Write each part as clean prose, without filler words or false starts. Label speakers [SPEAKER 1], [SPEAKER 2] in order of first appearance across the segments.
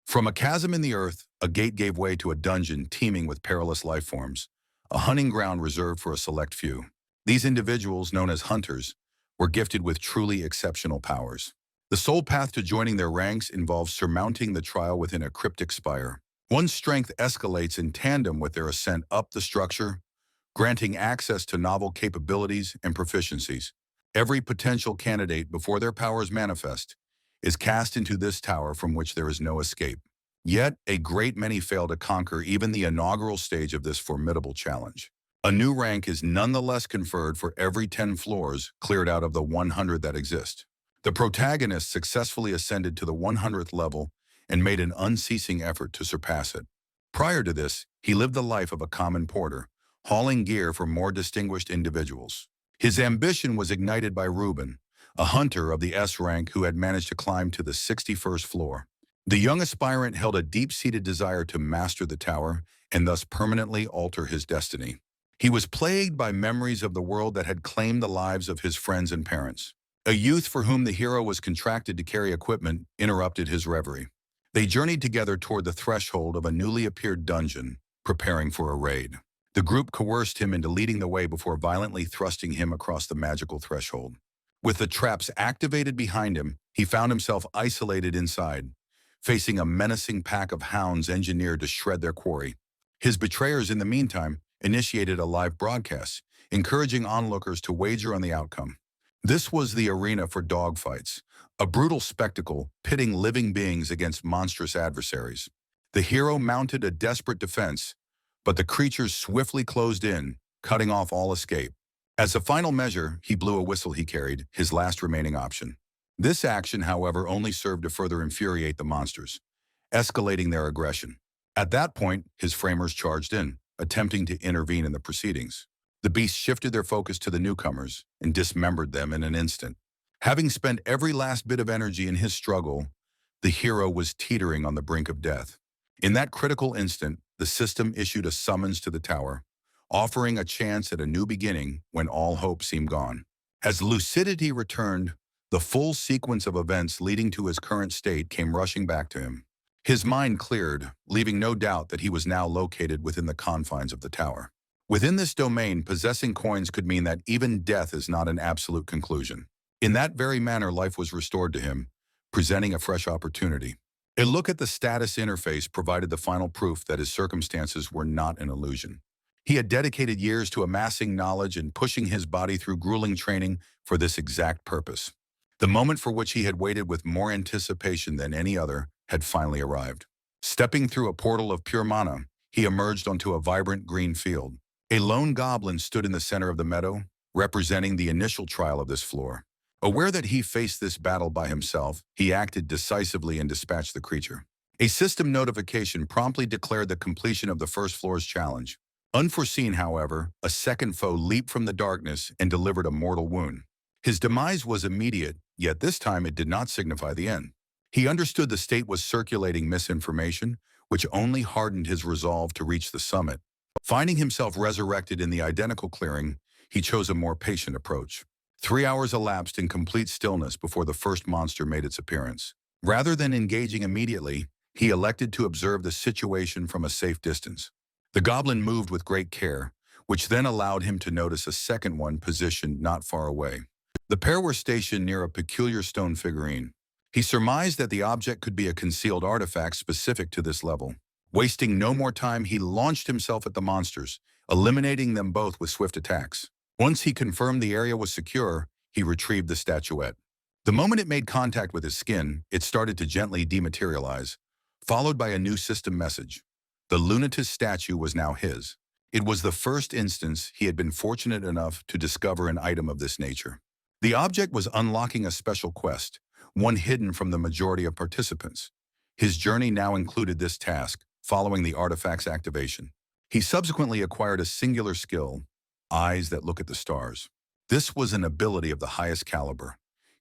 [SPEAKER 1] From a chasm in the earth, a gate gave way to a dungeon teeming with perilous life forms, a hunting ground reserved for a select few. These individuals, known as hunters, were gifted with truly exceptional powers. The sole path to joining their ranks involves surmounting the trial within a cryptic spire. One's strength escalates in tandem with their ascent up the structure, granting access to novel capabilities and proficiencies. Every potential candidate, before their powers manifest, is cast into this tower from which there is no escape. Yet, a great many fail to conquer even the inaugural stage of this formidable challenge. A new rank is nonetheless conferred for every 10 floors cleared out of the 100 that exist. The protagonist successfully ascended to the 100th level and made an unceasing effort to surpass it. Prior to this, he lived the life of a common porter, hauling gear for more distinguished individuals. His ambition was ignited by Reuben, a hunter of the S rank who had managed to climb to the 61st floor. The young aspirant held a deep-seated desire to master the tower and thus permanently alter his destiny. He was plagued by memories of the world that had claimed the lives of his friends and parents. A youth for whom the hero was contracted to carry equipment interrupted his reverie. They journeyed together toward the threshold of a newly appeared dungeon, preparing for a raid. The group coerced him into leading the way before violently thrusting him across the magical threshold. With the traps activated behind him, he found himself isolated inside, facing a menacing pack of hounds engineered to shred their quarry. His betrayers, in the meantime, initiated a live broadcast, encouraging onlookers to wager on the outcome. This was the arena for dogfights, a brutal spectacle pitting living beings against monstrous adversaries. The hero mounted a desperate defense, but the creatures swiftly closed in, cutting off all escape. As a final measure, he blew a whistle he carried, his last remaining option. This action, however, only served to further infuriate the monsters, escalating their aggression. At that point, his framers charged in, attempting to intervene in the proceedings. The beasts shifted their focus to the newcomers and dismembered them in an instant. Having spent every last bit of energy in his struggle, the hero was teetering on the brink of death. In that critical instant, the system issued a summons to the tower, offering a chance at a new beginning when all hope seemed gone. As lucidity returned, the full sequence of events leading to his current state came rushing back to him. His mind cleared, leaving no doubt that he was now located within the confines of the tower. Within this domain, possessing coins could mean that even death is not an absolute conclusion. In that very manner, life was restored to him, presenting a fresh opportunity. A look at the status interface provided the final proof that his circumstances were not an illusion. He had dedicated years to amassing knowledge and pushing his body through grueling training for this exact purpose. The moment for which he had waited with more anticipation than any other had finally arrived. Stepping through a portal of pure mana, he emerged onto a vibrant green field. A lone goblin stood in the center of the meadow, representing the initial trial of this floor. Aware that he faced this battle by himself, he acted decisively and dispatched the creature. A system notification promptly declared the completion of the first floor's challenge. Unforeseen, however, a second foe leaped from the darkness and delivered a mortal wound. His demise was immediate, yet this time it did not signify the end. He understood the state was circulating misinformation, which only hardened his resolve to reach the summit. Finding himself resurrected in the identical clearing, he chose a more patient approach. 3 hours elapsed in complete stillness before the first monster made its appearance. Rather than engaging immediately, he elected to observe the situation from a safe distance. The goblin moved with great care, which then allowed him to notice a second one positioned not far away. The pair were stationed near a peculiar stone figurine. He surmised that the object could be a concealed artifact specific to this level. Wasting no more time, he launched himself at the monsters, eliminating them both with swift attacks. Once he confirmed the area was secure, he retrieved the statuette. The moment it made contact with his skin, it started to gently dematerialize, followed by a new system message. The Lunatus statue was now his. It was the first instance he had been fortunate enough to discover an item of this nature. The object was unlocking a special quest, one hidden from the majority of participants. His journey now included this task, following the artifact's activation. He subsequently acquired a singular skill, eyes that look at the stars. This was an ability of the highest caliber,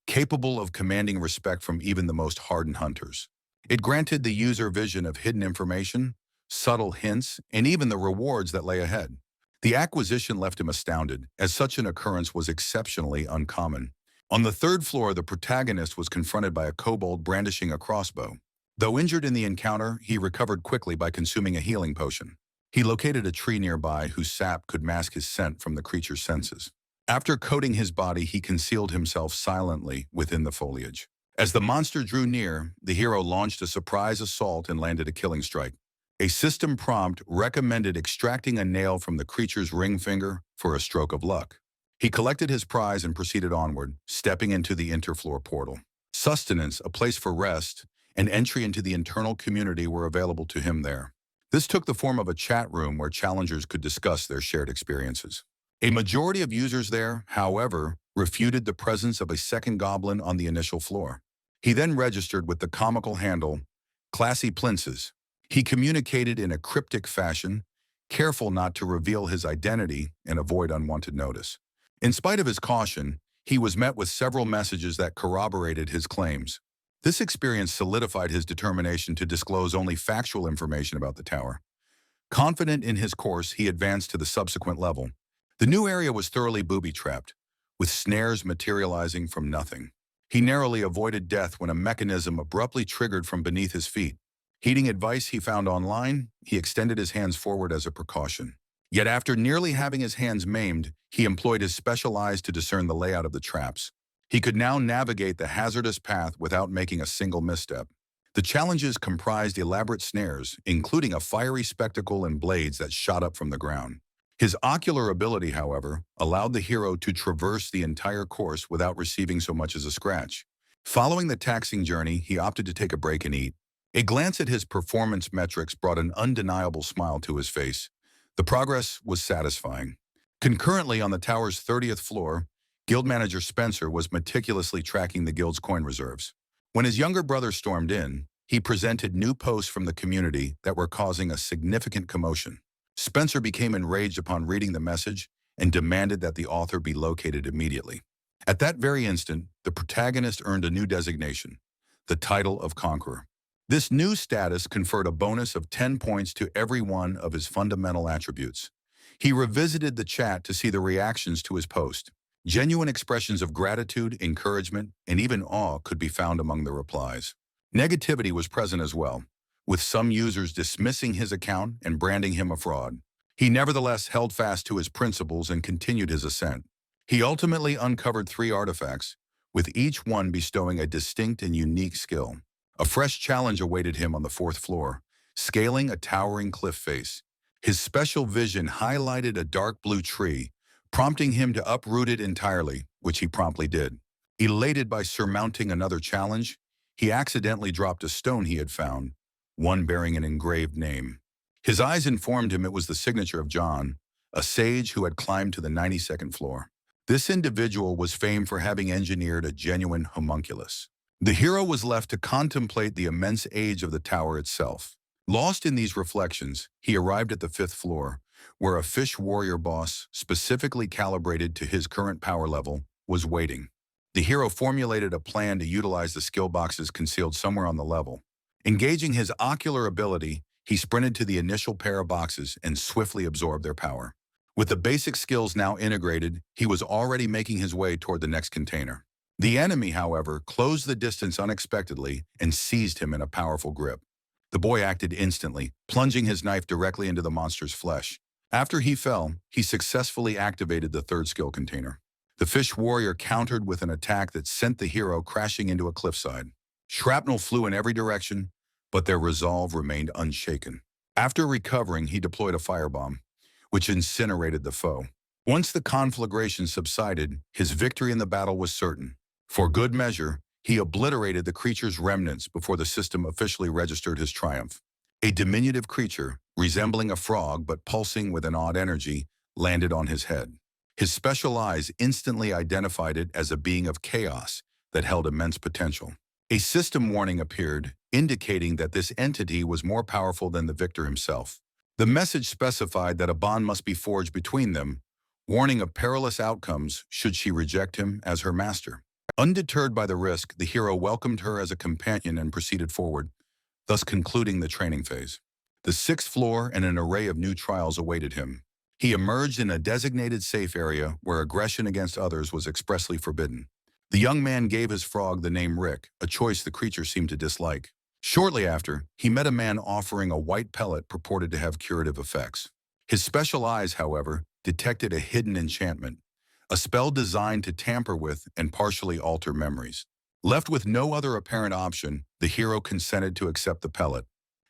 [SPEAKER 1] capable of commanding respect from even the most hardened hunters. It granted the user vision of hidden information, subtle hints, and even the rewards that lay ahead. The acquisition left him astounded, as such an occurrence was exceptionally uncommon. On the third floor, the protagonist was confronted by a kobold brandishing a crossbow. Though injured in the encounter, he recovered quickly by consuming a healing potion. He located a tree nearby whose sap could mask his scent from the creature's senses. After coating his body, he concealed himself silently within the foliage. As the monster drew near, the hero launched a surprise assault and landed a killing strike. A system prompt recommended extracting a nail from the creature's ring finger for a stroke of luck. He collected his prize and proceeded onward, stepping into the interfloor portal. Sustenance, a place for rest, and entry into the internal community were available to him there. This took the form of a chat room where challengers could discuss their shared experiences. A majority of users there, however, refuted the presence of a second goblin on the initial floor. He then registered with the comical handle, Classy Plinces. He communicated in a cryptic fashion, careful not to reveal his identity and avoid unwanted notice. In spite of his caution, he was met with several messages that corroborated his claims. This experience solidified his determination to disclose only factual information about the tower. Confident in his course, he advanced to the subsequent level. The new area was thoroughly booby-trapped, with snares materializing from nothing. He narrowly avoided death when a mechanism abruptly triggered from beneath his feet. Heeding advice he found online, he extended his hands forward as a precaution. Yet after nearly having his hands maimed, he employed his special eyes to discern the layout of the traps. He could now navigate the hazardous path without making a single misstep. The challenges comprised elaborate snares, including a fiery spectacle and blades that shot up from the ground. His ocular ability, however, allowed the hero to traverse the entire course without receiving so much as a scratch. Following the taxing journey, he opted to take a break and eat. A glance at his performance metrics brought an undeniable smile to his face. The progress was satisfying. Concurrently, on the tower's 30th floor, Guild Manager Spencer was meticulously tracking the guild's coin reserves. When his younger brother stormed in, he presented new posts from the community that were causing a significant commotion. Spencer became enraged upon reading the message and demanded that the author be located immediately. At that very instant, the protagonist earned a new designation, the title of Conqueror. This new status conferred a bonus of 10 points to every one of his fundamental attributes. He revisited the chat to see the reactions to his post. Genuine expressions of gratitude, encouragement, and even awe could be found among the replies. Negativity was present as well, with some users dismissing his account and branding him a fraud. He nevertheless held fast to his principles and continued his ascent. He ultimately uncovered 3 artifacts, with each one bestowing a distinct and unique skill. A fresh challenge awaited him on the 4th floor, scaling a towering cliff face. His special vision highlighted a dark blue tree, prompting him to uproot it entirely, which he promptly did. Elated by surmounting another challenge, he accidentally dropped a stone he had found, one bearing an engraved name. His eyes informed him it was the signature of John, a sage who had climbed to the 92nd floor. This individual was famed for having engineered a genuine homunculus. The hero was left to contemplate the immense age of the tower itself. Lost in these reflections, he arrived at the 5th floor, where a fish warrior boss, specifically calibrated to his current power level, was waiting. The hero formulated a plan to utilize the skill boxes concealed somewhere on the level. Engaging his ocular ability, he sprinted to the initial pair of boxes and swiftly absorbed their power. With the basic skills now integrated, he was already making his way toward the next container. The enemy, however, closed the distance unexpectedly and seized him in a powerful grip. The boy acted instantly, plunging his knife directly into the monster's flesh. After he fell, he successfully activated the 3rd skill container. The fish warrior countered with an attack that sent the hero crashing into a cliffside. Shrapnel flew in every direction, but their resolve remained unshaken. After recovering, he deployed a firebomb, which incinerated the foe. Once the conflagration subsided, his victory in the battle was certain. For good measure, he obliterated the creature's remnants before the system officially registered his triumph. A diminutive creature, resembling a frog but pulsing with an odd energy, landed on his head. His special eyes instantly identified it as a being of chaos that held immense potential. A system warning appeared, indicating that this entity was more powerful than the victor himself. The message specified that a bond must be forged between them, warning of perilous outcomes should she reject him as her master. Undeterred by the risk, the hero welcomed her as a companion and proceeded forward, thus concluding the training phase. The 6th floor and an array of new trials awaited him. He emerged in a designated safe area where aggression against others was expressly forbidden. The young man gave his frog the name Rick, a choice the creature seemed to dislike. Shortly after, he met a man offering a white pellet purported to have curative effects. His special eyes, however, detected a hidden enchantment, a spell designed to tamper with and partially alter memories. Left with no other apparent option, the hero consented to accept the pellet.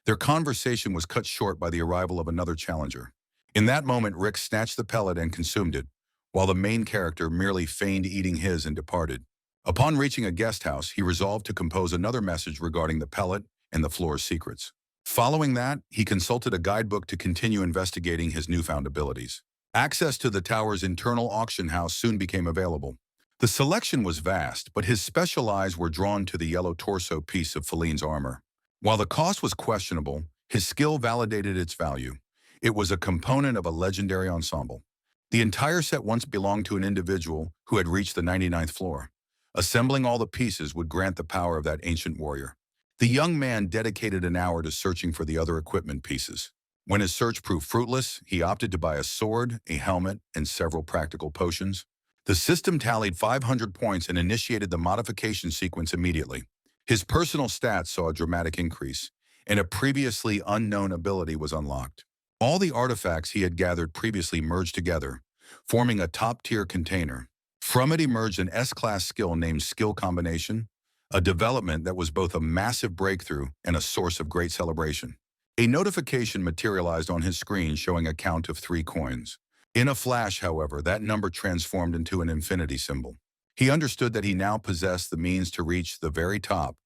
[SPEAKER 1] Their conversation was cut short by the arrival of another challenger. In that moment, Rick snatched the pellet and consumed it, while the main character merely feigned eating his and departed. Upon reaching a guest house, he resolved to compose another message regarding the pellet and the floor's secrets. Following that, he consulted a guidebook to continue investigating his newfound abilities. Access to the tower's internal auction house soon became available. The selection was vast, but his special eyes were drawn to the yellow torso piece of Feline's armor. While the cost was questionable, his skill validated its value. It was a component of a legendary ensemble. The entire set once belonged to an individual who had reached the 99th floor. Assembling all the pieces would grant the power of that ancient warrior. The young man dedicated an hour to searching for the other equipment pieces. When his search proved fruitless, he opted to buy a sword, a helmet, and several practical potions. The system tallied 500 points and initiated the modification sequence immediately. His personal stats saw a dramatic increase, and a previously unknown ability was unlocked. All the artifacts he had gathered previously merged together, forming a top-tier container. From it emerged an S-class skill named Skill Combination, a development that was both a massive breakthrough and a source of great celebration. A notification materialized on his screen showing a count of 3 coins. In a flash, however, that number transformed into an infinity symbol. He understood that he now possessed the means to reach the very top,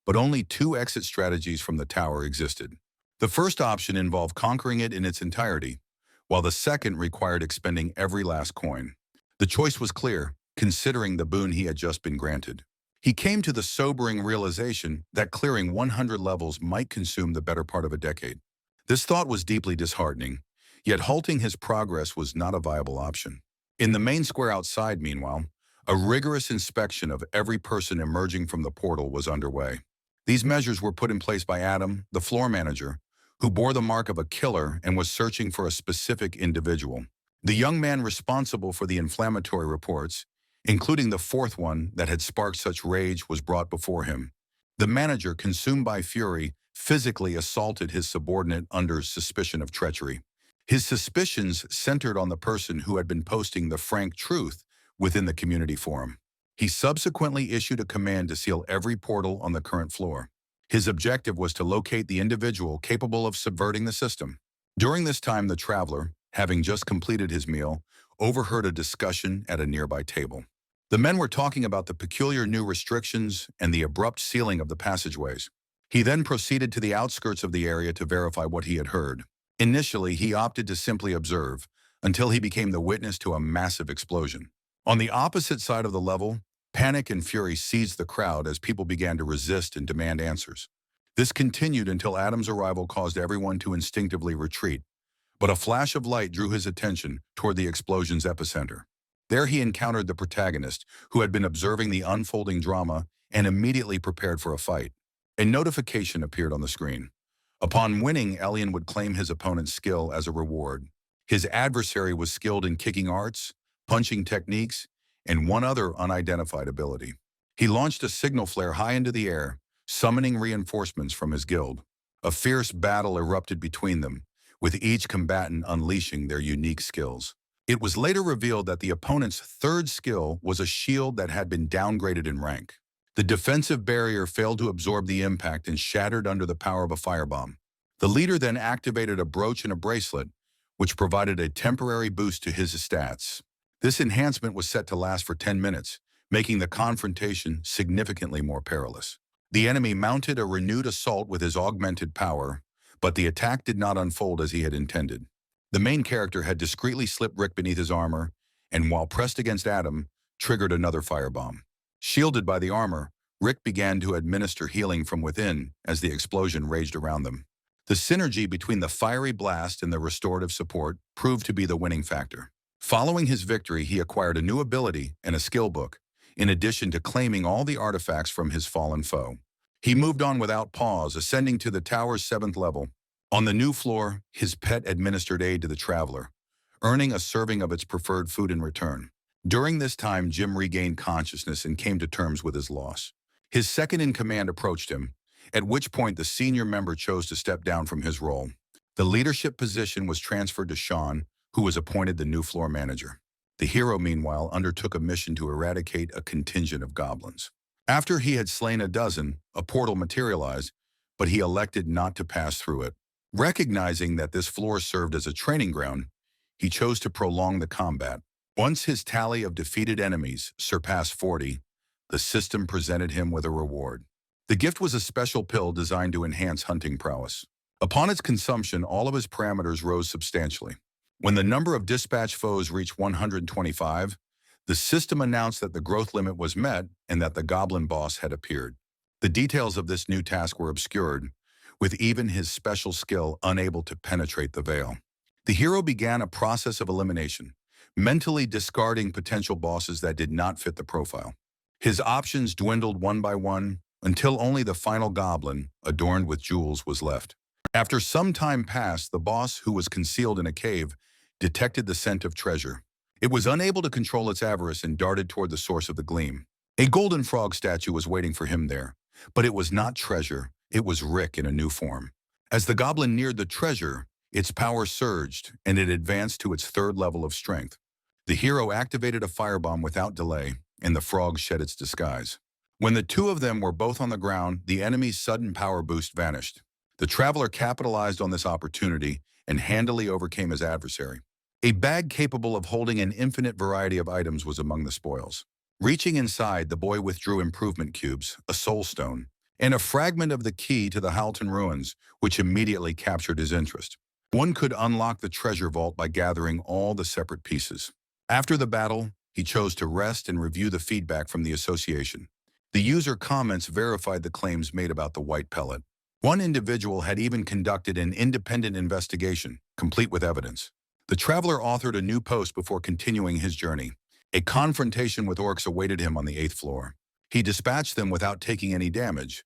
[SPEAKER 1] but only 2 exit strategies from the tower existed. The first option involved conquering it in its entirety, while the second required expending every last coin. The choice was clear, considering the boon he had just been granted. He came to the sobering realization that clearing 100 levels might consume the better part of a decade. This thought was deeply disheartening, yet halting his progress was not a viable option. In the main square outside, meanwhile, a rigorous inspection of every person emerging from the portal was underway. These measures were put in place by Adam, the floor manager, who bore the mark of a killer and was searching for a specific individual. The young man responsible for the inflammatory reports, including the 4th one that had sparked such rage, was brought before him. The manager, consumed by fury, physically assaulted his subordinate under suspicion of treachery. His suspicions centered on the person who had been posting the frank truth within the community forum. He subsequently issued a command to seal every portal on the current floor. His objective was to locate the individual capable of subverting the system. During this time, the traveler, having just completed his meal, overheard a discussion at a nearby table. The men were talking about the peculiar new restrictions and the abrupt sealing of the passageways. He then proceeded to the outskirts of the area to verify what he had heard. Initially, he opted to simply observe, until he became the witness to a massive explosion. On the opposite side of the level, panic and fury seized the crowd as people began to resist and demand answers. This continued until Adam's arrival caused everyone to instinctively retreat, but a flash of light drew his attention toward the explosion's epicenter. There he encountered the protagonist, who had been observing the unfolding drama and immediately prepared for a fight. A notification appeared on the screen. Upon winning, Elian would claim his opponent's skill as a reward. His adversary was skilled in kicking arts, punching techniques, and one other unidentified ability. He launched a signal flare high into the air, summoning reinforcements from his guild. A fierce battle erupted between them, with each combatant unleashing their unique skills. It was later revealed that the opponent's 3rd skill was a shield that had been downgraded in rank. The defensive barrier failed to absorb the impact and shattered under the power of a firebomb. The leader then activated a brooch and a bracelet, which provided a temporary boost to his stats. This enhancement was set to last for 10 minutes, making the confrontation significantly more perilous. The enemy mounted a renewed assault with his augmented power, but the attack did not unfold as he had intended. The main character had discreetly slipped Rick beneath his armor, and while pressed against Adam, triggered another firebomb. Shielded by the armor, Rick began to administer healing from within as the explosion raged around them. The synergy between the fiery blast and the restorative support proved to be the winning factor. Following his victory, he acquired a new ability and a skill book, in addition to claiming all the artifacts from his fallen foe. He moved on without pause, ascending to the tower's 7th level. On the new floor, his pet administered aid to the traveler, earning a serving of its preferred food in return. During this time, Jim regained consciousness and came to terms with his loss. His second-in-command approached him, at which point the senior member chose to step down from his role. The leadership position was transferred to Sean, who was appointed the new floor manager. The hero, meanwhile, undertook a mission to eradicate a contingent of goblins. After he had slain a dozen, a portal materialized, but he elected not to pass through it. Recognizing that this floor served as a training ground, he chose to prolong the combat. Once his tally of defeated enemies surpassed 40, the system presented him with a reward. The gift was a special pill designed to enhance hunting prowess. Upon its consumption, all of his parameters rose substantially. When the number of dispatch foes reached 125, the system announced that the growth limit was met and that the goblin boss had appeared. The details of this new task were obscured, with even his special skill unable to penetrate the veil. The hero began a process of elimination, mentally discarding potential bosses that did not fit the profile. His options dwindled one by one until only the final goblin, adorned with jewels, was left. After some time passed, the boss, who was concealed in a cave, detected the scent of treasure. It was unable to control its avarice and darted toward the source of the gleam. A golden frog statue was waiting for him there, but it was not treasure, it was Rick in a new form. As the goblin neared the treasure, its power surged, and it advanced to its third level of strength. The hero activated a firebomb without delay, and the frog shed its disguise. When the two of them were both on the ground, the enemy's sudden power boost vanished. The traveler capitalized on this opportunity and handily overcame his adversary. A bag capable of holding an infinite variety of items was among the spoils. Reaching inside, the boy withdrew improvement cubes, a soul stone, and a fragment of the key to the Halton ruins, which immediately captured his interest. One could unlock the treasure vault by gathering all the separate pieces. After the battle, he chose to rest and review the feedback from the association. The user comments verified the claims made about the white pellet. One individual had even conducted an independent investigation, complete with evidence. The traveler authored a new post before continuing his journey. A confrontation with orcs awaited him on the 8th floor. He dispatched them without taking any damage,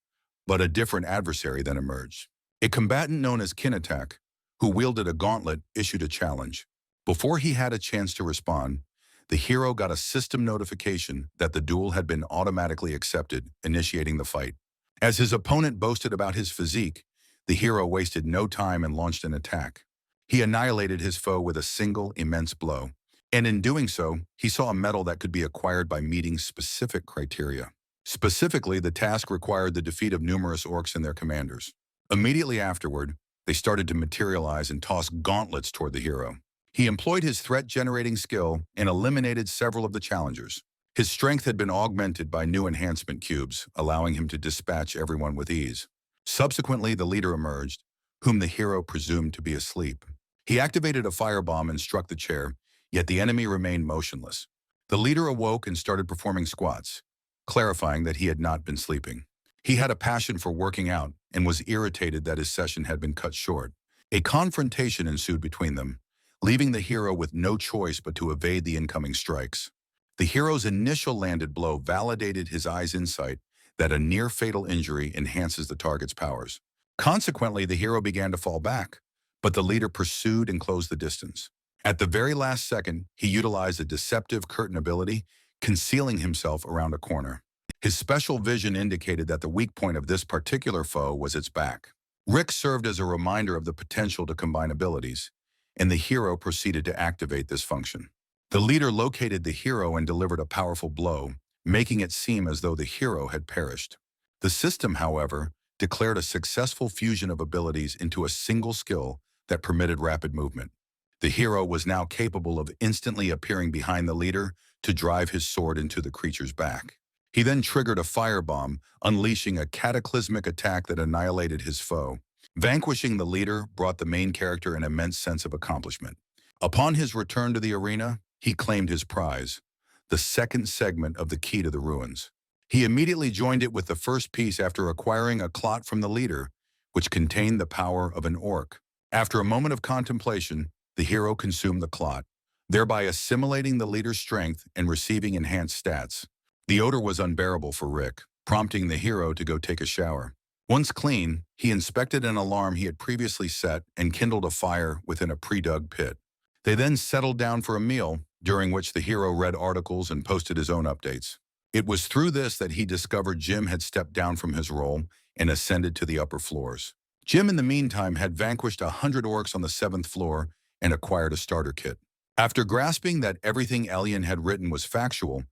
[SPEAKER 1] but a different adversary then emerged. A combatant known as Kinatak, who wielded a gauntlet, issued a challenge. Before he had a chance to respond, the hero got a system notification that the duel had been automatically accepted, initiating the fight. As his opponent boasted about his physique, the hero wasted no time and launched an attack. He annihilated his foe with a single immense blow, and in doing so, he saw a medal that could be acquired by meeting specific criteria. Specifically, the task required the defeat of numerous orcs and their commanders. Immediately afterward, they started to materialize and toss gauntlets toward the hero. He employed his threat-generating skill and eliminated several of the challengers. His strength had been augmented by new enhancement cubes, allowing him to dispatch everyone with ease. Subsequently, the leader emerged, whom the hero presumed to be asleep. He activated a firebomb and struck the chair, yet the enemy remained motionless. The leader awoke and started performing squats, clarifying that he had not been sleeping. He had a passion for working out and was irritated that his session had been cut short. A confrontation ensued between them, leaving the hero with no choice but to evade the incoming strikes. The hero's initial landed blow validated his eye's insight that a near-fatal injury enhances the target's powers. Consequently, the hero began to fall back, but the leader pursued and closed the distance. At the very last second, he utilized a deceptive curtain ability, concealing himself around a corner. His special vision indicated that the weak point of this particular foe was its back. Rick served as a reminder of the potential to combine abilities, and the hero proceeded to activate this function. The leader located the hero and delivered a powerful blow, making it seem as though the hero had perished. The system, however, declared a successful fusion of abilities into a single skill that permitted rapid movement. The hero was now capable of instantly appearing behind the leader to drive his sword into the creature's back. He then triggered a firebomb, unleashing a cataclysmic attack that annihilated his foe. Vanquishing the leader brought the main character an immense sense of accomplishment. Upon his return to the arena, he claimed his prize, the second segment of the key to the ruins. He immediately joined it with the first piece after acquiring a clot from the leader, which contained the power of an orc. After a moment of contemplation, the hero consumed the clot, thereby assimilating the leader's strength and receiving enhanced stats. The odor was unbearable for Rick, prompting the hero to go take a shower. Once clean, he inspected an alarm he had previously set and kindled a fire within a pre-dug pit. They then settled down for a meal, during which the hero read articles and posted his own updates. It was through this that he discovered Jim had stepped down from his role and ascended to the upper floors. Jim, in the meantime, had vanquished 100 orcs on the 7th floor and acquired a starter kit. After grasping that everything Elian had written was factual,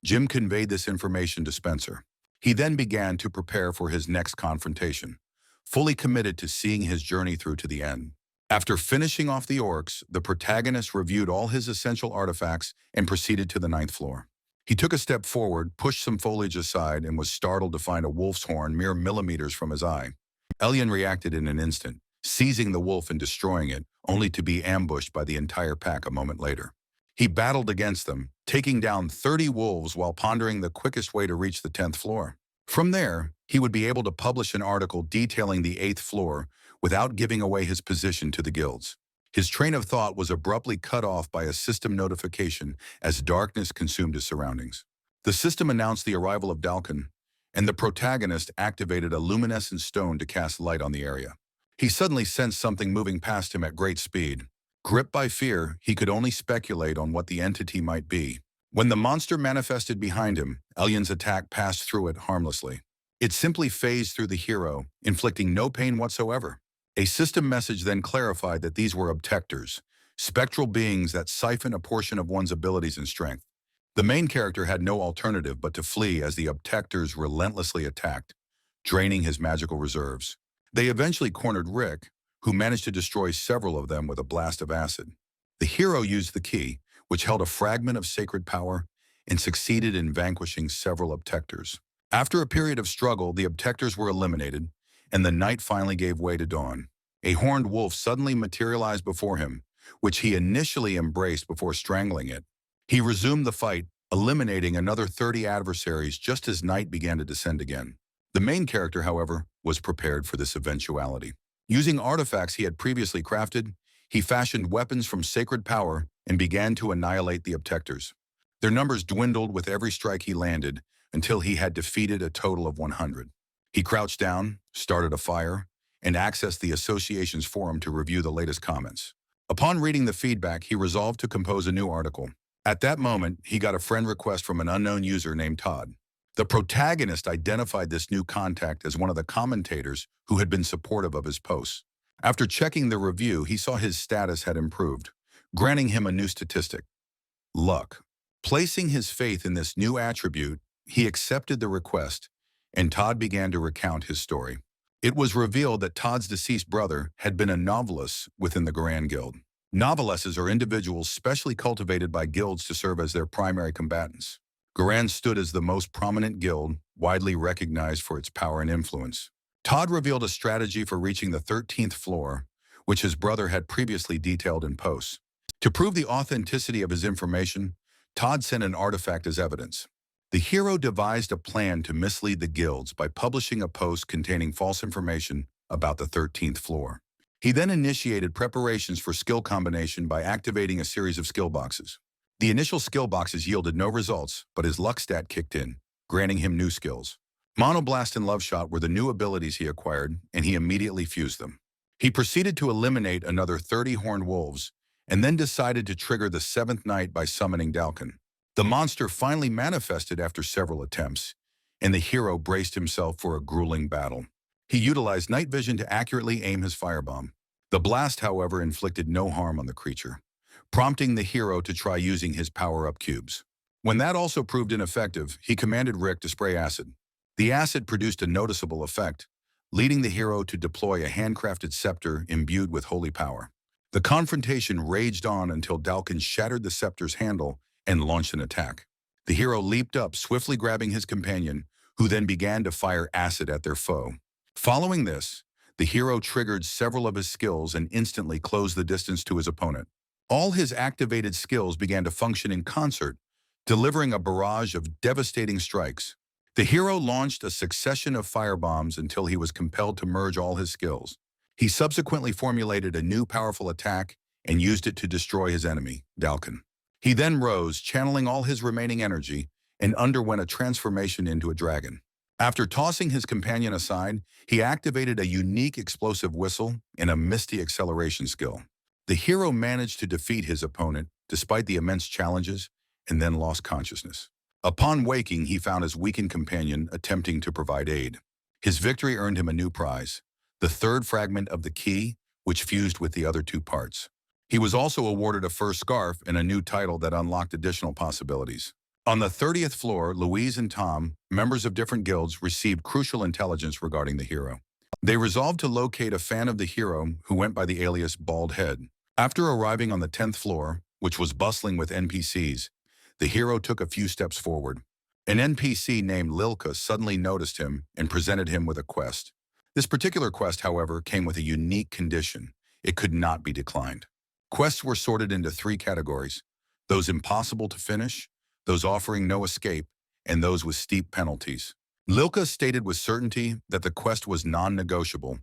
[SPEAKER 1] Jim conveyed this information to Spencer. He then began to prepare for his next confrontation, fully committed to seeing his journey through to the end. After finishing off the orcs, the protagonist reviewed all his essential artifacts and proceeded to the 9th floor. He took a step forward, pushed some foliage aside, and was startled to find a wolf's horn mere millimeters from his eye. Elian reacted in an instant, seizing the wolf and destroying it, only to be ambushed by the entire pack a moment later. He battled against them, taking down 30 wolves while pondering the quickest way to reach the 10th floor. From there, he would be able to publish an article detailing the 8th floor without giving away his position to the guilds. His train of thought was abruptly cut off by a system notification as darkness consumed his surroundings. The system announced the arrival of Dalkin, and the protagonist activated a luminescent stone to cast light on the area. He suddenly sensed something moving past him at great speed. Gripped by fear, he could only speculate on what the entity might be. When the monster manifested behind him, Elian's attack passed through it harmlessly. It simply phased through the hero, inflicting no pain whatsoever. A system message then clarified that these were abtectors, spectral beings that siphon a portion of one's abilities and strength. The main character had no alternative but to flee as the abtectors relentlessly attacked, draining his magical reserves. They eventually cornered Rick, who managed to destroy several of them with a blast of acid. The hero used the key, which held a fragment of sacred power, and succeeded in vanquishing several abtectors. After a period of struggle, the abtectors were eliminated, and the night finally gave way to dawn. A horned wolf suddenly materialized before him, which he initially embraced before strangling it. He resumed the fight, eliminating another 30 adversaries just as night began to descend again. The main character, however, was prepared for this eventuality. Using artifacts he had previously crafted, he fashioned weapons from sacred power and began to annihilate the abtectors. Their numbers dwindled with every strike he landed until he had defeated a total of 100. He crouched down, started a fire, and accessed the association's forum to review the latest comments. Upon reading the feedback, he resolved to compose a new article. At that moment, he got a friend request from an unknown user named Todd. The protagonist identified this new contact as one of the commentators who had been supportive of his posts. After checking the review, he saw his status had improved, granting him a new statistic: luck. Placing his faith in this new attribute, he accepted the request, and Todd began to recount his story. It was revealed that Todd's deceased brother had been a novelist within the Grand Guild. Novelesses are individuals specially cultivated by guilds to serve as their primary combatants. Garan stood as the most prominent guild, widely recognized for its power and influence. Todd revealed a strategy for reaching the 13th floor, which his brother had previously detailed in posts. To prove the authenticity of his information, Todd sent an artifact as evidence. The hero devised a plan to mislead the guilds by publishing a post containing false information about the 13th floor. He then initiated preparations for skill combination by activating a series of skill boxes. The initial skill boxes yielded no results, but his luck stat kicked in, granting him new skills. Monoblast and Love Shot were the new abilities he acquired, and he immediately fused them. He proceeded to eliminate another 30 horned wolves, and then decided to trigger the 7th night by summoning Dalkin. The monster finally manifested after several attempts, and the hero braced himself for a grueling battle. He utilized night vision to accurately aim his firebomb. The blast, however, inflicted no harm on the creature, prompting the hero to try using his power-up cubes. When that also proved ineffective, he commanded Rick to spray acid. The acid produced a noticeable effect, leading the hero to deploy a handcrafted scepter imbued with holy power. The confrontation raged on until Dalkin shattered the scepter's handle and launched an attack. The hero leaped up, swiftly grabbing his companion, who then began to fire acid at their foe. Following this, the hero triggered several of his skills and instantly closed the distance to his opponent. All his activated skills began to function in concert, delivering a barrage of devastating strikes. The hero launched a succession of firebombs until he was compelled to merge all his skills. He subsequently formulated a new powerful attack and used it to destroy his enemy, Dalkin. He then rose, channeling all his remaining energy, and underwent a transformation into a dragon. After tossing his companion aside, he activated a unique explosive whistle and a misty acceleration skill. The hero managed to defeat his opponent despite the immense challenges and then lost consciousness. Upon waking, he found his weakened companion attempting to provide aid. His victory earned him a new prize, the third fragment of the key, which fused with the other two parts. He was also awarded a first scarf and a new title that unlocked additional possibilities. On the 30th floor, Louise and Tom, members of different guilds, received crucial intelligence regarding the hero. They resolved to locate a fan of the hero who went by the alias Bald Head. After arriving on the 10th floor, which was bustling with NPCs, the hero took a few steps forward. An NPC named Lilka suddenly noticed him and presented him with a quest. This particular quest, however, came with a unique condition. It could not be declined. Quests were sorted into three categories: those impossible to finish, those offering no escape, and those with steep penalties. Lilka stated with certainty that the quest was non-negotiable,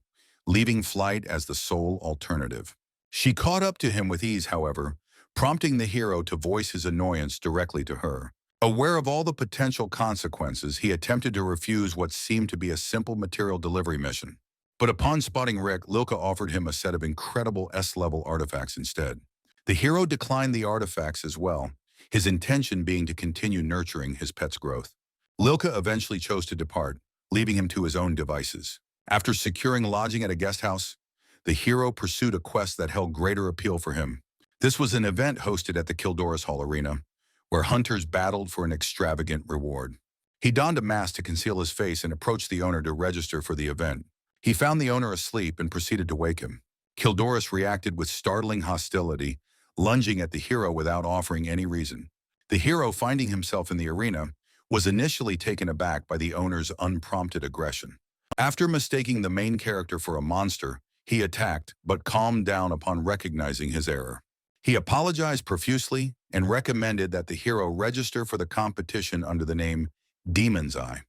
[SPEAKER 1] leaving flight as the sole alternative. She caught up to him with ease, however, prompting the hero to voice his annoyance directly to her. Aware of all the potential consequences, he attempted to refuse what seemed to be a simple material delivery mission. But upon spotting Rick, Lilka offered him a set of incredible S-level artifacts instead. The hero declined the artifacts as well, his intention being to continue nurturing his pet's growth. Lilka eventually chose to depart, leaving him to his own devices. After securing lodging at a guest house, the hero pursued a quest that held greater appeal for him. This was an event hosted at the Kildoris Hall Arena, where hunters battled for an extravagant reward. He donned a mask to conceal his face and approached the owner to register for the event. He found the owner asleep and proceeded to wake him. Kildoris reacted with startling hostility, lunging at the hero without offering any reason. The hero, finding himself in the arena, was initially taken aback by the owner's unprompted aggression. After mistaking the main character for a monster, he attacked, but calmed down upon recognizing his error. He apologized profusely and recommended that the hero register for the competition under the name Demon's Eye.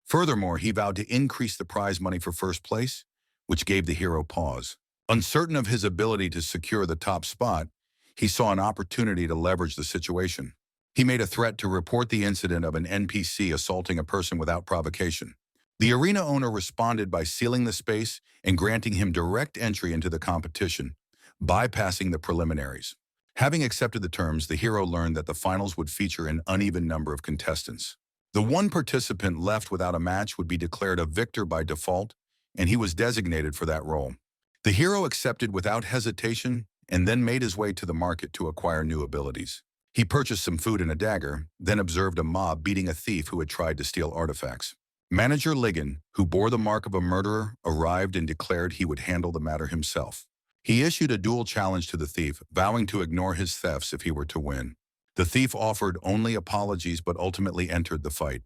[SPEAKER 1] Furthermore, he vowed to increase the prize money for first place, which gave the hero pause. Uncertain of his ability to secure the top spot, he saw an opportunity to leverage the situation. He made a threat to report the incident of an NPC assaulting a person without provocation. The arena owner responded by sealing the space and granting him direct entry into the competition, bypassing the preliminaries. Having accepted the terms, the hero learned that the finals would feature an uneven number of contestants. The one participant left without a match would be declared a victor by default, and he was designated for that role. The hero accepted without hesitation and then made his way to the market to acquire new abilities. He purchased some food and a dagger, then observed a mob beating a thief who had tried to steal artifacts. Manager Ligon, who bore the mark of a murderer, arrived and declared he would handle the matter himself. He issued a duel challenge to the thief, vowing to ignore his thefts if he were to win. The thief offered only apologies but ultimately entered the fight,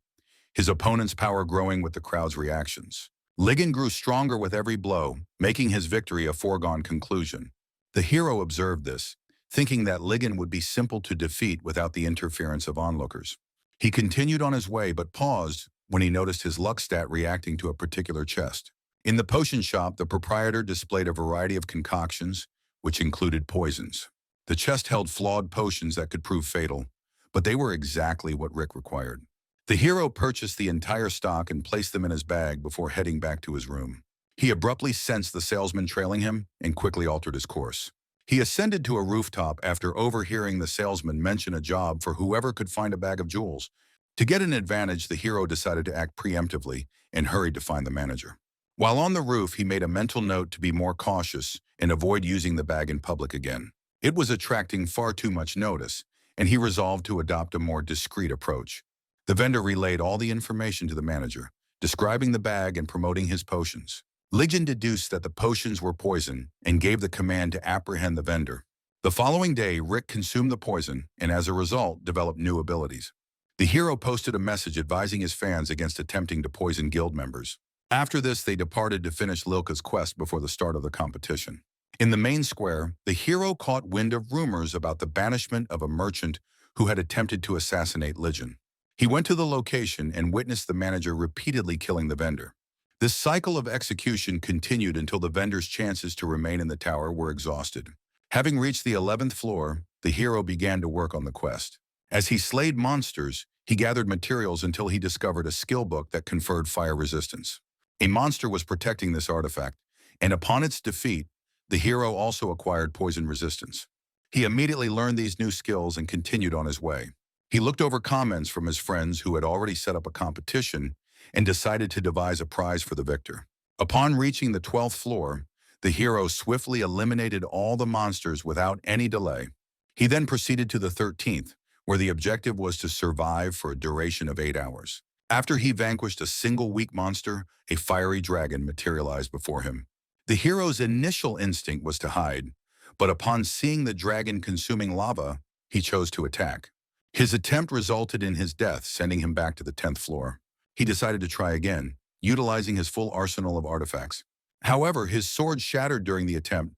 [SPEAKER 1] his opponent's power growing with the crowd's reactions. Ligon grew stronger with every blow, making his victory a foregone conclusion. The hero observed this, thinking that Ligon would be simple to defeat without the interference of onlookers. He continued on his way but paused when he noticed his luck stat reacting to a particular chest. In the potion shop, the proprietor displayed a variety of concoctions, which included poisons. The chest held flawed potions that could prove fatal, but they were exactly what Rick required. The hero purchased the entire stock and placed them in his bag before heading back to his room. He abruptly sensed the salesman trailing him and quickly altered his course. He ascended to a rooftop after overhearing the salesman mention a job for whoever could find a bag of jewels. To get an advantage, the hero decided to act preemptively and hurried to find the manager. While on the roof, he made a mental note to be more cautious and avoid using the bag in public again. It was attracting far too much notice, and he resolved to adopt a more discreet approach. The vendor relayed all the information to the manager, describing the bag and promoting his potions. Ligon deduced that the potions were poison and gave the command to apprehend the vendor. The following day, Rick consumed the poison and as a result, developed new abilities. The hero posted a message advising his fans against attempting to poison guild members. After this, they departed to finish Lilka's quest before the start of the competition. In the main square, the hero caught wind of rumors about the banishment of a merchant who had attempted to assassinate Ligon. He went to the location and witnessed the manager repeatedly killing the vendor. This cycle of execution continued until the vendor's chances to remain in the tower were exhausted. Having reached the 11th floor, the hero began to work on the quest. As he slayed monsters, he gathered materials until he discovered a skill book that conferred fire resistance. A monster was protecting this artifact, and upon its defeat, the hero also acquired poison resistance. He immediately learned these new skills and continued on his way. He looked over comments from his friends who had already set up a competition and decided to devise a prize for the victor. Upon reaching the 12th floor, the hero swiftly eliminated all the monsters without any delay. He then proceeded to the 13th, where the objective was to survive for a duration of 8 hours. After he vanquished a single weak monster, a fiery dragon materialized before him. The hero's initial instinct was to hide, but upon seeing the dragon consuming lava, he chose to attack. His attempt resulted in his death, sending him back to the 10th floor. He decided to try again, utilizing his full arsenal of artifacts. However, his sword shattered during the attempt,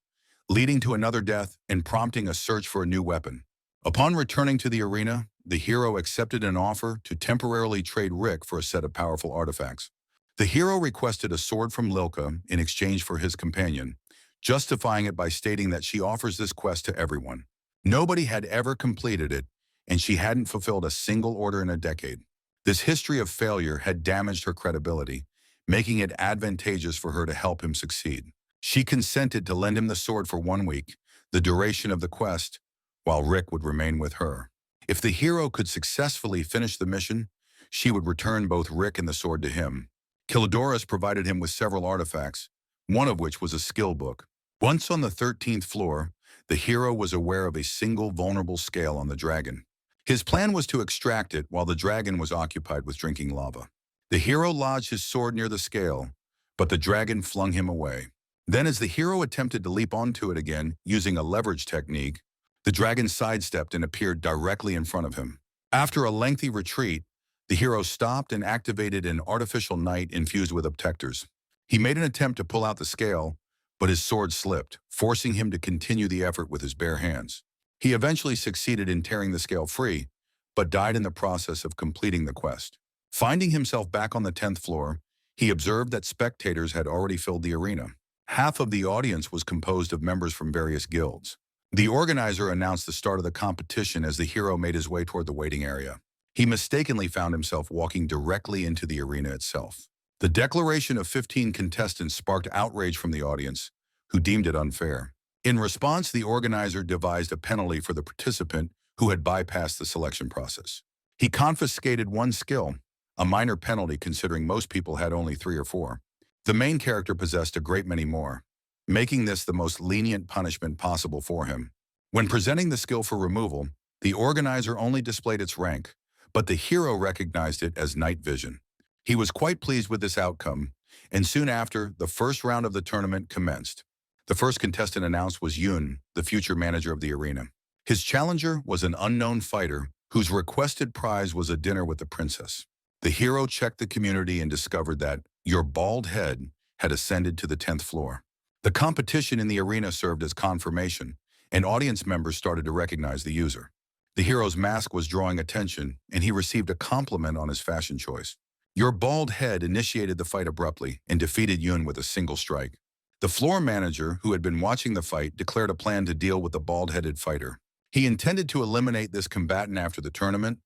[SPEAKER 1] leading to another death and prompting a search for a new weapon. Upon returning to the arena, the hero accepted an offer to temporarily trade Rick for a set of powerful artifacts. The hero requested a sword from Lilka in exchange for his companion, justifying it by stating that she offers this quest to everyone. Nobody had ever completed it, and she hadn't fulfilled a single order in a decade. This history of failure had damaged her credibility, making it advantageous for her to help him succeed. She consented to lend him the sword for 1 week, the duration of the quest, while Rick would remain with her. If the hero could successfully finish the mission, she would return both Rick and the sword to him. Kildoris provided him with several artifacts, one of which was a skill book. Once on the 13th floor, the hero was aware of a single vulnerable scale on the dragon. His plan was to extract it while the dragon was occupied with drinking lava. The hero lodged his sword near the scale, but the dragon flung him away. Then as the hero attempted to leap onto it again using a leverage technique, the dragon sidestepped and appeared directly in front of him. After a lengthy retreat, the hero stopped and activated an artificial knight infused with obtectors. He made an attempt to pull out the scale, but his sword slipped, forcing him to continue the effort with his bare hands. He eventually succeeded in tearing the scale free, but died in the process of completing the quest. Finding himself back on the 10th floor, he observed that spectators had already filled the arena. Half of the audience was composed of members from various guilds. The organizer announced the start of the competition as the hero made his way toward the waiting area. He mistakenly found himself walking directly into the arena itself. The declaration of 15 contestants sparked outrage from the audience, who deemed it unfair. In response, the organizer devised a penalty for the participant who had bypassed the selection process. He confiscated one skill, a minor penalty considering most people had only 3 or 4. The main character possessed a great many more, making this the most lenient punishment possible for him. When presenting the skill for removal, the organizer only displayed its rank, but the hero recognized it as night vision. He was quite pleased with this outcome, and soon after, the first round of the tournament commenced. The first contestant announced was Yoon, the future manager of the arena. His challenger was an unknown fighter whose requested prize was a dinner with the princess. The hero checked the community and discovered that your bald head had ascended to the 10th floor. The competition in the arena served as confirmation, and audience members started to recognize the user. The hero's mask was drawing attention, and he received a compliment on his fashion choice. Your bald head initiated the fight abruptly and defeated Yoon with a single strike. The floor manager, who had been watching the fight, declared a plan to deal with the bald-headed fighter. He intended to eliminate this combatant after the tournament,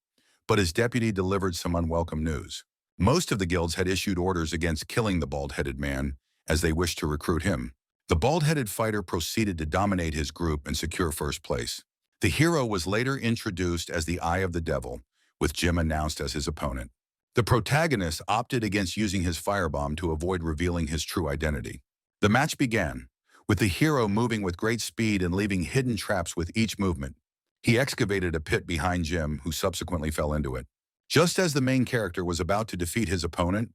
[SPEAKER 1] but his deputy delivered some unwelcome news. Most of the guilds had issued orders against killing the bald-headed man, as they wished to recruit him. The bald-headed fighter proceeded to dominate his group and secure first place. The hero was later introduced as the Eye of the Devil, with Jim announced as his opponent. The protagonist opted against using his firebomb to avoid revealing his true identity. The match began, with the hero moving with great speed and leaving hidden traps with each movement. He excavated a pit behind Jim, who subsequently fell into it. Just as the main character was about to defeat his opponent,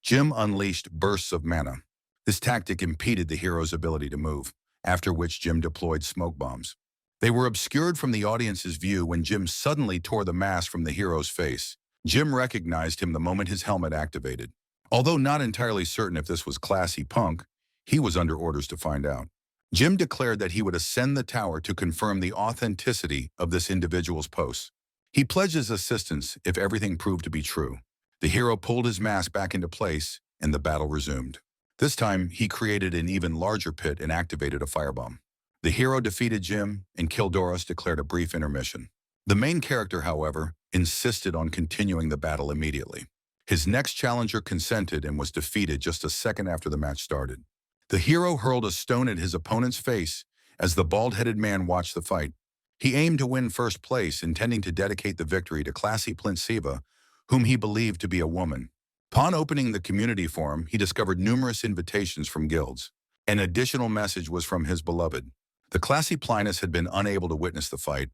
[SPEAKER 1] Jim unleashed bursts of mana. This tactic impeded the hero's ability to move, after which Jim deployed smoke bombs. They were obscured from the audience's view when Jim suddenly tore the mask from the hero's face. Jim recognized him the moment his helmet activated. Although not entirely certain if this was classy punk, he was under orders to find out. Jim declared that he would ascend the tower to confirm the authenticity of this individual's posts. He pledged his assistance if everything proved to be true. The hero pulled his mask back into place, and the battle resumed. This time, he created an even larger pit and activated a firebomb. The hero defeated Jim, and Kildoris declared a brief intermission. The main character, however, insisted on continuing the battle immediately. His next challenger consented and was defeated just a second after the match started. The hero hurled a stone at his opponent's face as the bald-headed man watched the fight. He aimed to win first place, intending to dedicate the victory to classy Plint Siva, whom he believed to be a woman. Upon opening the community forum, he discovered numerous invitations from guilds. An additional message was from his beloved. The classy Plinus had been unable to witness the fight,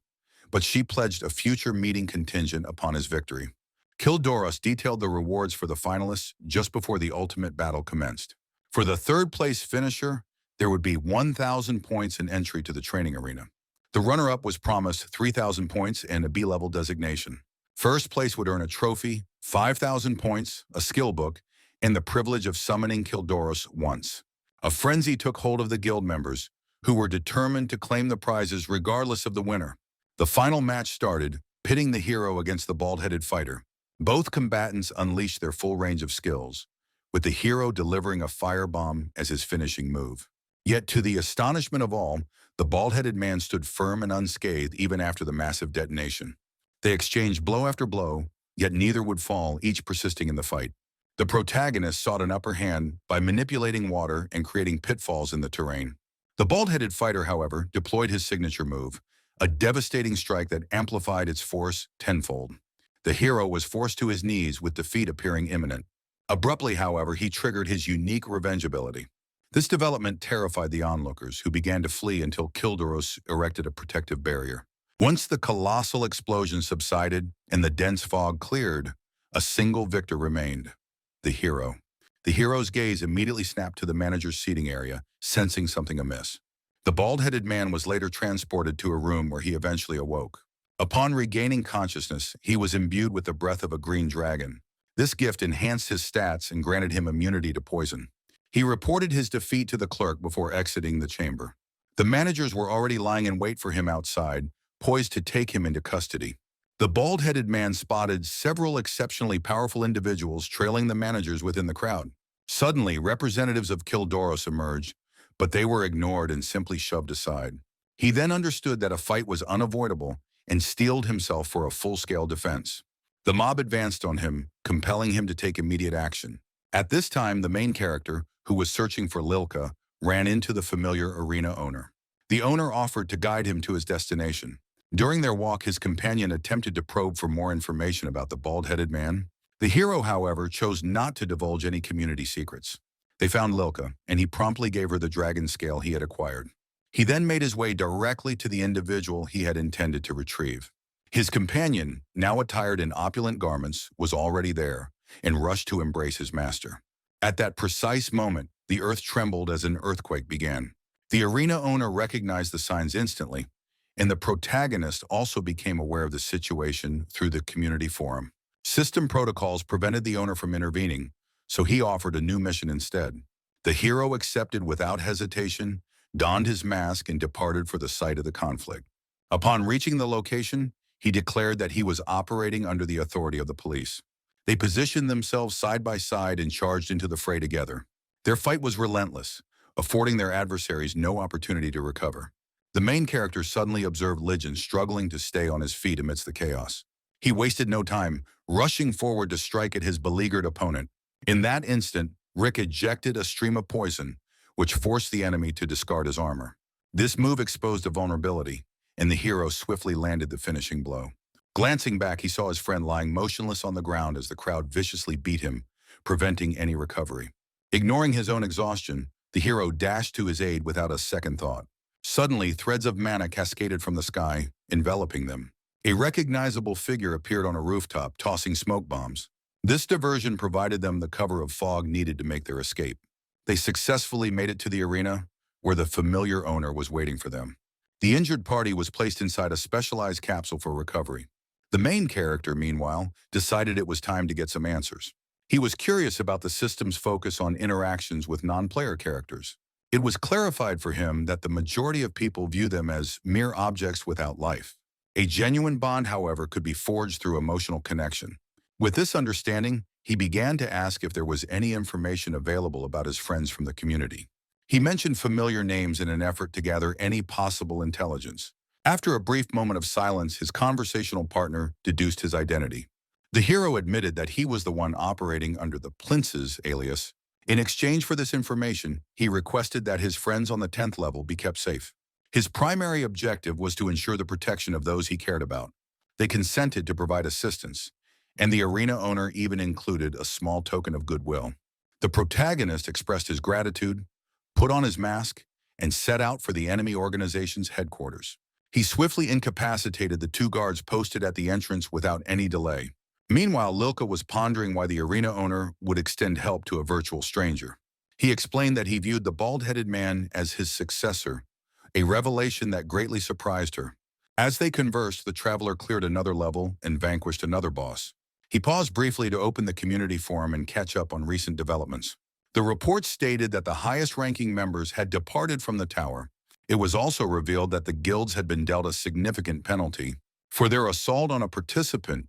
[SPEAKER 1] but she pledged a future meeting contingent upon his victory. Kildoros detailed the rewards for the finalists just before the ultimate battle commenced. For the third-place finisher, there would be 1,000 points in entry to the training arena. The runner-up was promised 3,000 points and a B-level designation. First place would earn a trophy, 5,000 points, a skill book, and the privilege of summoning Kildoros once. A frenzy took hold of the guild members, who were determined to claim the prizes regardless of the winner. The final match started, pitting the hero against the bald-headed fighter. Both combatants unleashed their full range of skills, with the hero delivering a firebomb as his finishing move. Yet to the astonishment of all, the bald-headed man stood firm and unscathed even after the massive detonation. They exchanged blow after blow, yet neither would fall, each persisting in the fight. The protagonist sought an upper hand by manipulating water and creating pitfalls in the terrain. The bald-headed fighter, however, deployed his signature move, a devastating strike that amplified its force tenfold. The hero was forced to his knees with defeat appearing imminent. Abruptly, however, he triggered his unique revenge ability. This development terrified the onlookers, who began to flee until Kildoros erected a protective barrier. Once the colossal explosion subsided and the dense fog cleared, a single victor remained: the hero. The hero's gaze immediately snapped to the manager's seating area, sensing something amiss. The bald-headed man was later transported to a room where he eventually awoke. Upon regaining consciousness, he was imbued with the breath of a green dragon. This gift enhanced his stats and granted him immunity to poison. He reported his defeat to the clerk before exiting the chamber. The managers were already lying in wait for him outside, poised to take him into custody. The bald-headed man spotted several exceptionally powerful individuals trailing the managers within the crowd. Suddenly, representatives of Kildoros emerged, but they were ignored and simply shoved aside. He then understood that a fight was unavoidable and steeled himself for a full-scale defense. The mob advanced on him, compelling him to take immediate action. At this time, the main character, who was searching for Lilka, ran into the familiar arena owner. The owner offered to guide him to his destination. During their walk, his companion attempted to probe for more information about the bald-headed man. The hero, however, chose not to divulge any community secrets. They found Lilka, and he promptly gave her the dragon scale he had acquired. He then made his way directly to the individual he had intended to retrieve. His companion, now attired in opulent garments, was already there and rushed to embrace his master. At that precise moment, the earth trembled as an earthquake began. The arena owner recognized the signs instantly, and the protagonist also became aware of the situation through the community forum. System protocols prevented the owner from intervening, so he offered a new mission instead. The hero accepted without hesitation, donned his mask, and departed for the site of the conflict. Upon reaching the location, he declared that he was operating under the authority of the police. They positioned themselves side by side and charged into the fray together. Their fight was relentless, affording their adversaries no opportunity to recover. The main character suddenly observed Legion struggling to stay on his feet amidst the chaos. He wasted no time, rushing forward to strike at his beleaguered opponent. In that instant, Rick ejected a stream of poison, which forced the enemy to discard his armor. This move exposed a vulnerability, and the hero swiftly landed the finishing blow. Glancing back, he saw his friend lying motionless on the ground as the crowd viciously beat him, preventing any recovery. Ignoring his own exhaustion, the hero dashed to his aid without a second thought. Suddenly, threads of mana cascaded from the sky, enveloping them. A recognizable figure appeared on a rooftop, tossing smoke bombs. This diversion provided them the cover of fog needed to make their escape. They successfully made it to the arena, where the familiar owner was waiting for them. The injured party was placed inside a specialized capsule for recovery. The main character, meanwhile, decided it was time to get some answers. He was curious about the system's focus on interactions with non-player characters. It was clarified for him that the majority of people view them as mere objects without life. A genuine bond, however, could be forged through emotional connection. With this understanding, he began to ask if there was any information available about his friends from the community. He mentioned familiar names in an effort to gather any possible intelligence. After a brief moment of silence, his conversational partner deduced his identity. The hero admitted that he was the one operating under the Plince's alias. In exchange for this information, he requested that his friends on the 10th level be kept safe. His primary objective was to ensure the protection of those he cared about. They consented to provide assistance, and the arena owner even included a small token of goodwill. The protagonist expressed his gratitude, put on his mask, and set out for the enemy organization's headquarters. He swiftly incapacitated the two guards posted at the entrance without any delay. Meanwhile, Lilka was pondering why the arena owner would extend help to a virtual stranger. He explained that he viewed the bald-headed man as his successor, a revelation that greatly surprised her. As they conversed, the traveler cleared another level and vanquished another boss. He paused briefly to open the community forum and catch up on recent developments. The report stated that the highest-ranking members had departed from the tower. It was also revealed that the guilds had been dealt a significant penalty. For their assault on a participant,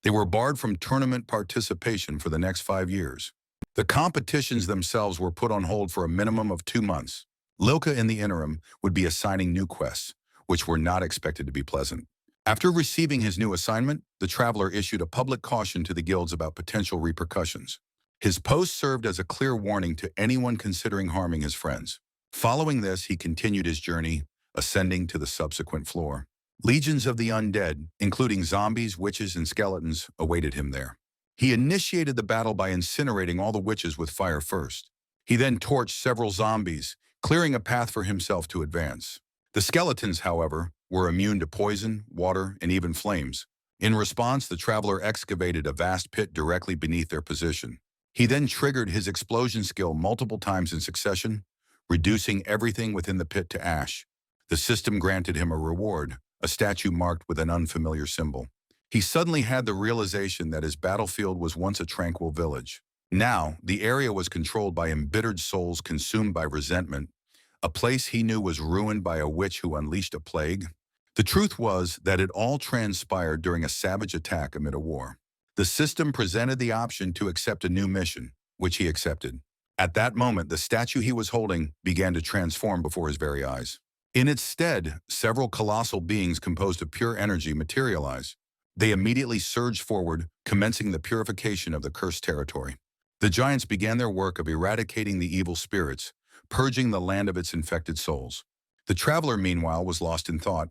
[SPEAKER 1] they were barred from tournament participation for the next 5 years. The competitions themselves were put on hold for a minimum of 2 months. Lilka, in the interim, would be assigning new quests, which were not expected to be pleasant. After receiving his new assignment, the traveler issued a public caution to the guilds about potential repercussions. His post served as a clear warning to anyone considering harming his friends. Following this, he continued his journey, ascending to the subsequent floor. Legions of the undead, including zombies, witches, and skeletons, awaited him there. He initiated the battle by incinerating all the witches with fire first. He then torched several zombies, clearing a path for himself to advance. The skeletons, however, were immune to poison, water, and even flames. In response, the traveler excavated a vast pit directly beneath their position. He then triggered his explosion skill multiple times in succession, reducing everything within the pit to ash. The system granted him a reward, a statue marked with an unfamiliar symbol. He suddenly had the realization that his battlefield was once a tranquil village. Now, the area was controlled by embittered souls consumed by resentment, a place he knew was ruined by a witch who unleashed a plague. The truth was that it all transpired during a savage attack amid a war. The system presented the option to accept a new mission, which he accepted. At that moment, the statue he was holding began to transform before his very eyes. In its stead, several colossal beings composed of pure energy materialized. They immediately surged forward, commencing the purification of the cursed territory. The giants began their work of eradicating the evil spirits, purging the land of its infected souls. The traveler, meanwhile, was lost in thought,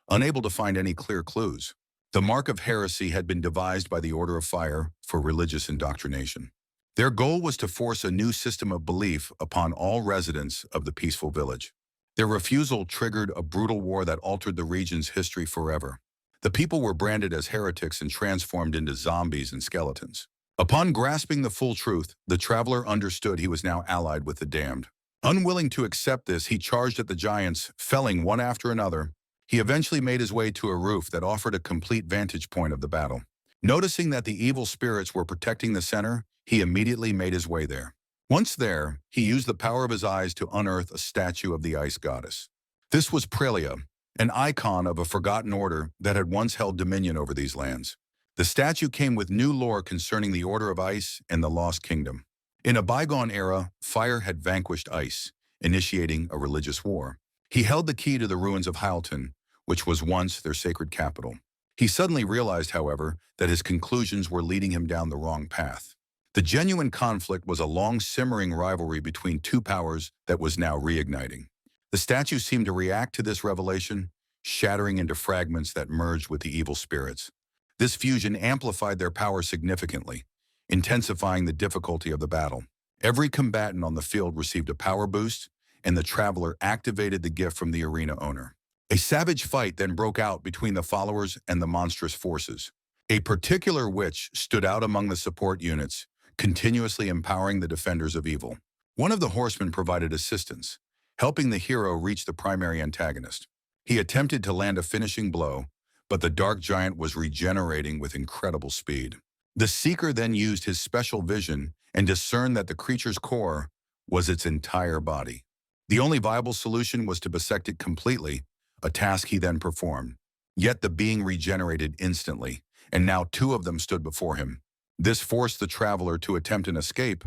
[SPEAKER 1] unable to find any clear clues. The mark of heresy had been devised by the Order of Fire for religious indoctrination. Their goal was to force a new system of belief upon all residents of the peaceful village. Their refusal triggered a brutal war that altered the region's history forever. The people were branded as heretics and transformed into zombies and skeletons. Upon grasping the full truth, the traveler understood he was now allied with the damned. Unwilling to accept this, he charged at the giants, felling one after another. He eventually made his way to a roof that offered a complete vantage point of the battle. Noticing that the evil spirits were protecting the center, he immediately made his way there. Once there, he used the power of his eyes to unearth a statue of the ice goddess. This was Prelia, an icon of a forgotten order that had once held dominion over these lands. The statue came with new lore concerning the Order of Ice and the Lost Kingdom. In a bygone era, fire had vanquished ice, initiating a religious war. He held the key to the ruins of Halton, which was once their sacred capital. He suddenly realized, however, that his conclusions were leading him down the wrong path. The genuine conflict was a long-simmering rivalry between two powers that was now reigniting. The statue seemed to react to this revelation, shattering into fragments that merged with the evil spirits. This fusion amplified their power significantly, intensifying the difficulty of the battle. Every combatant on the field received a power boost, and the traveler activated the gift from the arena owner. A savage fight then broke out between the followers and the monstrous forces. A particular witch stood out among the support units, continuously empowering the defenders of evil. One of the horsemen provided assistance, helping the hero reach the primary antagonist. He attempted to land a finishing blow, but the dark giant was regenerating with incredible speed. The seeker then used his special vision and discerned that the creature's core was its entire body. The only viable solution was to bisect it completely, a task he then performed. Yet the being regenerated instantly, and now two of them stood before him. This forced the traveler to attempt an escape,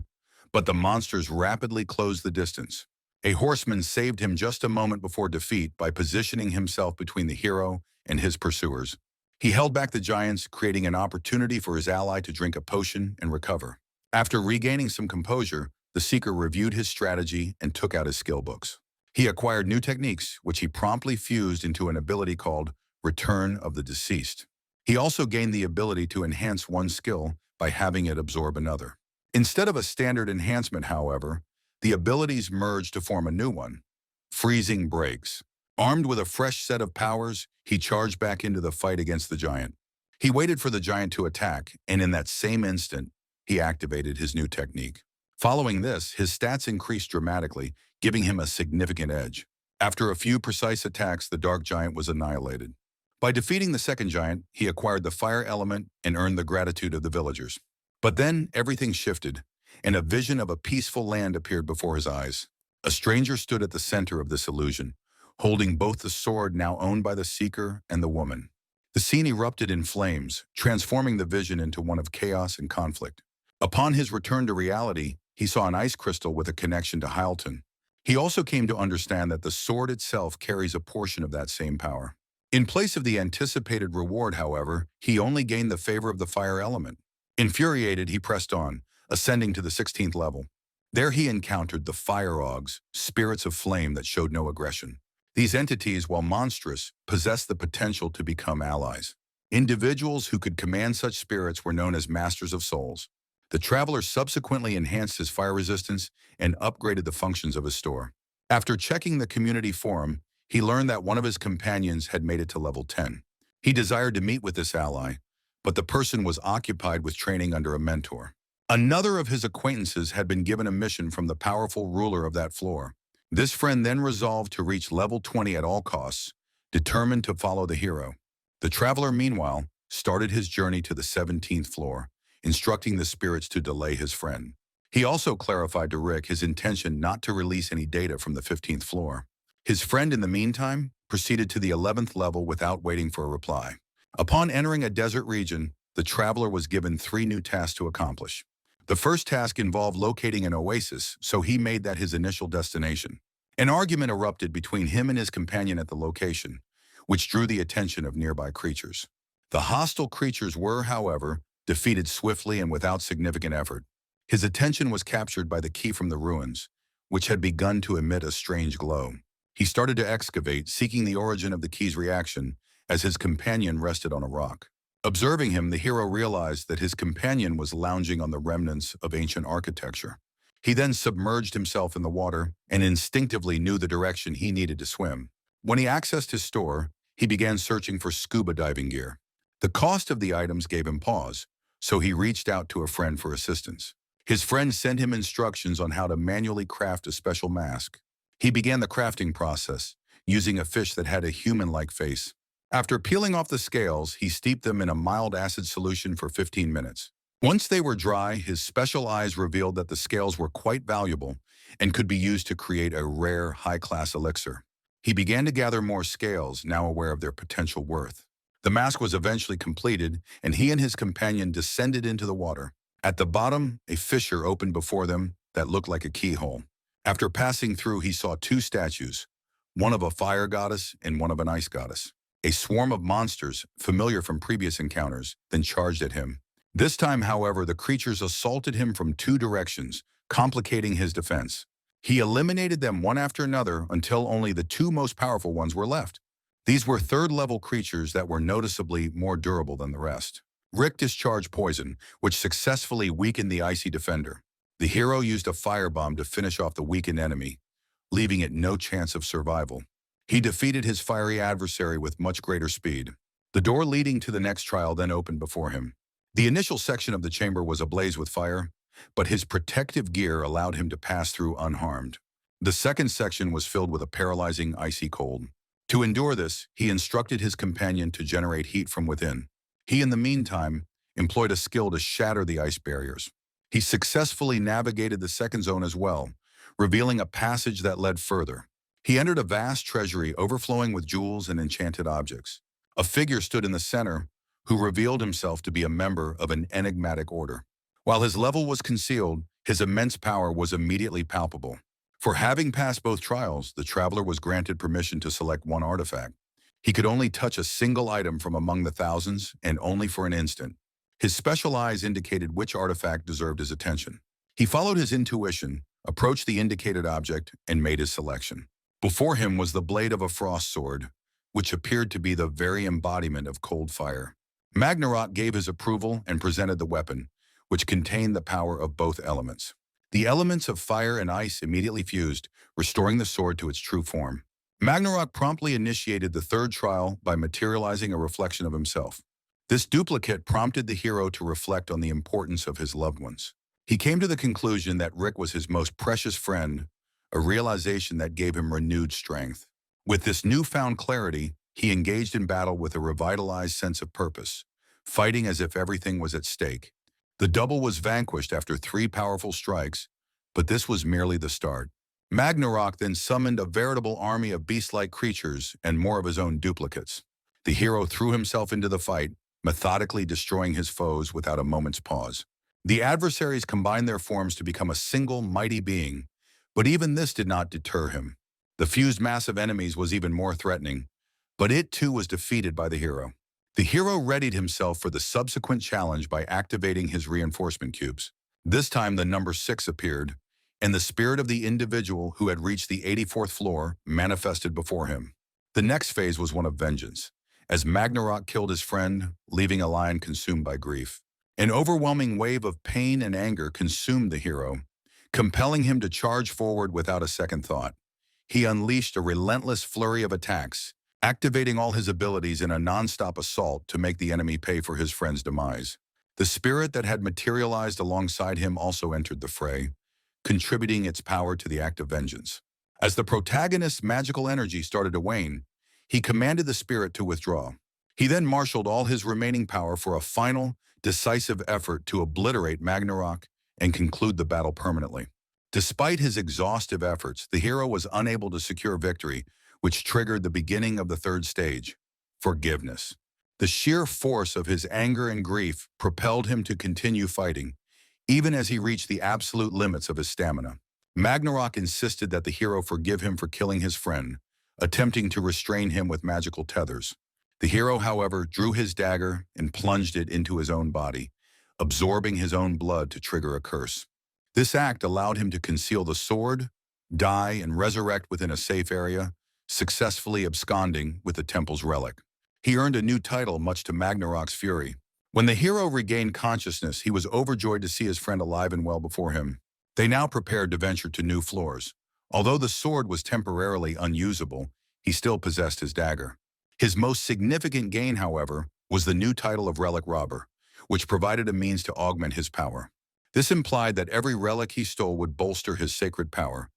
[SPEAKER 1] but the monsters rapidly closed the distance. A horseman saved him just a moment before defeat by positioning himself between the hero and his pursuers. He held back the giants, creating an opportunity for his ally to drink a potion and recover. After regaining some composure, the seeker reviewed his strategy and took out his skill books. He acquired new techniques, which he promptly fused into an ability called Return of the Deceased. He also gained the ability to enhance one skill by having it absorb another. Instead of a standard enhancement, however, the abilities merged to form a new one, freezing breaks. Armed with a fresh set of powers, he charged back into the fight against the giant. He waited for the giant to attack, and in that same instant, he activated his new technique. Following this, his stats increased dramatically, giving him a significant edge. After a few precise attacks, the dark giant was annihilated. By defeating the second giant, he acquired the fire element and earned the gratitude of the villagers. But then everything shifted, and a vision of a peaceful land appeared before his eyes. A stranger stood at the center of this illusion, holding both the sword now owned by the seeker and the woman. The scene erupted in flames, transforming the vision into one of chaos and conflict. Upon his return to reality, he saw an ice crystal with a connection to Hyalton. He also came to understand that the sword itself carries a portion of that same power. In place of the anticipated reward, however, he only gained the favor of the fire element. Infuriated, he pressed on, ascending to the 16th level. There he encountered the fire augs, spirits of flame that showed no aggression. These entities, while monstrous, possessed the potential to become allies. Individuals who could command such spirits were known as Masters of Souls. The traveler subsequently enhanced his fire resistance and upgraded the functions of his store. After checking the community forum, he learned that one of his companions had made it to level 10. He desired to meet with this ally, but the person was occupied with training under a mentor. Another of his acquaintances had been given a mission from the powerful ruler of that floor. This friend then resolved to reach level 20 at all costs, determined to follow the hero. The traveler, meanwhile, started his journey to the 17th floor, instructing the spirits to delay his friend. He also clarified to Rick his intention not to release any data from the 15th floor. His friend, in the meantime, proceeded to the 11th level without waiting for a reply. Upon entering a desert region, the traveler was given 3 new tasks to accomplish. The first task involved locating an oasis, so he made that his initial destination. An argument erupted between him and his companion at the location, which drew the attention of nearby creatures. The hostile creatures were, however, defeated swiftly and without significant effort. His attention was captured by the key from the ruins, which had begun to emit a strange glow. He started to excavate, seeking the origin of the key's reaction, as his companion rested on a rock. Observing him, the hero realized that his companion was lounging on the remnants of ancient architecture. He then submerged himself in the water and instinctively knew the direction he needed to swim. When he accessed his store, he began searching for scuba diving gear. The cost of the items gave him pause, so he reached out to a friend for assistance. His friend sent him instructions on how to manually craft a special mask. He began the crafting process, using a fish that had a human-like face. After peeling off the scales, he steeped them in a mild acid solution for 15 minutes. Once they were dry, his special eyes revealed that the scales were quite valuable and could be used to create a rare, high-class elixir. He began to gather more scales, now aware of their potential worth. The mask was eventually completed, and he and his companion descended into the water. At the bottom, a fissure opened before them that looked like a keyhole. After passing through, he saw 2 statues, one of a fire goddess and one of an ice goddess. A swarm of monsters, familiar from previous encounters, then charged at him. This time, however, the creatures assaulted him from 2 directions, complicating his defense. He eliminated them one after another until only the 2 most powerful ones were left. These were 3rd-level creatures that were noticeably more durable than the rest. Rick discharged poison, which successfully weakened the icy defender. The hero used a firebomb to finish off the weakened enemy, leaving it no chance of survival. He defeated his fiery adversary with much greater speed. The door leading to the next trial then opened before him. The initial section of the chamber was ablaze with fire, but his protective gear allowed him to pass through unharmed. The second section was filled with a paralyzing icy cold. To endure this, he instructed his companion to generate heat from within. He, in the meantime, employed a skill to shatter the ice barriers. He successfully navigated the second zone as well, revealing a passage that led further. He entered a vast treasury overflowing with jewels and enchanted objects. A figure stood in the center, who revealed himself to be a member of an enigmatic order. While his level was concealed, his immense power was immediately palpable. For having passed both trials, the traveler was granted permission to select one artifact. He could only touch a single item from among the thousands, and only for an instant. His special eyes indicated which artifact deserved his attention. He followed his intuition, approached the indicated object, and made his selection. Before him was the blade of a frost sword, which appeared to be the very embodiment of cold fire. Ragnarok gave his approval and presented the weapon, which contained the power of both elements. The elements of fire and ice immediately fused, restoring the sword to its true form. Ragnarok promptly initiated the third trial by materializing a reflection of himself. This duplicate prompted the hero to reflect on the importance of his loved ones. He came to the conclusion that Rick was his most precious friend, a realization that gave him renewed strength. With this newfound clarity, he engaged in battle with a revitalized sense of purpose, fighting as if everything was at stake. The double was vanquished after 3 powerful strikes, but this was merely the start. Ragnarok then summoned a veritable army of beast-like creatures and more of his own duplicates. The hero threw himself into the fight, methodically destroying his foes without a moment's pause. The adversaries combined their forms to become a single mighty being, but even this did not deter him. The fused mass of enemies was even more threatening, but it too was defeated by the hero. The hero readied himself for the subsequent challenge by activating his reinforcement cubes. This time the number 6 appeared, and the spirit of the individual who had reached the 84th floor manifested before him. The next phase was one of vengeance, as Ragnarok killed his friend, leaving a lion consumed by grief. An overwhelming wave of pain and anger consumed the hero, compelling him to charge forward without a second thought. He unleashed a relentless flurry of attacks, activating all his abilities in a non-stop assault to make the enemy pay for his friend's demise. The spirit that had materialized alongside him also entered the fray, contributing its power to the act of vengeance. As the protagonist's magical energy started to wane, he commanded the spirit to withdraw. He then marshaled all his remaining power for a final, decisive effort to obliterate Ragnarok and conclude the battle permanently. Despite his exhaustive efforts, the hero was unable to secure victory, which triggered the beginning of the third stage, forgiveness. The sheer force of his anger and grief propelled him to continue fighting, even as he reached the absolute limits of his stamina. Ragnarok insisted that the hero forgive him for killing his friend, attempting to restrain him with magical tethers. The hero, however, drew his dagger and plunged it into his own body, absorbing his own blood to trigger a curse. This act allowed him to conceal the sword, die, and resurrect within a safe area, successfully absconding with the temple's relic. He earned a new title much to Ragnarok's fury. When the hero regained consciousness, he was overjoyed to see his friend alive and well before him. They now prepared to venture to new floors. Although the sword was temporarily unusable, he still possessed his dagger. His most significant gain, however, was the new title of Relic Robber, which provided a means to augment his power. This implied that every relic he stole would bolster his sacred power,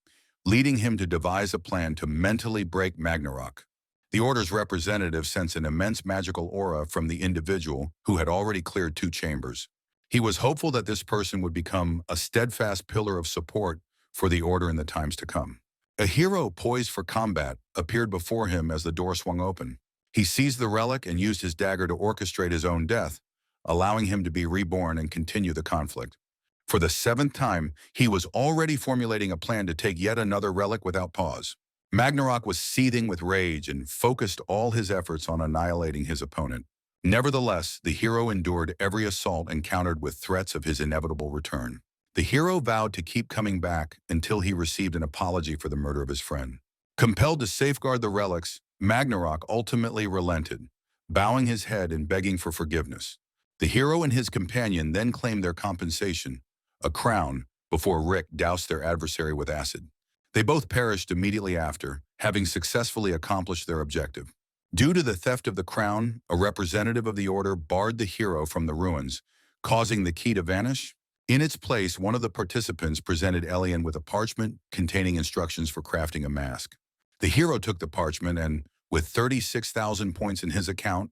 [SPEAKER 1] leading him to devise a plan to mentally break Ragnarok. The Order's representative sensed an immense magical aura from the individual who had already cleared 2 chambers. He was hopeful that this person would become a steadfast pillar of support for the Order in the times to come. A hero poised for combat appeared before him as the door swung open. He seized the relic and used his dagger to orchestrate his own death, allowing him to be reborn and continue the conflict. For the 7th time, he was already formulating a plan to take yet another relic without pause. Ragnarok was seething with rage and focused all his efforts on annihilating his opponent. Nevertheless, the hero endured every assault encountered with threats of his inevitable return. The hero vowed to keep coming back until he received an apology for the murder of his friend. Compelled to safeguard the relics, Ragnarok ultimately relented, bowing his head and begging for forgiveness. The hero and his companion then claimed their compensation, a crown, before Rick doused their adversary with acid. They both perished immediately after, having successfully accomplished their objective. Due to the theft of the crown, a representative of the Order barred the hero from the ruins, causing the key to vanish. In its place, one of the participants presented Elian with a parchment containing instructions for crafting a mask. The hero took the parchment and, with 36,000 points in his account,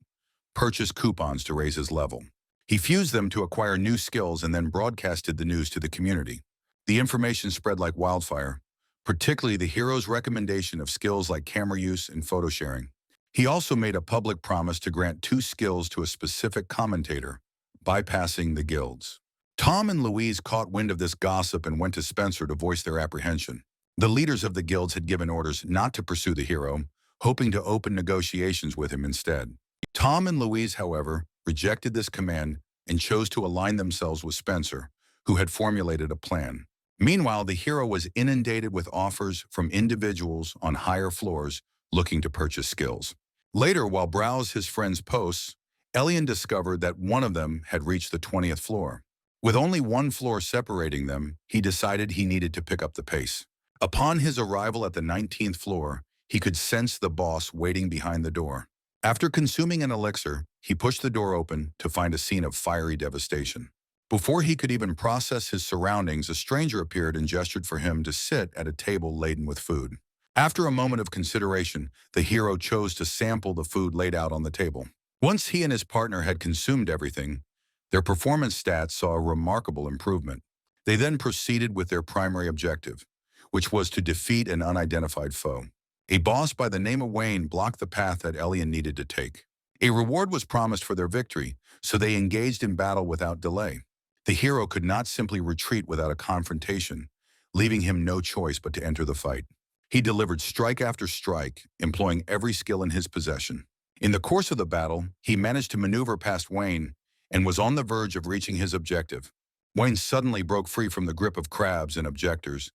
[SPEAKER 1] purchased coupons to raise his level. He fused them to acquire new skills and then broadcasted the news to the community. The information spread like wildfire, particularly the hero's recommendation of skills like camera use and photo sharing. He also made a public promise to grant 2 skills to a specific commentator, bypassing the guilds. Tom and Louise caught wind of this gossip and went to Spencer to voice their apprehension. The leaders of the guilds had given orders not to pursue the hero, hoping to open negotiations with him instead. Tom and Louise, however, rejected this command and chose to align themselves with Spencer, who had formulated a plan. Meanwhile, the hero was inundated with offers from individuals on higher floors looking to purchase skills. Later, while browsing his friend's posts, Elian discovered that one of them had reached the 20th floor. With only one floor separating them, he decided he needed to pick up the pace. Upon his arrival at the 19th floor, he could sense the boss waiting behind the door. After consuming an elixir, he pushed the door open to find a scene of fiery devastation. Before he could even process his surroundings, a stranger appeared and gestured for him to sit at a table laden with food. After a moment of consideration, the hero chose to sample the food laid out on the table. Once he and his partner had consumed everything, their performance stats saw a remarkable improvement. They then proceeded with their primary objective, which was to defeat an unidentified foe. A boss by the name of Wayne blocked the path that Elian needed to take. A reward was promised for their victory, so they engaged in battle without delay. The hero could not simply retreat without a confrontation, leaving him no choice but to enter the fight. He delivered strike after strike, employing every skill in his possession. In the course of the battle, he managed to maneuver past Wayne and was on the verge of reaching his objective. Wayne suddenly broke free from the grip of crabs and objectors,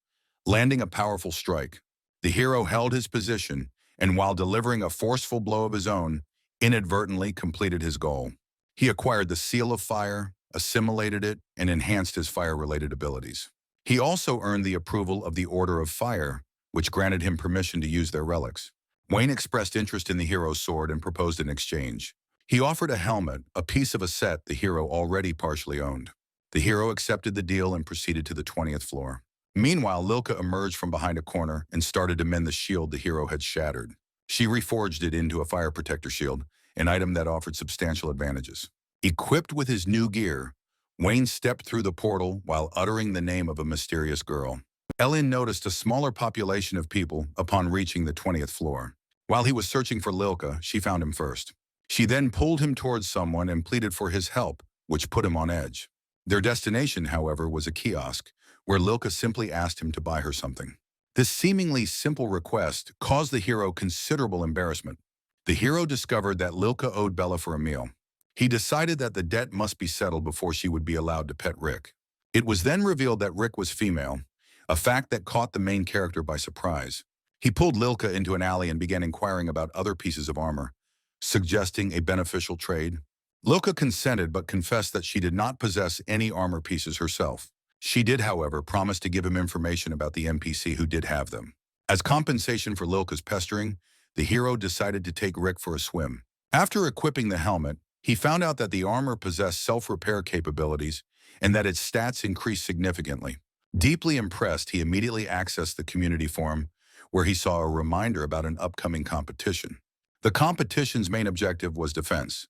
[SPEAKER 1] landing a powerful strike. The hero held his position, and while delivering a forceful blow of his own, inadvertently completed his goal. He acquired the Seal of Fire, assimilated it, and enhanced his fire-related abilities. He also earned the approval of the Order of Fire, which granted him permission to use their relics. Wayne expressed interest in the hero's sword and proposed an exchange. He offered a helmet, a piece of a set the hero already partially owned. The hero accepted the deal and proceeded to the 20th floor. Meanwhile, Lilka emerged from behind a corner and started to mend the shield the hero had shattered. She reforged it into a fire protector shield, an item that offered substantial advantages. Equipped with his new gear, Wayne stepped through the portal while uttering the name of a mysterious girl. Elian noticed a smaller population of people upon reaching the 20th floor. While he was searching for Lilka, she found him first. She then pulled him towards someone and pleaded for his help, which put him on edge. Their destination, however, was a kiosk, where Lilka simply asked him to buy her something. This seemingly simple request caused the hero considerable embarrassment. The hero discovered that Lilka owed Bella for a meal. He decided that the debt must be settled before she would be allowed to pet Rick. It was then revealed that Rick was female, a fact that caught the main character by surprise. He pulled Lilka into an alley and began inquiring about other pieces of armor, suggesting a beneficial trade. Lilka consented but confessed that she did not possess any armor pieces herself. She did, however, promise to give him information about the NPC who did have them. As compensation for Lilka's pestering, the hero decided to take Rick for a swim. After equipping the helmet, he found out that the armor possessed self-repair capabilities and that its stats increased significantly. Deeply impressed, he immediately accessed the community forum, where he saw a reminder about an upcoming competition. The competition's main objective was defense,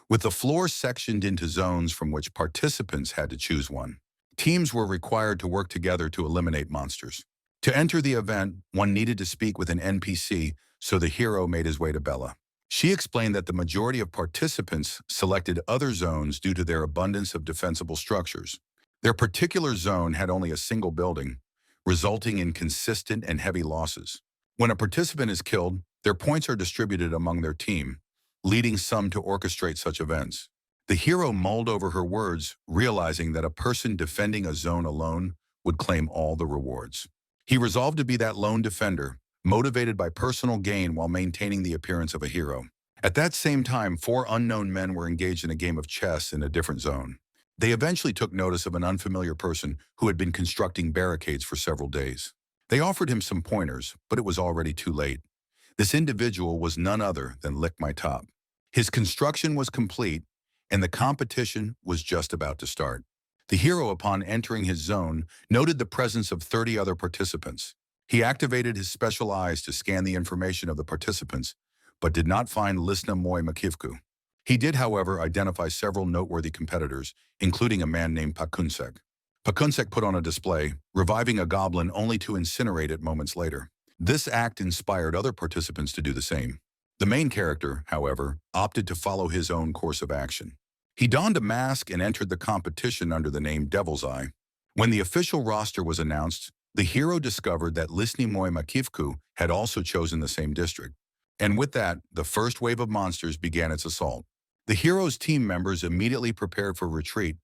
[SPEAKER 1] with the floor sectioned into zones from which participants had to choose one. Teams were required to work together to eliminate monsters. To enter the event, one needed to speak with an NPC, so the hero made his way to Bella. She explained that the majority of participants selected other zones due to their abundance of defensible structures. Their particular zone had only a single building, resulting in consistent and heavy losses. When a participant is killed, their points are distributed among their team, leading some to orchestrate such events. The hero mulled over her words, realizing that a person defending a zone alone would claim all the rewards. He resolved to be that lone defender, motivated by personal gain while maintaining the appearance of a hero. At that same time, 4 unknown men were engaged in a game of chess in a different zone. They eventually took notice of an unfamiliar person who had been constructing barricades for several days. They offered him some pointers, but it was already too late. This individual was none other than Lick My Top. His construction was complete, and the competition was just about to start. The hero, upon entering his zone, noted the presence of 30 other participants. He activated his special eyes to scan the information of the participants, but did not find Lisna Moy Makivku. He did, however, identify several noteworthy competitors, including a man named Pakunsek. Pakunsek put on a display, reviving a goblin only to incinerate it moments later. This act inspired other participants to do the same. The main character, however, opted to follow his own course of action. He donned a mask and entered the competition under the name Devil's Eye. When the official roster was announced, the hero discovered that Lisni Moy Makivku had also chosen the same district. And with that, the first wave of monsters began its assault. The hero's team members immediately prepared for retreat,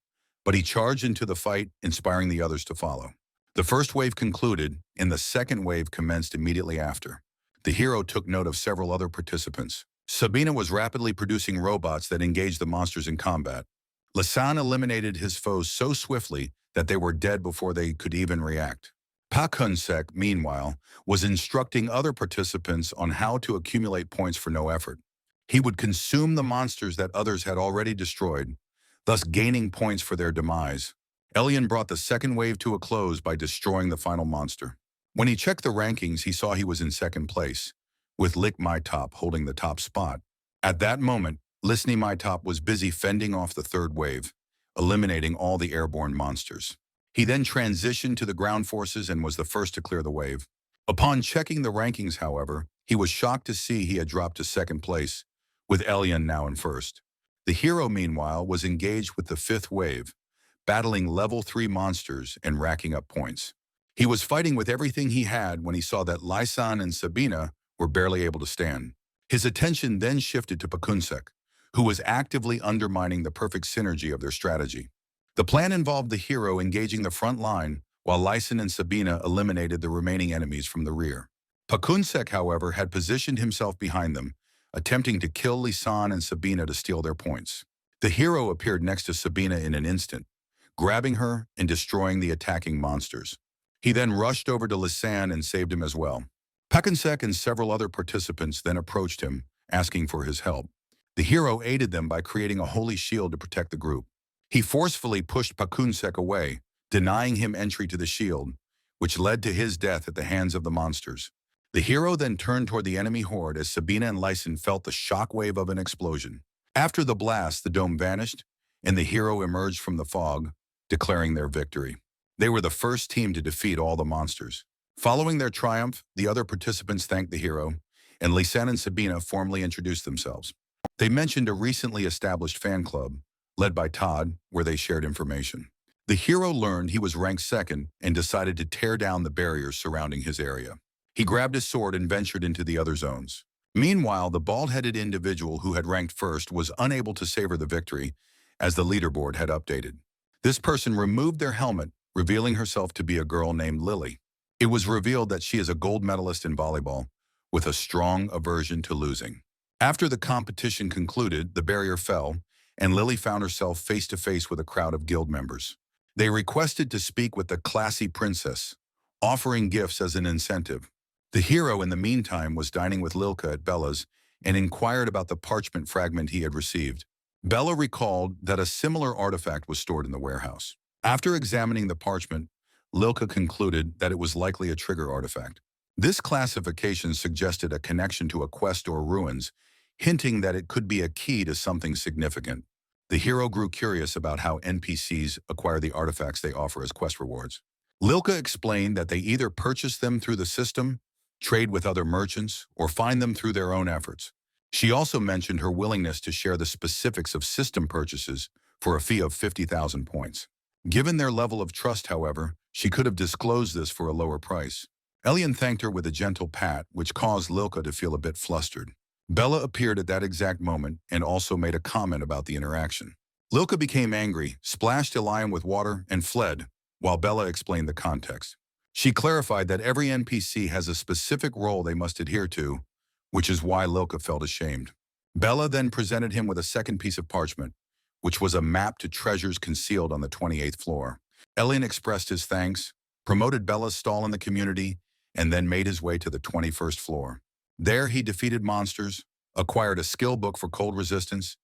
[SPEAKER 1] but he charged into the fight, inspiring the others to follow. The first wave concluded, and the second wave commenced immediately after. The hero took note of several other participants, Sabina was rapidly producing robots that engaged the monsters in combat. Lisan eliminated his foes so swiftly that they were dead before they could even react. Pakunsek, meanwhile, was instructing other participants on how to accumulate points for no effort. He would consume the monsters that others had already destroyed, thus gaining points for their demise. Elian brought the second wave to a close by destroying the final monster. When he checked the rankings, he saw he was in second place, with Lick My Top holding the top spot. At that moment, Listening My Top was busy fending off the third wave, eliminating all the airborne monsters. He then transitioned to the ground forces and was the first to clear the wave. Upon checking the rankings, however, he was shocked to see he had dropped to second place, with Elian now in first. The hero, meanwhile, was engaged with the fifth wave, battling level 3 monsters and racking up points. He was fighting with everything he had when he saw that Lisan and Sabina were barely able to stand. His attention then shifted to Pakunsek, who was actively undermining the perfect synergy of their strategy. The plan involved the hero engaging the front line, while Lisan and Sabina eliminated the remaining enemies from the rear. Pakunsek, however, had positioned himself behind them, attempting to kill Lisan and Sabina to steal their points. The hero appeared next to Sabina in an instant, grabbing her and destroying the attacking monsters. He then rushed over to Lisan and saved him as well. Pakunsek and several other participants then approached him, asking for his help. The hero aided them by creating a holy shield to protect the group. He forcefully pushed Pakunsek away, denying him entry to the shield, which led to his death at the hands of the monsters. The hero then turned toward the enemy horde as Sabina and Lisan felt the shockwave of an explosion. After the blast, the dome vanished, and the hero emerged from the fog, declaring their victory. They were the first team to defeat all the monsters. Following their triumph, the other participants thanked the hero, and Lisan and Sabina formally introduced themselves. They mentioned a recently established fan club, led by Todd, where they shared information. The hero learned he was ranked second and decided to tear down the barriers surrounding his area. He grabbed his sword and ventured into the other zones. Meanwhile, the bald-headed individual who had ranked first was unable to savor the victory, as the leaderboard had updated. This person removed their helmet, revealing herself to be a girl named Lily. It was revealed that she is a gold medalist in volleyball, with a strong aversion to losing. After the competition concluded, the barrier fell, and Lily found herself face-to-face with a crowd of guild members. They requested to speak with the classy princess, offering gifts as an incentive. The hero, in the meantime, was dining with Lilka at Bella's and inquired about the parchment fragment he had received. Bella recalled that a similar artifact was stored in the warehouse. After examining the parchment, Lilka concluded that it was likely a trigger artifact. This classification suggested a connection to a quest or ruins, hinting that it could be a key to something significant. The hero grew curious about how NPCs acquire the artifacts they offer as quest rewards. Lilka explained that they either purchase them through the system, trade with other merchants, or find them through their own efforts. She also mentioned her willingness to share the specifics of system purchases for a fee of 50,000 points. Given their level of trust, however, she could have disclosed this for a lower price. Elian thanked her with a gentle pat, which caused Lilka to feel a bit flustered. Bella appeared at that exact moment and also made a comment about the interaction. Lilka became angry, splashed Elian with water, and fled, while Bella explained the context. She clarified that every NPC has a specific role they must adhere to, which is why Lilka felt ashamed. Bella then presented him with a second piece of parchment, which was a map to treasures concealed on the 28th floor. Elian expressed his thanks, promoted Bella's stall in the community, and then made his way to the 21st floor. There he defeated monsters, acquired a skill book for cold resistance,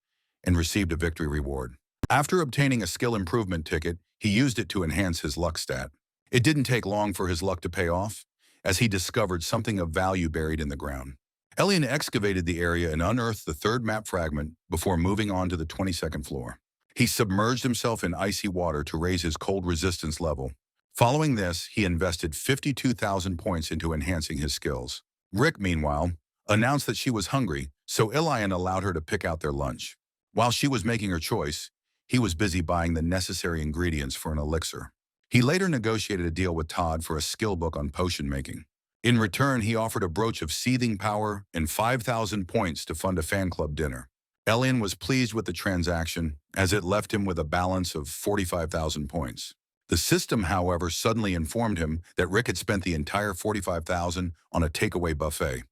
[SPEAKER 1] and received a victory reward. After obtaining a skill improvement ticket, he used it to enhance his luck stat. It didn't take long for his luck to pay off, as he discovered something of value buried in the ground. Elian excavated the area and unearthed the third map fragment before moving on to the 22nd floor. He submerged himself in icy water to raise his cold resistance level. Following this, he invested 52,000 points into enhancing his skills. Rick, meanwhile, announced that she was hungry, so Elian allowed her to pick out their lunch. While she was making her choice, he was busy buying the necessary ingredients for an elixir. He later negotiated a deal with Todd for a skill book on potion making. In return, he offered a brooch of seething power and 5,000 points to fund a fan club dinner. Elian was pleased with the transaction, as it left him with a balance of 45,000 points. The system, however, suddenly informed him that Rick had spent the entire 45,000 on a takeaway buffet.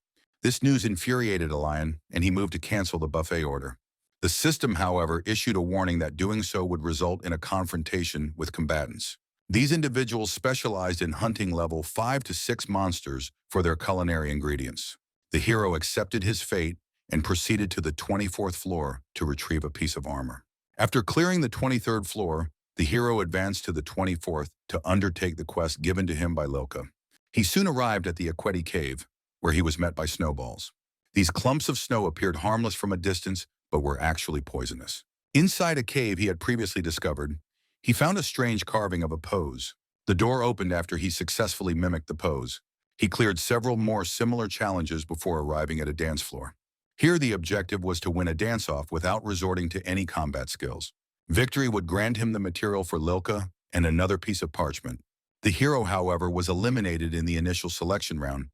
[SPEAKER 1] This news infuriated Alias, and he moved to cancel the buffet order. The system, however, issued a warning that doing so would result in a confrontation with combatants. These individuals specialized in hunting level 5 to 6 monsters for their culinary ingredients. The hero accepted his fate and proceeded to the 24th floor to retrieve a piece of armor. After clearing the 23rd floor, the hero advanced to the 24th to undertake the quest given to him by Lilka. He soon arrived at the Aqueti Cave, where he was met by snowballs. These clumps of snow appeared harmless from a distance, but were actually poisonous. Inside a cave he had previously discovered, he found a strange carving of a pose. The door opened after he successfully mimicked the pose. He cleared several more similar challenges before arriving at a dance floor. Here the objective was to win a dance-off without resorting to any combat skills. Victory would grant him the material for Lilka and another piece of parchment. The hero, however, was eliminated in the initial selection round,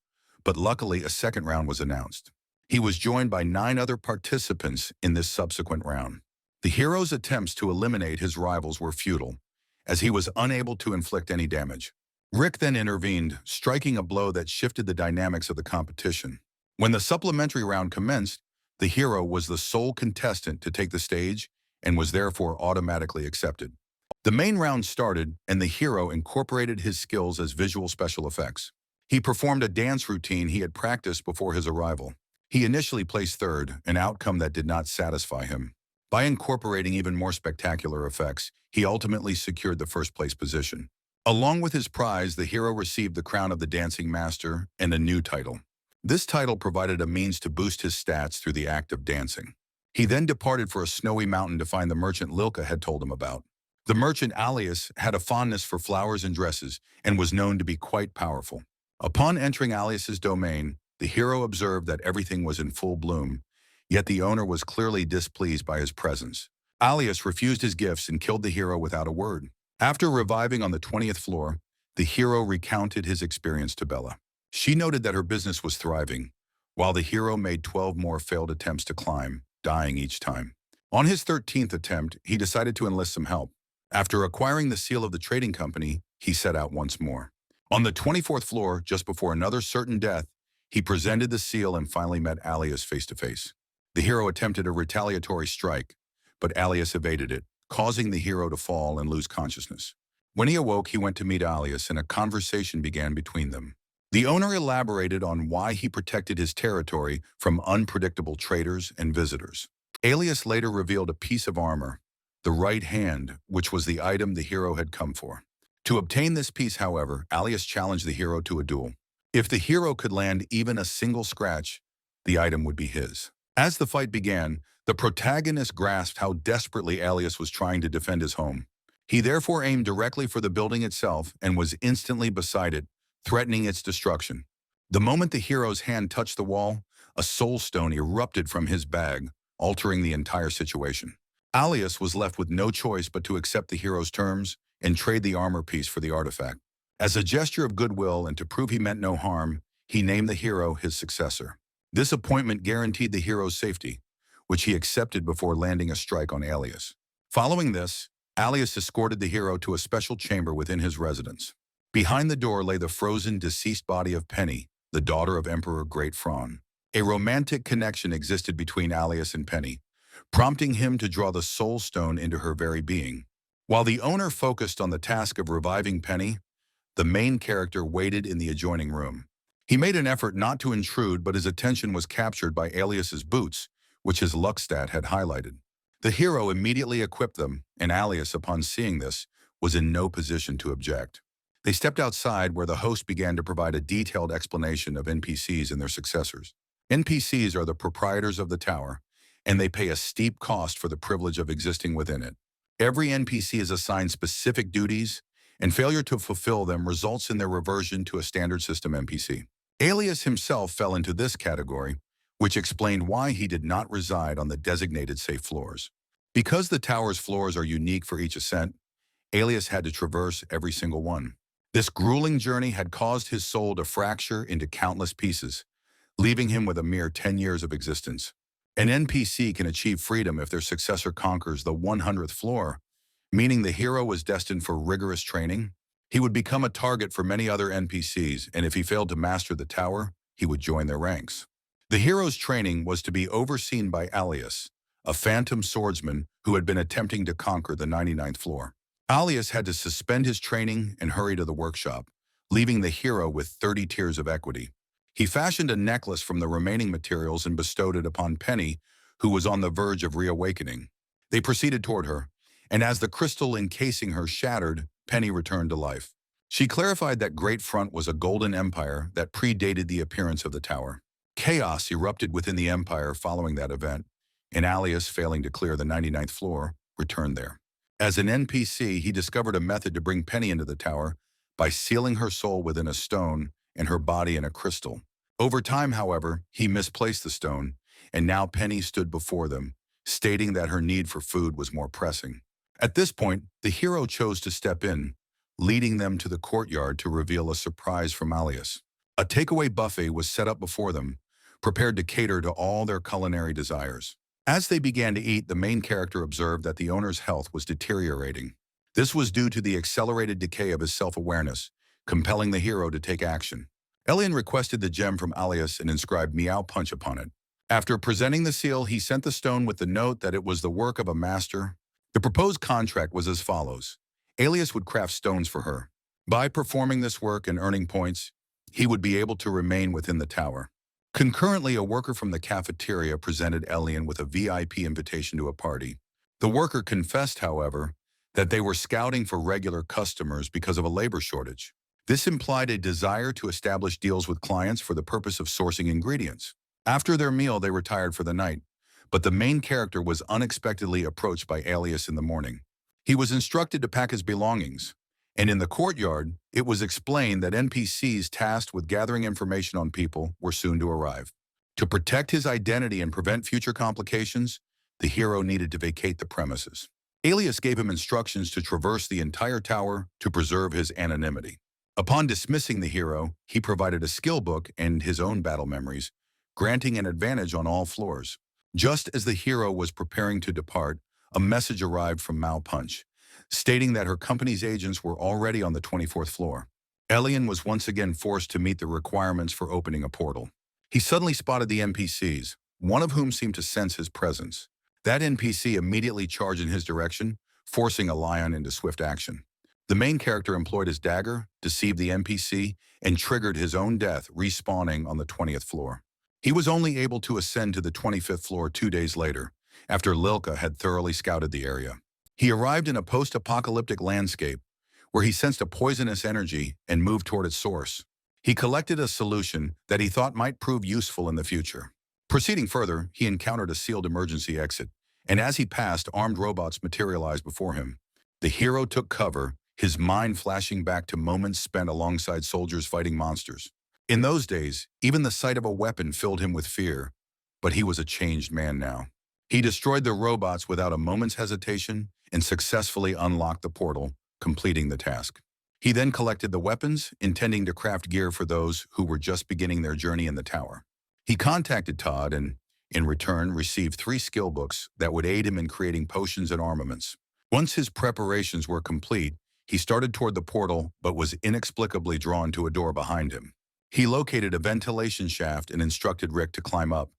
[SPEAKER 1] but luckily a second round was announced. He was joined by 9 other participants in this subsequent round. The hero's attempts to eliminate his rivals were futile, as he was unable to inflict any damage. Rick then intervened, striking a blow that shifted the dynamics of the competition. When the supplementary round commenced, the hero was the sole contestant to take the stage and was therefore automatically accepted. The main round started, and the hero incorporated his skills as visual special effects. He performed a dance routine he had practiced before his arrival. He initially placed third, an outcome that did not satisfy him. By incorporating even more spectacular effects, he ultimately secured the first-place position. Along with his prize, the hero received the crown of the Dancing Master and a new title. This title provided a means to boost his stats through the act of dancing. He then departed for a snowy mountain to find the merchant Lilka had told him about. The merchant Alias had a fondness for flowers and dresses and was known to be quite powerful. Upon entering Alias's domain, the hero observed that everything was in full bloom, yet the owner was clearly displeased by his presence. Alias refused his gifts and killed the hero without a word. After reviving on the 20th floor, the hero recounted his experience to Bella. She noted that her business was thriving, while the hero made 12 more failed attempts to climb, dying each time. On his 13th attempt, he decided to enlist some help. After acquiring the seal of the trading company, he set out once more. On the 24th floor, just before another certain death, he presented the seal and finally met Alias face to face. The hero attempted a retaliatory strike, but Alias evaded it, causing the hero to fall and lose consciousness. When he awoke, he went to meet Alias, and a conversation began between them. The owner elaborated on why he protected his territory from unpredictable traders and visitors. Alias later revealed a piece of armor, the right hand, which was the item the hero had come for. To obtain this piece, however, Alias challenged the hero to a duel. If the hero could land even a single scratch, the item would be his. As the fight began, the protagonist grasped how desperately Alias was trying to defend his home. He therefore aimed directly for the building itself and was instantly beside it, threatening its destruction. The moment the hero's hand touched the wall, a soul stone erupted from his bag, altering the entire situation. Alias was left with no choice but to accept the hero's terms and trade the armor piece for the artifact. As a gesture of goodwill and to prove he meant no harm, he named the hero his successor. This appointment guaranteed the hero's safety, which he accepted before landing a strike on Alias. Following this, Alias escorted the hero to a special chamber within his residence. Behind the door lay the frozen, deceased body of Penny, the daughter of Emperor Great Fron. A romantic connection existed between Alias and Penny, prompting him to draw the soul stone into her very being. While the owner focused on the task of reviving Penny, the main character waited in the adjoining room. He made an effort not to intrude, but his attention was captured by Alias's boots, which his luck stat had highlighted. The hero immediately equipped them, and Alias, upon seeing this, was in no position to object. They stepped outside, where the host began to provide a detailed explanation of NPCs and their successors. NPCs are the proprietors of the tower, and they pay a steep cost for the privilege of existing within it. Every NPC is assigned specific duties, and failure to fulfill them results in their reversion to a standard system NPC. Alias himself fell into this category, which explained why he did not reside on the designated safe floors. Because the tower's floors are unique for each ascent, Alias had to traverse every single one. This grueling journey had caused his soul to fracture into countless pieces, leaving him with a mere 10 years of existence. An NPC can achieve freedom if their successor conquers the 100th floor, meaning the hero was destined for rigorous training. He would become a target for many other NPCs, and if he failed to master the tower, he would join their ranks. The hero's training was to be overseen by Alias, a phantom swordsman who had been attempting to conquer the 99th floor. Alias had to suspend his training and hurry to the workshop, leaving the hero with 30 tiers of equity. He fashioned a necklace from the remaining materials and bestowed it upon Penny, who was on the verge of reawakening. They proceeded toward her, and as the crystal encasing her shattered, Penny returned to life. She clarified that Great Front was a golden empire that predated the appearance of the tower. Chaos erupted within the empire following that event, and Alias, failing to clear the 99th floor, returned there. As an NPC, he discovered a method to bring Penny into the tower by sealing her soul within a stone and her body in a crystal. Over time, however, he misplaced the stone, and now Penny stood before them, stating that her need for food was more pressing. At this point, the hero chose to step in, leading them to the courtyard to reveal a surprise from Alias. A takeaway buffet was set up before them, prepared to cater to all their culinary desires. As they began to eat, the main character observed that the owner's health was deteriorating. This was due to the accelerated decay of his self-awareness, compelling the hero to take action. Elian requested the gem from Alias and inscribed Meow Punch upon it. After presenting the seal, he sent the stone with the note that it was the work of a master. The proposed contract was as follows. Alias would craft stones for her. By performing this work and earning points, he would be able to remain within the tower. Concurrently, a worker from the cafeteria presented Elian with a VIP invitation to a party. The worker confessed, however, that they were scouting for regular customers because of a labor shortage. This implied a desire to establish deals with clients for the purpose of sourcing ingredients. After their meal, they retired for the night, but the main character was unexpectedly approached by Alias in the morning. He was instructed to pack his belongings, and in the courtyard, it was explained that NPCs tasked with gathering information on people were soon to arrive. To protect his identity and prevent future complications, the hero needed to vacate the premises. Alias gave him instructions to traverse the entire tower to preserve his anonymity. Upon dismissing the hero, he provided a skill book and his own battle memories, granting an advantage on all floors. Just as the hero was preparing to depart, a message arrived from Mao Punch, stating that her company's agents were already on the 24th floor. Elian was once again forced to meet the requirements for opening a portal. He suddenly spotted the NPCs, one of whom seemed to sense his presence. That NPC immediately charged in his direction, forcing a lion into swift action. The main character employed his dagger, deceived the NPC, and triggered his own death, respawning on the 20th floor. He was only able to ascend to the 25th floor 2 days later, after Lilka had thoroughly scouted the area. He arrived in a post-apocalyptic landscape, where he sensed a poisonous energy and moved toward its source. He collected a solution that he thought might prove useful in the future. Proceeding further, he encountered a sealed emergency exit, and as he passed, armed robots materialized before him. The hero took cover, his mind flashing back to moments spent alongside soldiers fighting monsters. In those days, even the sight of a weapon filled him with fear, but he was a changed man now. He destroyed the robots without a moment's hesitation and successfully unlocked the portal, completing the task. He then collected the weapons, intending to craft gear for those who were just beginning their journey in the tower. He contacted Todd and, in return, received 3 skill books that would aid him in creating potions and armaments. Once his preparations were complete, he started toward the portal but was inexplicably drawn to a door behind him. He located a ventilation shaft and instructed Rick to climb up,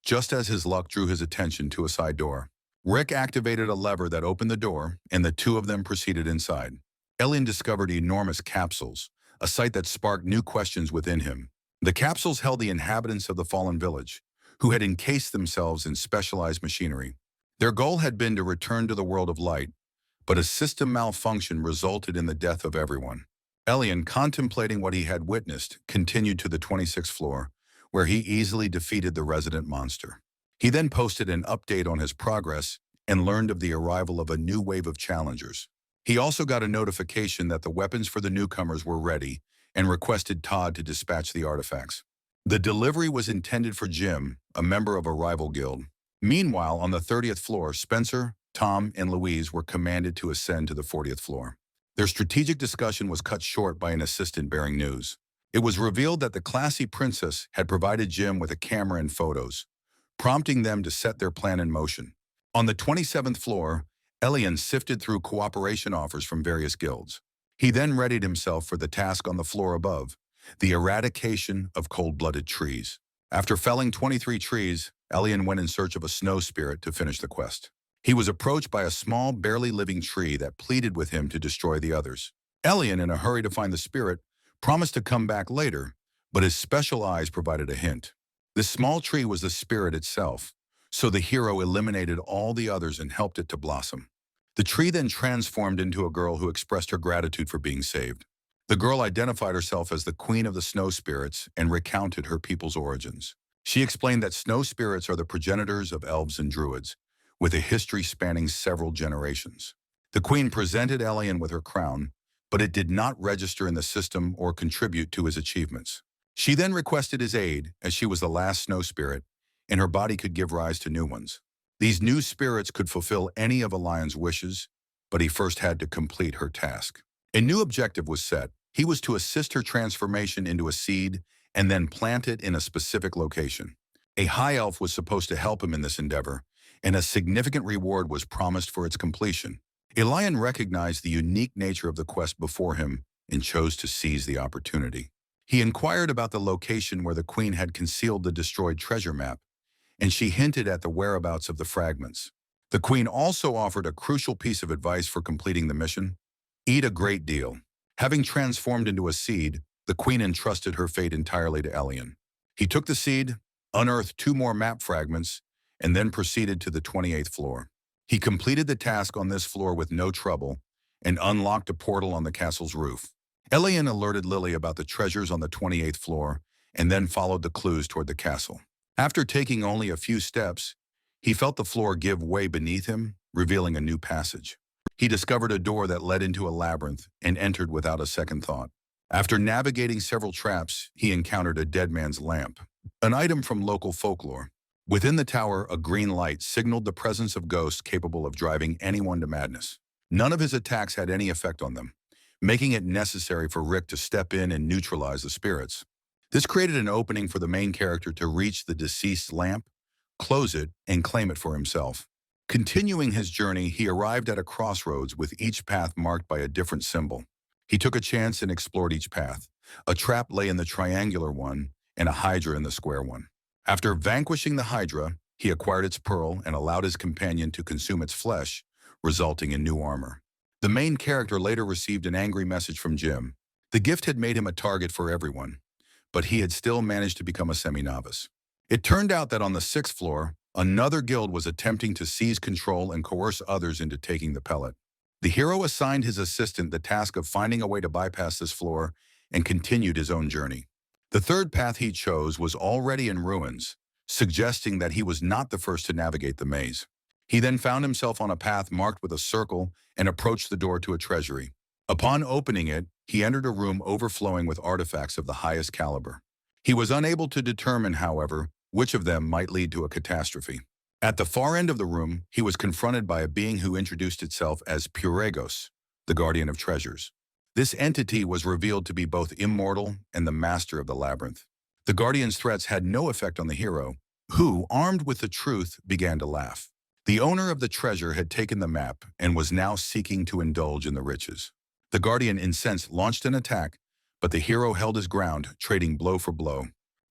[SPEAKER 1] just as his luck drew his attention to a side door. Rick activated a lever that opened the door, and the two of them proceeded inside. Elian discovered enormous capsules, a sight that sparked new questions within him. The capsules held the inhabitants of the fallen village, who had encased themselves in specialized machinery. Their goal had been to return to the world of light, but a system malfunction resulted in the death of everyone. Elian, contemplating what he had witnessed, continued to the 26th floor, where he easily defeated the resident monster. He then posted an update on his progress and learned of the arrival of a new wave of challengers. He also got a notification that the weapons for the newcomers were ready and requested Todd to dispatch the artifacts. The delivery was intended for Jim, a member of a rival guild. Meanwhile, on the 30th floor, Spencer, Tom, and Louise were commanded to ascend to the 40th floor. Their strategic discussion was cut short by an assistant bearing news. It was revealed that the classy princess had provided Jim with a camera and photos, prompting them to set their plan in motion. On the 27th floor, Elian sifted through cooperation offers from various guilds. He then readied himself for the task on the floor above, the eradication of cold-blooded trees. After felling 23 trees, Elian went in search of a snow spirit to finish the quest. He was approached by a small, barely living tree that pleaded with him to destroy the others. Elian, in a hurry to find the spirit, promised to come back later, but his special eyes provided a hint. This small tree was the spirit itself, so the hero eliminated all the others and helped it to blossom. The tree then transformed into a girl who expressed her gratitude for being saved. The girl identified herself as the queen of the snow spirits and recounted her people's origins. She explained that snow spirits are the progenitors of elves and druids, with a history spanning several generations. The queen presented Elian with her crown, but it did not register in the system or contribute to his achievements. She then requested his aid, as she was the last snow spirit, and her body could give rise to new ones. These new spirits could fulfill any of Elian's wishes, but he first had to complete her task. A new objective was set. He was to assist her transformation into a seed and then plant it in a specific location. A high elf was supposed to help him in this endeavor, and a significant reward was promised for its completion. Elian recognized the unique nature of the quest before him and chose to seize the opportunity. He inquired about the location where the queen had concealed the destroyed treasure map, and she hinted at the whereabouts of the fragments. The queen also offered a crucial piece of advice for completing the mission: eat a great deal. Having transformed into a seed, the queen entrusted her fate entirely to Elian. He took the seed, unearthed 2 more map fragments, and then proceeded to the 28th floor. He completed the task on this floor with no trouble and unlocked a portal on the castle's roof. Elian alerted Lily about the treasures on the 28th floor and then followed the clues toward the castle. After taking only a few steps, he felt the floor give way beneath him, revealing a new passage. He discovered a door that led into a labyrinth and entered without a second thought. After navigating several traps, he encountered a dead man's lamp, an item from local folklore. Within the tower, a green light signaled the presence of ghosts capable of driving anyone to madness. None of his attacks had any effect on them, making it necessary for Rick to step in and neutralize the spirits. This created an opening for the main character to reach the deceased's lamp, close it, and claim it for himself. Continuing his journey, he arrived at a crossroads with each path marked by a different symbol. He took a chance and explored each path. A trap lay in the triangular one and a hydra in the square one. After vanquishing the hydra, he acquired its pearl and allowed his companion to consume its flesh, resulting in new armor. The main character later received an angry message from Jim. The gift had made him a target for everyone, but he had still managed to become a semi-novice. It turned out that on the 6th floor, another guild was attempting to seize control and coerce others into taking the pellet. The hero assigned his assistant the task of finding a way to bypass this floor and continued his own journey. The third path he chose was already in ruins, suggesting that he was not the first to navigate the maze. He then found himself on a path marked with a circle and approached the door to a treasury. Upon opening it, he entered a room overflowing with artifacts of the highest caliber. He was unable to determine, however, which of them might lead to a catastrophe. At the far end of the room, he was confronted by a being who introduced itself as Puregos, the guardian of treasures. This entity was revealed to be both immortal and the master of the labyrinth. The guardian's threats had no effect on the hero, who, armed with the truth, began to laugh. The owner of the treasure had taken the map and was now seeking to indulge in the riches. The guardian, incensed, launched an attack, but the hero held his ground, trading blow for blow.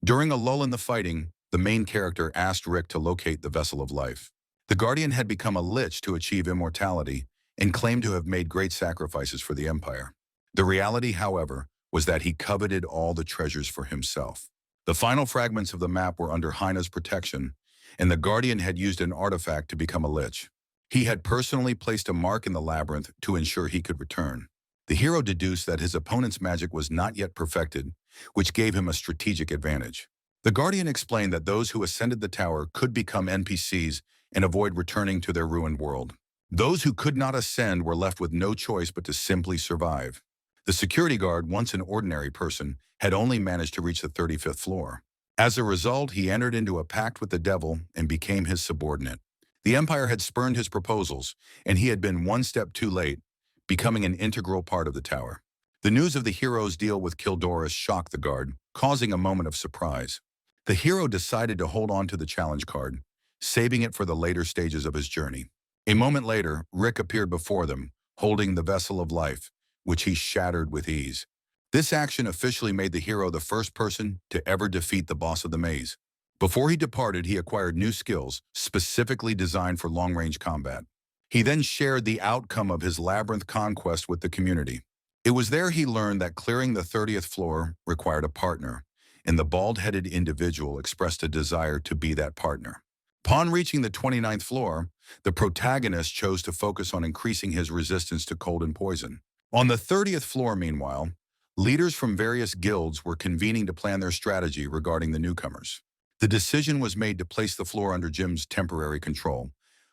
[SPEAKER 1] During a lull in the fighting, the main character asked Rick to locate the vessel of life. The guardian had become a lich to achieve immortality and claimed to have made great sacrifices for the Empire. The reality, however, was that he coveted all the treasures for himself. The final fragments of the map were under Haine's protection, and the guardian had used an artifact to become a lich. He had personally placed a mark in the labyrinth to ensure he could return. The hero deduced that his opponent's magic was not yet perfected, which gave him a strategic advantage. The guardian explained that those who ascended the tower could become NPCs and avoid returning to their ruined world. Those who could not ascend were left with no choice but to simply survive. The security guard, once an ordinary person, had only managed to reach the 35th floor. As a result, he entered into a pact with the devil and became his subordinate. The Empire had spurned his proposals, and he had been one step too late, becoming an integral part of the tower. The news of the hero's deal with Kildoris shocked the guard, causing a moment of surprise. The hero decided to hold on to the challenge card, saving it for the later stages of his journey. A moment later, Rick appeared before them, holding the vessel of life, which he shattered with ease. This action officially made the hero the first person to ever defeat the boss of the maze. Before he departed, he acquired new skills specifically designed for long-range combat. He then shared the outcome of his Labyrinth conquest with the community. It was there he learned that clearing the 30th floor required a partner, and the bald-headed individual expressed a desire to be that partner. Upon reaching the 29th floor, the protagonist chose to focus on increasing his resistance to cold and poison. On the 30th floor, meanwhile, leaders from various guilds were convening to plan their strategy regarding the newcomers. The decision was made to place the floor under Jim's temporary control,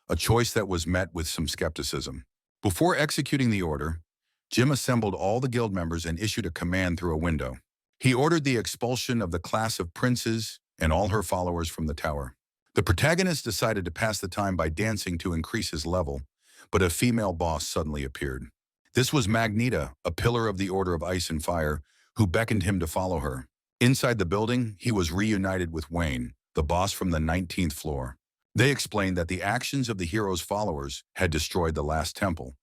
[SPEAKER 1] a choice that was met with some skepticism. Before executing the order, Jim assembled all the guild members and issued a command through a window. He ordered the expulsion of the class of princes and all her followers from the tower. The protagonist decided to pass the time by dancing to increase his level, but a female boss suddenly appeared. This was Magneta, a pillar of the Order of Ice and Fire, who beckoned him to follow her. Inside the building, he was reunited with Wayne, the boss from the 19th floor. They explained that the actions of the hero's followers had destroyed the last temple,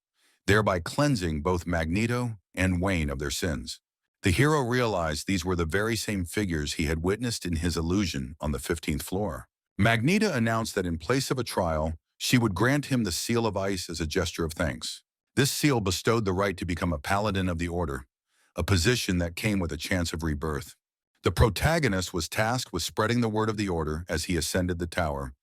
[SPEAKER 1] thereby cleansing both Magneto and Wayne of their sins. The hero realized these were the very same figures he had witnessed in his illusion on the 15th floor. Magneta announced that in place of a trial, she would grant him the Seal of Ice as a gesture of thanks. This seal bestowed the right to become a Paladin of the Order, a position that came with a chance of rebirth. The protagonist was tasked with spreading the word of the Order as he ascended the tower,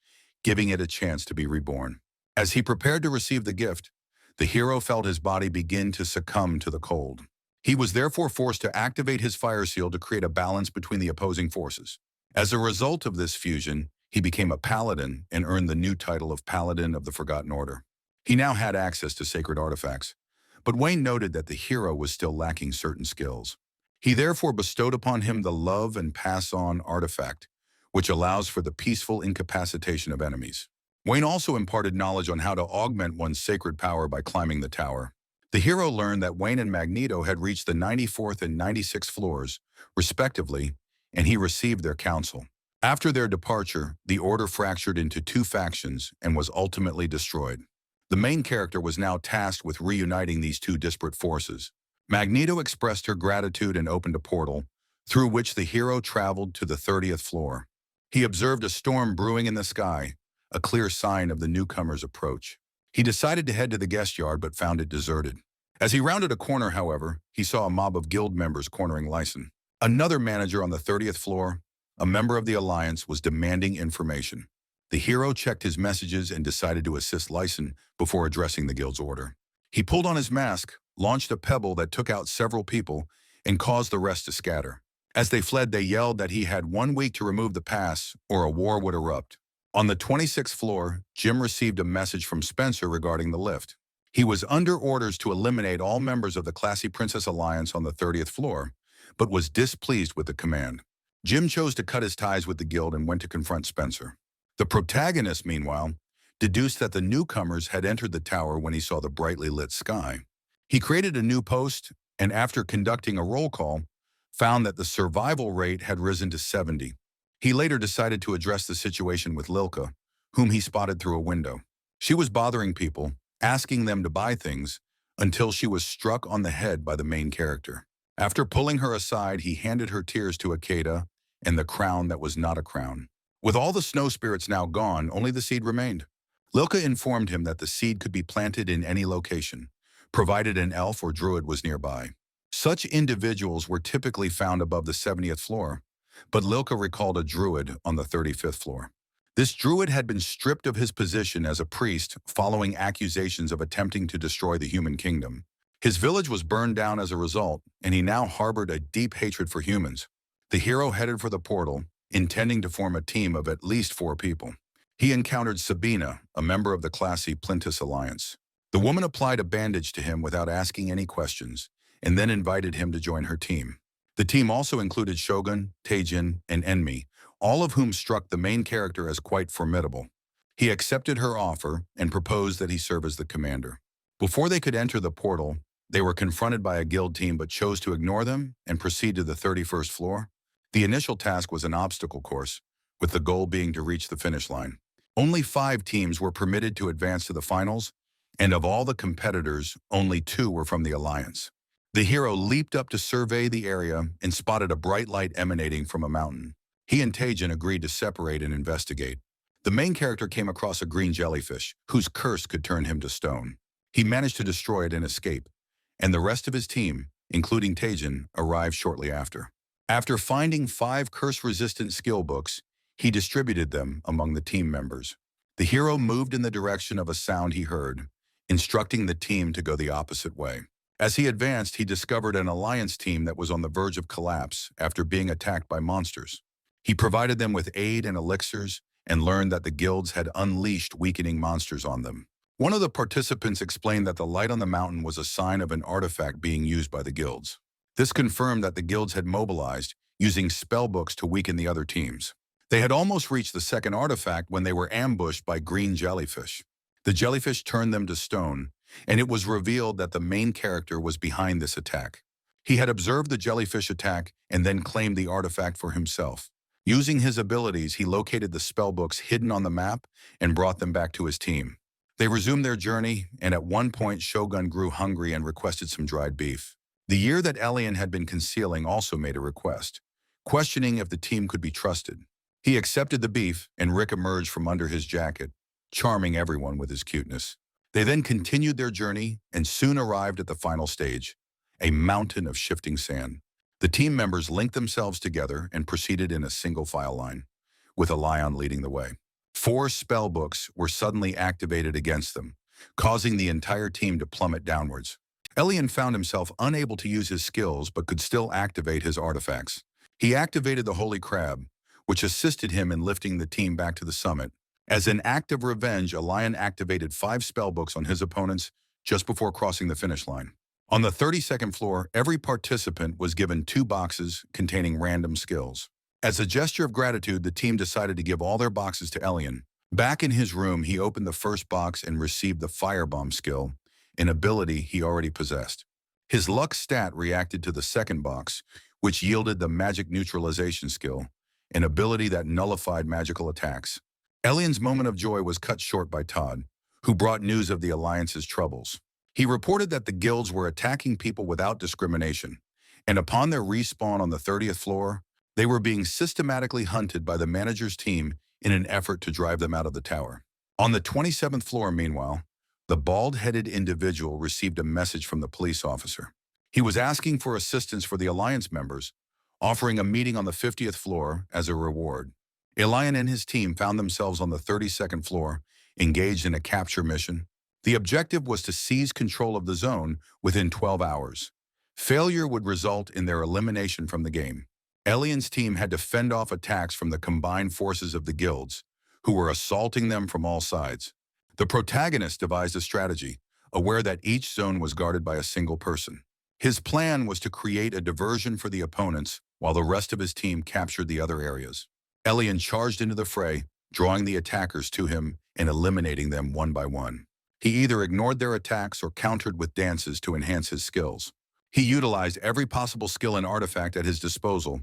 [SPEAKER 1] giving it a chance to be reborn. As he prepared to receive the gift, the hero felt his body begin to succumb to the cold. He was therefore forced to activate his fire seal to create a balance between the opposing forces. As a result of this fusion, he became a Paladin and earned the new title of Paladin of the Forgotten Order. He now had access to sacred artifacts, but Wayne noted that the hero was still lacking certain skills. He therefore bestowed upon him the Love and Pass On artifact, which allows for the peaceful incapacitation of enemies. Wayne also imparted knowledge on how to augment one's sacred power by climbing the tower. The hero learned that Wayne and Magneto had reached the 94th and 96th floors, respectively, and he received their counsel. After their departure, the Order fractured into two factions and was ultimately destroyed. The main character was now tasked with reuniting these two disparate forces. Magneto expressed her gratitude and opened a portal, through which the hero traveled to the 30th floor. He observed a storm brewing in the sky, a clear sign of the newcomer's approach. He decided to head to the guest yard but found it deserted. As he rounded a corner, however, he saw a mob of guild members cornering Lyson. Another manager on the 30th floor, a member of the Alliance, was demanding information. The hero checked his messages and decided to assist Lyson before addressing the guild's order. He pulled on his mask, launched a pebble that took out several people, and caused the rest to scatter. As they fled, they yelled that he had 1 week to remove the pass or a war would erupt. On the 26th floor, Jim received a message from Spencer regarding the lift. He was under orders to eliminate all members of the Classy Princess Alliance on the 30th floor, but was displeased with the command. Jim chose to cut his ties with the guild and went to confront Spencer. The protagonist, meanwhile, deduced that the newcomers had entered the tower when he saw the brightly lit sky. He created a new post, and after conducting a roll call, found that the survival rate had risen to 70. He later decided to address the situation with Lilka, whom he spotted through a window. She was bothering people, asking them to buy things, until she was struck on the head by the main character. After pulling her aside, he handed her tears to Akeda and the crown that was not a crown. With all the snow spirits now gone, only the seed remained. Lilka informed him that the seed could be planted in any location, provided an elf or druid was nearby. Such individuals were typically found above the 70th floor, but Lilka recalled a druid on the 35th floor. This druid had been stripped of his position as a priest following accusations of attempting to destroy the human kingdom. His village was burned down as a result, and he now harbored a deep hatred for humans. The hero headed for the portal, intending to form a team of at least 4 people. He encountered Sabina, a member of the Classy Princess Alliance. The woman applied a bandage to him without asking any questions, and then invited him to join her team. The team also included Shogun, Taijin, and Enmi, all of whom struck the main character as quite formidable. He accepted her offer and proposed that he serve as the commander. Before they could enter the portal, they were confronted by a guild team but chose to ignore them and proceed to the 31st floor. The initial task was an obstacle course, with the goal being to reach the finish line. Only 5 teams were permitted to advance to the finals, and of all the competitors, only 2 were from the Alliance. The hero leaped up to survey the area and spotted a bright light emanating from a mountain. He and Tajin agreed to separate and investigate. The main character came across a green jellyfish, whose curse could turn him to stone. He managed to destroy it and escape, and the rest of his team, including Tajin, arrived shortly after. After finding 5 curse-resistant skill books, he distributed them among the team members. The hero moved in the direction of a sound he heard, instructing the team to go the opposite way. As he advanced, he discovered an alliance team that was on the verge of collapse after being attacked by monsters. He provided them with aid and elixirs and learned that the guilds had unleashed weakening monsters on them. One of the participants explained that the light on the mountain was a sign of an artifact being used by the guilds. This confirmed that the guilds had mobilized, using spellbooks to weaken the other teams. They had almost reached the second artifact when they were ambushed by green jellyfish. The jellyfish turned them to stone, and it was revealed that the main character was behind this attack. He had observed the jellyfish attack and then claimed the artifact for himself. Using his abilities, he located the spellbooks hidden on the map and brought them back to his team. They resumed their journey, and at one point Shogun grew hungry and requested some dried beef. The year that Alien had been concealing also made a request, questioning if the team could be trusted. He accepted the beef, and Rick emerged from under his jacket, charming everyone with his cuteness. They then continued their journey and soon arrived at the final stage, a mountain of shifting sand. The team members linked themselves together and proceeded in a single file line, with a lion leading the way. 4 spellbooks were suddenly activated against them, causing the entire team to plummet downwards. Elian found himself unable to use his skills but could still activate his artifacts. He activated the Holy Crab, which assisted him in lifting the team back to the summit. As an act of revenge, Elian activated 5 spellbooks on his opponents just before crossing the finish line. On the 32nd floor, every participant was given 2 boxes containing random skills. As a gesture of gratitude, the team decided to give all their boxes to Elian. Back in his room, he opened the first box and received the Firebomb skill, an ability he already possessed. His luck stat reacted to the second box, which yielded the Magic Neutralization skill, an ability that nullified magical attacks. Elian's moment of joy was cut short by Todd, who brought news of the Alliance's troubles. He reported that the guilds were attacking people without discrimination, and upon their respawn on the 30th floor, they were being systematically hunted by the manager's team in an effort to drive them out of the tower. On the 27th floor, meanwhile, the bald-headed individual received a message from the police officer. He was asking for assistance for the Alliance members, offering a meeting on the 50th floor as a reward. Elian and his team found themselves on the 32nd floor, engaged in a capture mission. The objective was to seize control of the zone within 12 hours. Failure would result in their elimination from the game. Elian's team had to fend off attacks from the combined forces of the guilds, who were assaulting them from all sides. The protagonist devised a strategy, aware that each zone was guarded by a single person. His plan was to create a diversion for the opponents while the rest of his team captured the other areas. Elian charged into the fray, drawing the attackers to him and eliminating them one by one. He either ignored their attacks or countered with dances to enhance his skills. He utilized every possible skill and artifact at his disposal,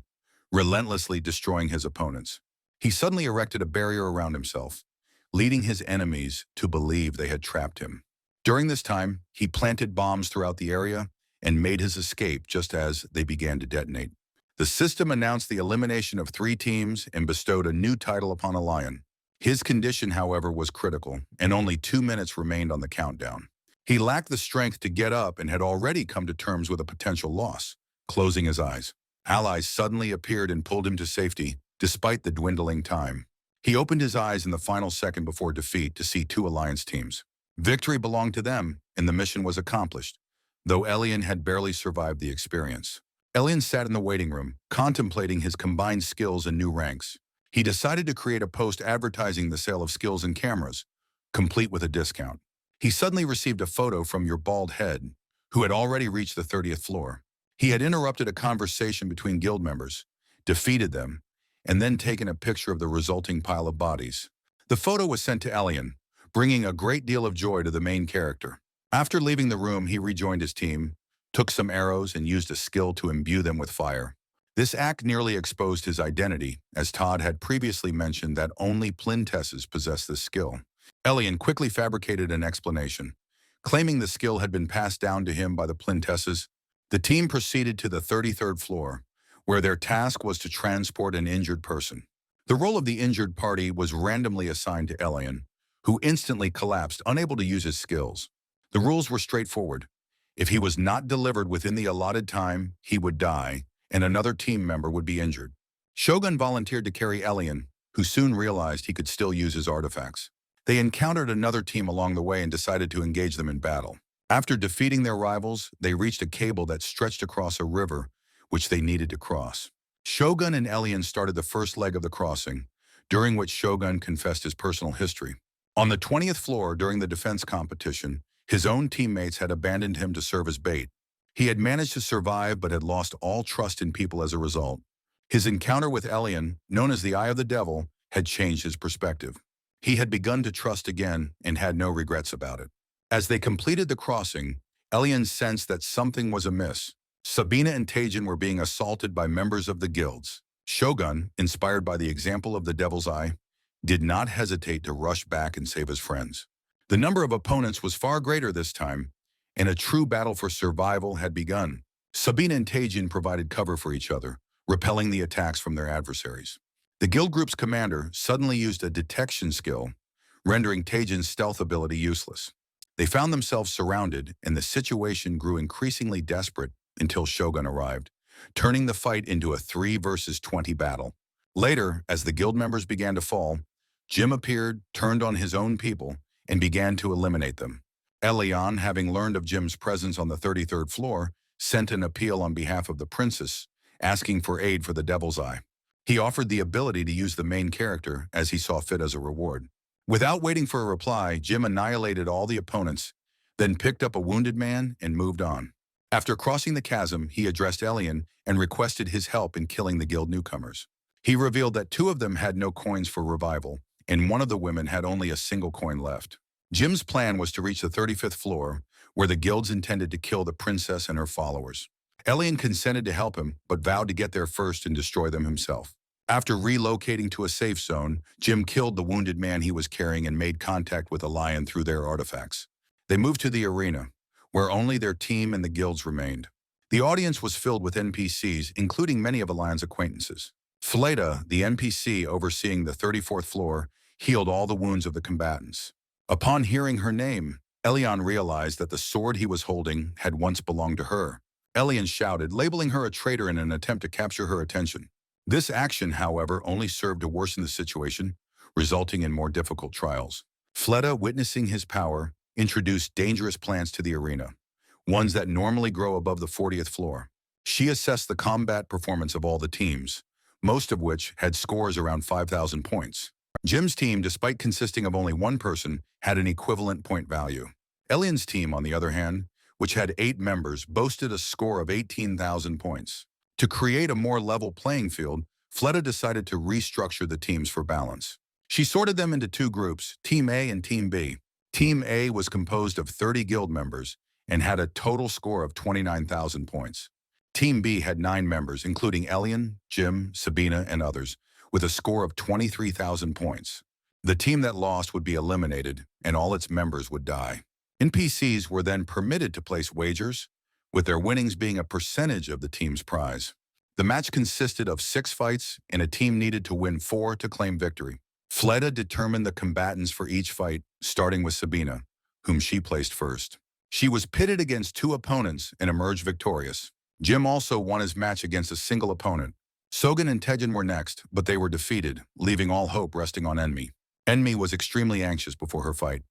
[SPEAKER 1] relentlessly destroying his opponents. He suddenly erected a barrier around himself, leading his enemies to believe they had trapped him. During this time, he planted bombs throughout the area and made his escape just as they began to detonate. The system announced the elimination of 3 teams and bestowed a new title upon a lion. His condition, however, was critical, and only 2 minutes remained on the countdown. He lacked the strength to get up and had already come to terms with a potential loss, closing his eyes. Allies suddenly appeared and pulled him to safety, despite the dwindling time. He opened his eyes in the final second before defeat to see 2 Alliance teams. Victory belonged to them, and the mission was accomplished, though Elian had barely survived the experience. Elian sat in the waiting room, contemplating his combined skills and new ranks. He decided to create a post advertising the sale of skills and cameras, complete with a discount. He suddenly received a photo from your bald head, who had already reached the 30th floor. He had interrupted a conversation between guild members, defeated them, and then taken a picture of the resulting pile of bodies. The photo was sent to Elian, bringing a great deal of joy to the main character. After leaving the room, he rejoined his team, took some arrows, and used a skill to imbue them with fire. This act nearly exposed his identity, as Todd had previously mentioned that only Plintesses possessed this skill. Elian quickly fabricated an explanation, claiming the skill had been passed down to him by the Plintesses. The team proceeded to the 33rd floor, where their task was to transport an injured person. The role of the injured party was randomly assigned to Elian, who instantly collapsed, unable to use his skills. The rules were straightforward. If he was not delivered within the allotted time, he would die, and another team member would be injured. Shogun volunteered to carry Elian, who soon realized he could still use his artifacts. They encountered another team along the way and decided to engage them in battle. After defeating their rivals, they reached a cable that stretched across a river, which they needed to cross. Shogun and Elian started the first leg of the crossing, during which Shogun confessed his personal history. On the 20th floor during the defense competition, his own teammates had abandoned him to serve as bait. He had managed to survive but had lost all trust in people as a result. His encounter with Elian, known as the Eye of the Devil, had changed his perspective. He had begun to trust again and had no regrets about it. As they completed the crossing, Elian sensed that something was amiss. Sabina and Teijin were being assaulted by members of the guilds. Shogun, inspired by the example of the Devil's Eye, did not hesitate to rush back and save his friends. The number of opponents was far greater this time, and a true battle for survival had begun. Sabina and Teijin provided cover for each other, repelling the attacks from their adversaries. The guild group's commander suddenly used a detection skill, rendering Teijin's stealth ability useless. They found themselves surrounded, and the situation grew increasingly desperate until Shogun arrived, turning the fight into a 3 versus 20 battle. Later, as the guild members began to fall, Jim appeared, turned on his own people, and began to eliminate them. Elian, having learned of Jim's presence on the 33rd floor, sent an appeal on behalf of the princess, asking for aid for the Devil's Eye. He offered the ability to use the main character as he saw fit as a reward. Without waiting for a reply, Jim annihilated all the opponents, then picked up a wounded man and moved on. After crossing the chasm, he addressed Elian and requested his help in killing the guild newcomers. He revealed that 2 of them had no coins for revival, and one of the women had only a single coin left. Jim's plan was to reach the 35th floor, where the guilds intended to kill the princess and her followers. Elian consented to help him, but vowed to get there first and destroy them himself. After relocating to a safe zone, Jim killed the wounded man he was carrying and made contact with a lion through their artifacts. They moved to the arena, where only their team and the guilds remained. The audience was filled with NPCs, including many of Elian's acquaintances. Fleta, the NPC overseeing the 34th floor, healed all the wounds of the combatants. Upon hearing her name, Elian realized that the sword he was holding had once belonged to her. Elian shouted, labeling her a traitor in an attempt to capture her attention. This action, however, only served to worsen the situation, resulting in more difficult trials. Fleta, witnessing his power, introduced dangerous plants to the arena, ones that normally grow above the 40th floor. She assessed the combat performance of all the teams, most of which had scores around 5,000 points. Jim's team, despite consisting of only one person, had an equivalent point value. Elian's team, on the other hand, which had 8 members, boasted a score of 18,000 points. To create a more level playing field, Fleta decided to restructure the teams for balance. She sorted them into 2 groups, Team A and Team B. Team A was composed of 30 guild members and had a total score of 29,000 points. Team B had 9 members, including Elian, Jim, Sabina, and others, with a score of 23,000 points. The team that lost would be eliminated, and all its members would die. NPCs were then permitted to place wagers, with their winnings being a percentage of the team's prize. The match consisted of 6 fights, and a team needed to win 4 to claim victory. Fleta determined the combatants for each fight, starting with Sabina, whom she placed first. She was pitted against 2 opponents and emerged victorious. Jim also won his match against a single opponent. Shogun and Teijin were next, but they were defeated, leaving all hope resting on Enmi. Enmi was extremely anxious before her fight,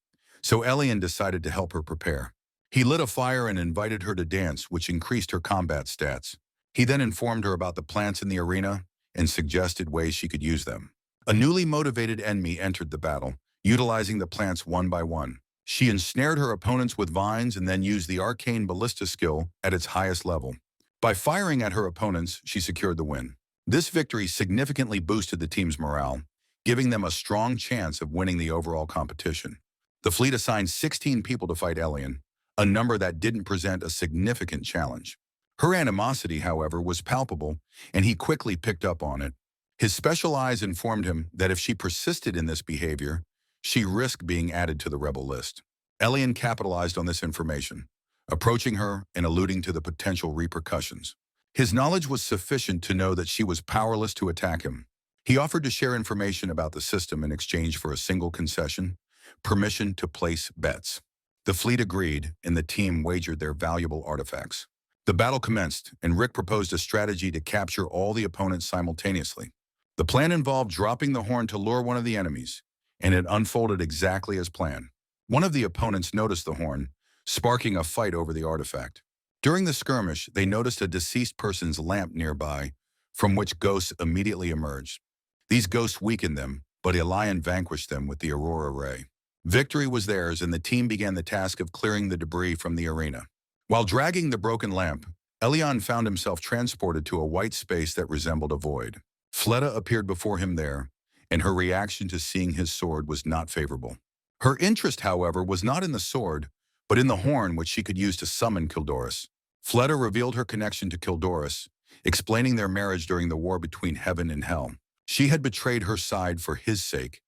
[SPEAKER 1] so Elian decided to help her prepare. He lit a fire and invited her to dance, which increased her combat stats. He then informed her about the plants in the arena and suggested ways she could use them. A newly motivated Enmi entered the battle, utilizing the plants one by one. She ensnared her opponents with vines and then used the arcane ballista skill at its highest level. By firing at her opponents, she secured the win. This victory significantly boosted the team's morale, giving them a strong chance of winning the overall competition. The fleet assigned 16 people to fight Elian, a number that didn't present a significant challenge. Her animosity, however, was palpable, and he quickly picked up on it. His special eyes informed him that if she persisted in this behavior, she risked being added to the rebel list. Elian capitalized on this information, approaching her and alluding to the potential repercussions. His knowledge was sufficient to know that she was powerless to attack him. He offered to share information about the system in exchange for a single concession, permission to place bets. The fleet agreed, and the team wagered their valuable artifacts. The battle commenced, and Rick proposed a strategy to capture all the opponents simultaneously. The plan involved dropping the horn to lure one of the enemies, and it unfolded exactly as planned. One of the opponents noticed the horn, sparking a fight over the artifact. During the skirmish, they noticed a deceased person's lamp nearby, from which ghosts immediately emerged. These ghosts weakened them, but Elian vanquished them with the Aurora Ray. Victory was theirs, and the team began the task of clearing the debris from the arena. While dragging the broken lamp, Elian found himself transported to a white space that resembled a void. Fleta appeared before him there, and her reaction to seeing his sword was not favorable. Her interest, however, was not in the sword, but in the horn which she could use to summon Kildoris. Fleta revealed her connection to Kildoris, explaining their marriage during the war between heaven and hell. She had betrayed her side for his sake,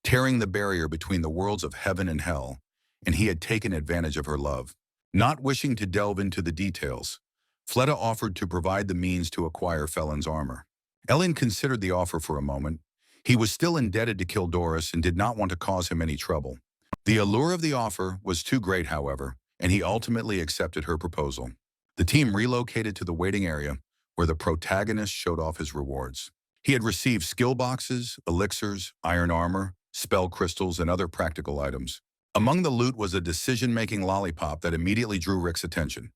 [SPEAKER 1] tearing the barrier between the worlds of heaven and hell, and he had taken advantage of her love. Not wishing to delve into the details, Fleta offered to provide the means to acquire Felon's armor. Elian considered the offer for a moment. He was still indebted to Kildoris and did not want to cause him any trouble. The allure of the offer was too great, however, and he ultimately accepted her proposal. The team relocated to the waiting area, where the protagonist showed off his rewards. He had received skill boxes, elixirs, iron armor, spell crystals, and other practical items. Among the loot was a decision-making lollipop that immediately drew Rick's attention.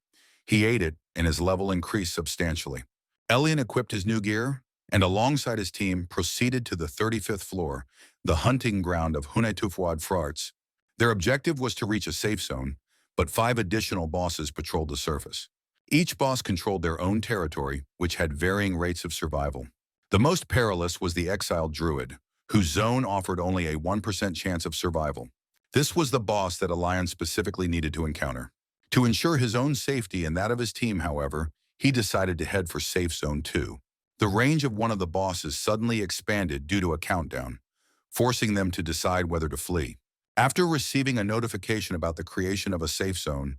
[SPEAKER 1] He ate it, and his level increased substantially. Elian equipped his new gear, and alongside his team proceeded to the 35th floor, the hunting ground of Hunetufwad Frarts. Their objective was to reach a safe zone, but 5 additional bosses patrolled the surface. Each boss controlled their own territory, which had varying rates of survival. The most perilous was the exiled Druid, whose zone offered only a 1% chance of survival. This was the boss that Elian specifically needed to encounter. To ensure his own safety and that of his team, however, he decided to head for Safe Zone 2. The range of one of the bosses suddenly expanded due to a countdown, forcing them to decide whether to flee. After receiving a notification about the creation of a safe zone,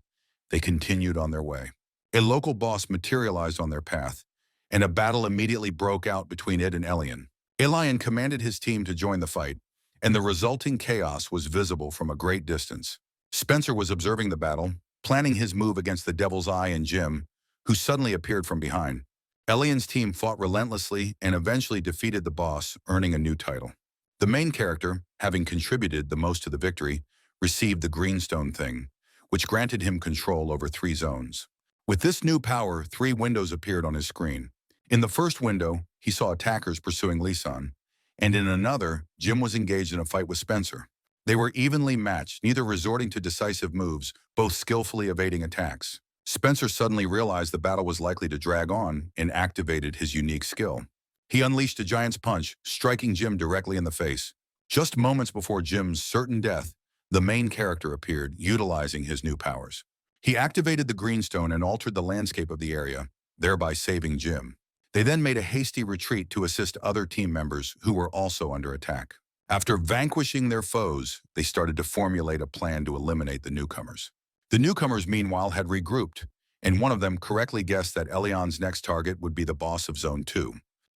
[SPEAKER 1] they continued on their way. A local boss materialized on their path, and a battle immediately broke out between it and Elian. Elian commanded his team to join the fight, and the resulting chaos was visible from a great distance. Spencer was observing the battle, planning his move against the Devil's Eye and Jim, who suddenly appeared from behind. Elian's team fought relentlessly and eventually defeated the boss, earning a new title. The main character, having contributed the most to the victory, received the Greenstone Thing, which granted him control over 3 zones. With this new power, 3 windows appeared on his screen. In the first window, he saw attackers pursuing Lisan, and in another, Jim was engaged in a fight with Spencer. They were evenly matched, neither resorting to decisive moves, both skillfully evading attacks. Spencer suddenly realized the battle was likely to drag on and activated his unique skill. He unleashed a giant's punch, striking Jim directly in the face. Just moments before Jim's certain death, the main character appeared, utilizing his new powers. He activated the Greenstone and altered the landscape of the area, thereby saving Jim. They then made a hasty retreat to assist other team members who were also under attack. After vanquishing their foes, they started to formulate a plan to eliminate the newcomers. The newcomers, meanwhile, had regrouped, and one of them correctly guessed that Elian's next target would be the boss of Zone 2.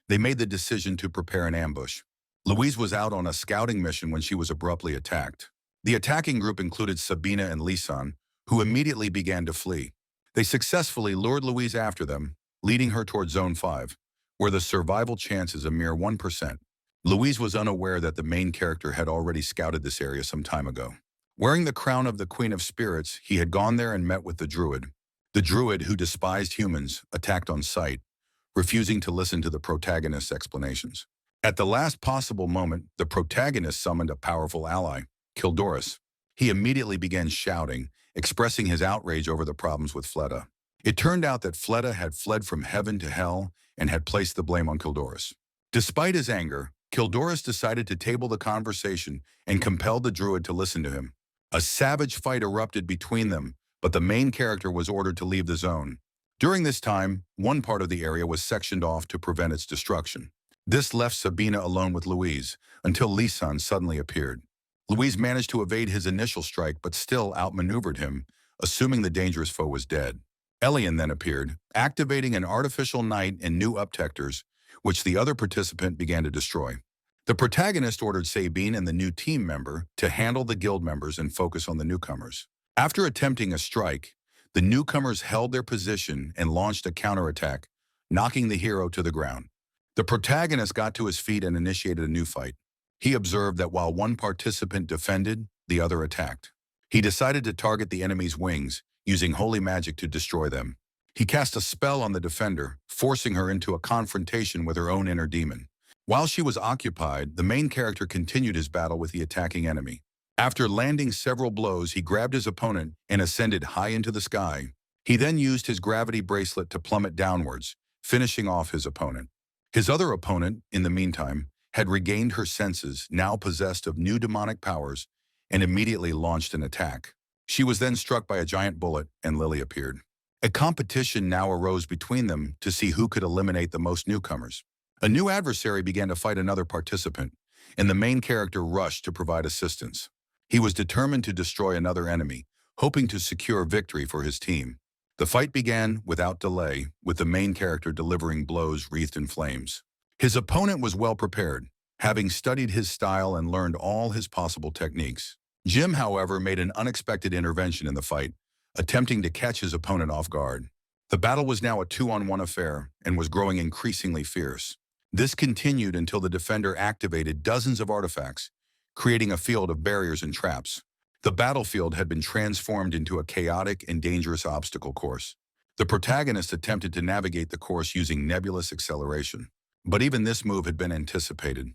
[SPEAKER 1] They made the decision to prepare an ambush. Louise was out on a scouting mission when she was abruptly attacked. The attacking group included Sabina and Lisan, who immediately began to flee. They successfully lured Louise after them, leading her toward Zone 5, where the survival chance is a mere 1%. Louise was unaware that the main character had already scouted this area some time ago. Wearing the crown of the Queen of Spirits, he had gone there and met with the Druid. The Druid, who despised humans, attacked on sight, refusing to listen to the protagonist's explanations. At the last possible moment, the protagonist summoned a powerful ally, Kildoris. He immediately began shouting, expressing his outrage over the problems with Fleta. It turned out that Fleta had fled from heaven to hell and had placed the blame on Kildoris. Despite his anger, Kildoris decided to table the conversation and compelled the Druid to listen to him. A savage fight erupted between them, but the main character was ordered to leave the zone. During this time, one part of the area was sectioned off to prevent its destruction. This left Sabina alone with Louise, until Lisan suddenly appeared. Louise managed to evade his initial strike but still outmaneuvered him, assuming the dangerous foe was dead. Elian then appeared, activating an artificial night and new uptectors, which the other participant began to destroy. The protagonist ordered Sabine and the new team member to handle the guild members and focus on the newcomers. After attempting a strike, the newcomers held their position and launched a counterattack, knocking the hero to the ground. The protagonist got to his feet and initiated a new fight. He observed that while one participant defended, the other attacked. He decided to target the enemy's wings, using holy magic to destroy them. He cast a spell on the defender, forcing her into a confrontation with her own inner demon. While she was occupied, the main character continued his battle with the attacking enemy. After landing several blows, he grabbed his opponent and ascended high into the sky. He then used his gravity bracelet to plummet downwards, finishing off his opponent. His other opponent, in the meantime, had regained her senses, now possessed of new demonic powers, and immediately launched an attack. She was then struck by a giant bullet, and Lily appeared. A competition now arose between them to see who could eliminate the most newcomers. A new adversary began to fight another participant, and the main character rushed to provide assistance. He was determined to destroy another enemy, hoping to secure victory for his team. The fight began without delay, with the main character delivering blows wreathed in flames. His opponent was well prepared, having studied his style and learned all his possible techniques. Jim, however, made an unexpected intervention in the fight, attempting to catch his opponent off guard. The battle was now a 2-on-1 affair and was growing increasingly fierce. This continued until the defender activated dozens of artifacts, creating a field of barriers and traps. The battlefield had been transformed into a chaotic and dangerous obstacle course. The protagonist attempted to navigate the course using nebulous acceleration. But even this move had been anticipated.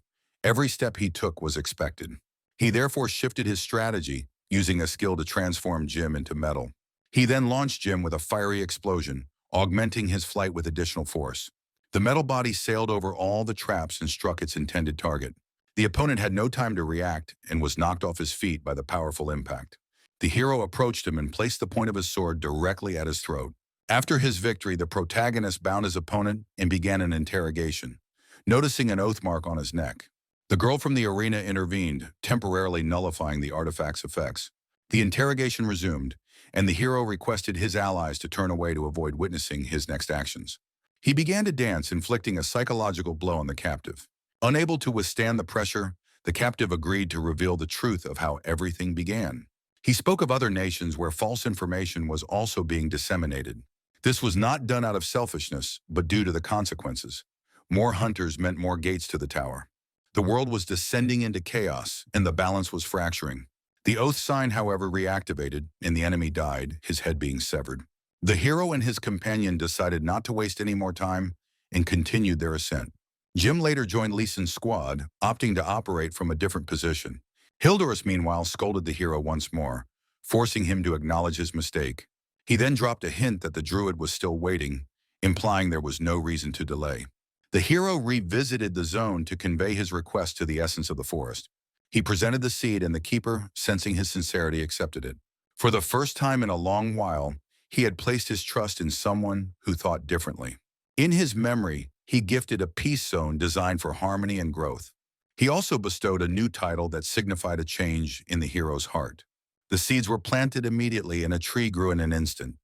[SPEAKER 1] Every step he took was expected. He therefore shifted his strategy, using a skill to transform Jim into metal. He then launched Jim with a fiery explosion, augmenting his flight with additional force. The metal body sailed over all the traps and struck its intended target. The opponent had no time to react and was knocked off his feet by the powerful impact. The hero approached him and placed the point of his sword directly at his throat. After his victory, the protagonist bound his opponent and began an interrogation, noticing an oath mark on his neck. The girl from the arena intervened, temporarily nullifying the artifact's effects. The interrogation resumed, and the hero requested his allies to turn away to avoid witnessing his next actions. He began to dance, inflicting a psychological blow on the captive. Unable to withstand the pressure, the captive agreed to reveal the truth of how everything began. He spoke of other nations where false information was also being disseminated. This was not done out of selfishness, but due to the consequences. More hunters meant more gates to the tower. The world was descending into chaos, and the balance was fracturing. The oath sign, however, reactivated, and the enemy died, his head being severed. The hero and his companion decided not to waste any more time and continued their ascent. Jim later joined Leeson's squad, opting to operate from a different position. Hilderus, meanwhile, scolded the hero once more, forcing him to acknowledge his mistake. He then dropped a hint that the Druid was still waiting, implying there was no reason to delay. The hero revisited the zone to convey his request to the essence of the forest. He presented the seed, and the keeper, sensing his sincerity, accepted it. For the first time in a long while, he had placed his trust in someone who thought differently. In his memory, he gifted a peace zone designed for harmony and growth. He also bestowed a new title that signified a change in the hero's heart. The seeds were planted immediately, and a tree grew in an instant.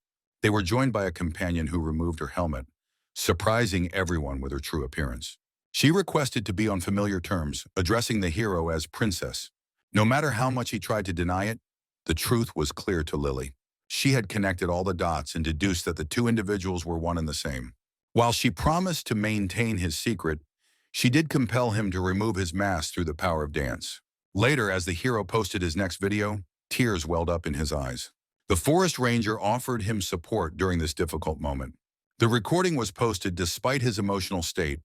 [SPEAKER 1] They were joined by a companion who removed her helmet, surprising everyone with her true appearance. She requested to be on familiar terms, addressing the hero as princess. No matter how much he tried to deny it, the truth was clear to Lily. She had connected all the dots and deduced that the two individuals were one and the same. While she promised to maintain his secret, she did compel him to remove his mask through the power of dance. Later, as the hero posted his next video, tears welled up in his eyes. The forest ranger offered him support during this difficult moment. The recording was posted despite his emotional state,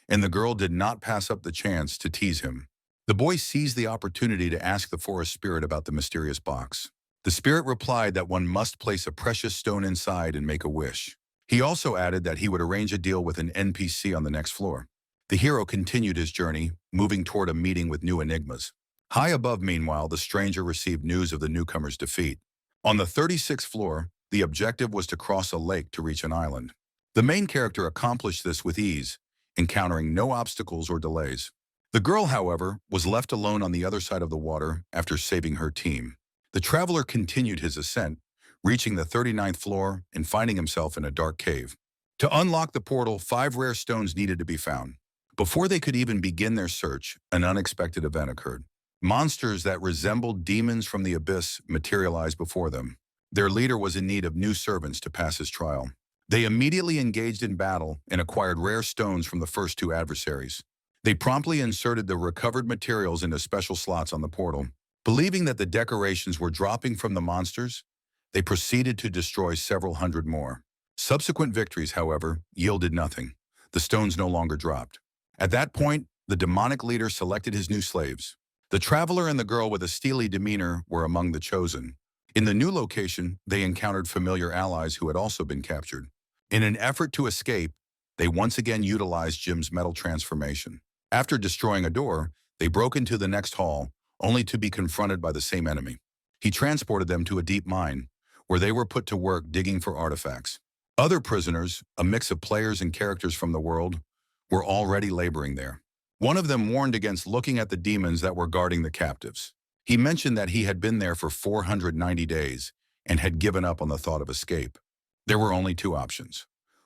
[SPEAKER 1] and the girl did not pass up the chance to tease him. The boy seized the opportunity to ask the forest spirit about the mysterious box. The spirit replied that one must place a precious stone inside and make a wish. He also added that he would arrange a deal with an NPC on the next floor. The hero continued his journey, moving toward a meeting with new enigmas. High above, meanwhile, the stranger received news of the newcomer's defeat. On the 36th floor, the objective was to cross a lake to reach an island. The main character accomplished this with ease, encountering no obstacles or delays. The girl, however, was left alone on the other side of the water after saving her team. The traveler continued his ascent, reaching the 39th floor and finding himself in a dark cave. To unlock the portal, 5 rare stones needed to be found. Before they could even begin their search, an unexpected event occurred. Monsters that resembled demons from the abyss materialized before them. Their leader was in need of new servants to pass his trial. They immediately engaged in battle and acquired rare stones from the first 2 adversaries. They promptly inserted the recovered materials into special slots on the portal. Believing that the decorations were dropping from the monsters, they proceeded to destroy several hundred more. Subsequent victories, however, yielded nothing. The stones no longer dropped. At that point, the demonic leader selected his new slaves. The traveler and the girl with a steely demeanor were among the chosen. In the new location, they encountered familiar allies who had also been captured. In an effort to escape, they once again utilized Jim's metal transformation. After destroying a door, they broke into the next hall, only to be confronted by the same enemy. He transported them to a deep mine, where they were put to work digging for artifacts. Other prisoners, a mix of players and characters from the world, were already laboring there. One of them warned against looking at the demons that were guarding the captives. He mentioned that he had been there for 490 days and had given up on the thought of escape. There were only 2 options: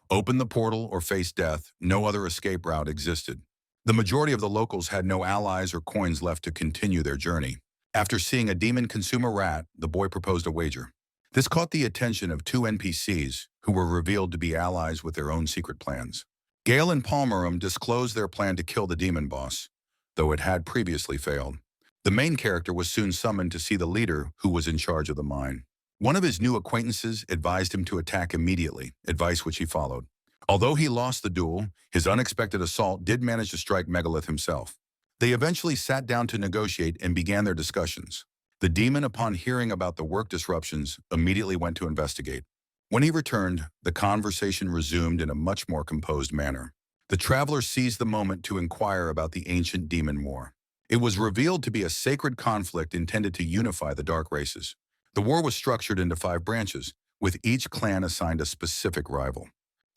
[SPEAKER 1] open the portal or face death. No other escape route existed. The majority of the locals had no allies or coins left to continue their journey. After seeing a demon consume a rat, the boy proposed a wager. This caught the attention of 2 NPCs who were revealed to be allies with their own secret plans. Gale and Palmerum disclosed their plan to kill the demon boss, though it had previously failed. The main character was soon summoned to see the leader who was in charge of the mine. One of his new acquaintances advised him to attack immediately, advice which he followed. Although he lost the duel, his unexpected assault did manage to strike Megalith himself. They eventually sat down to negotiate and began their discussions. The demon, upon hearing about the work disruptions, immediately went to investigate. When he returned, the conversation resumed in a much more composed manner. The traveler seized the moment to inquire about the ancient demon war. It was revealed to be a sacred conflict intended to unify the dark races. The war was structured into 5 branches, with each clan assigned a specific rival.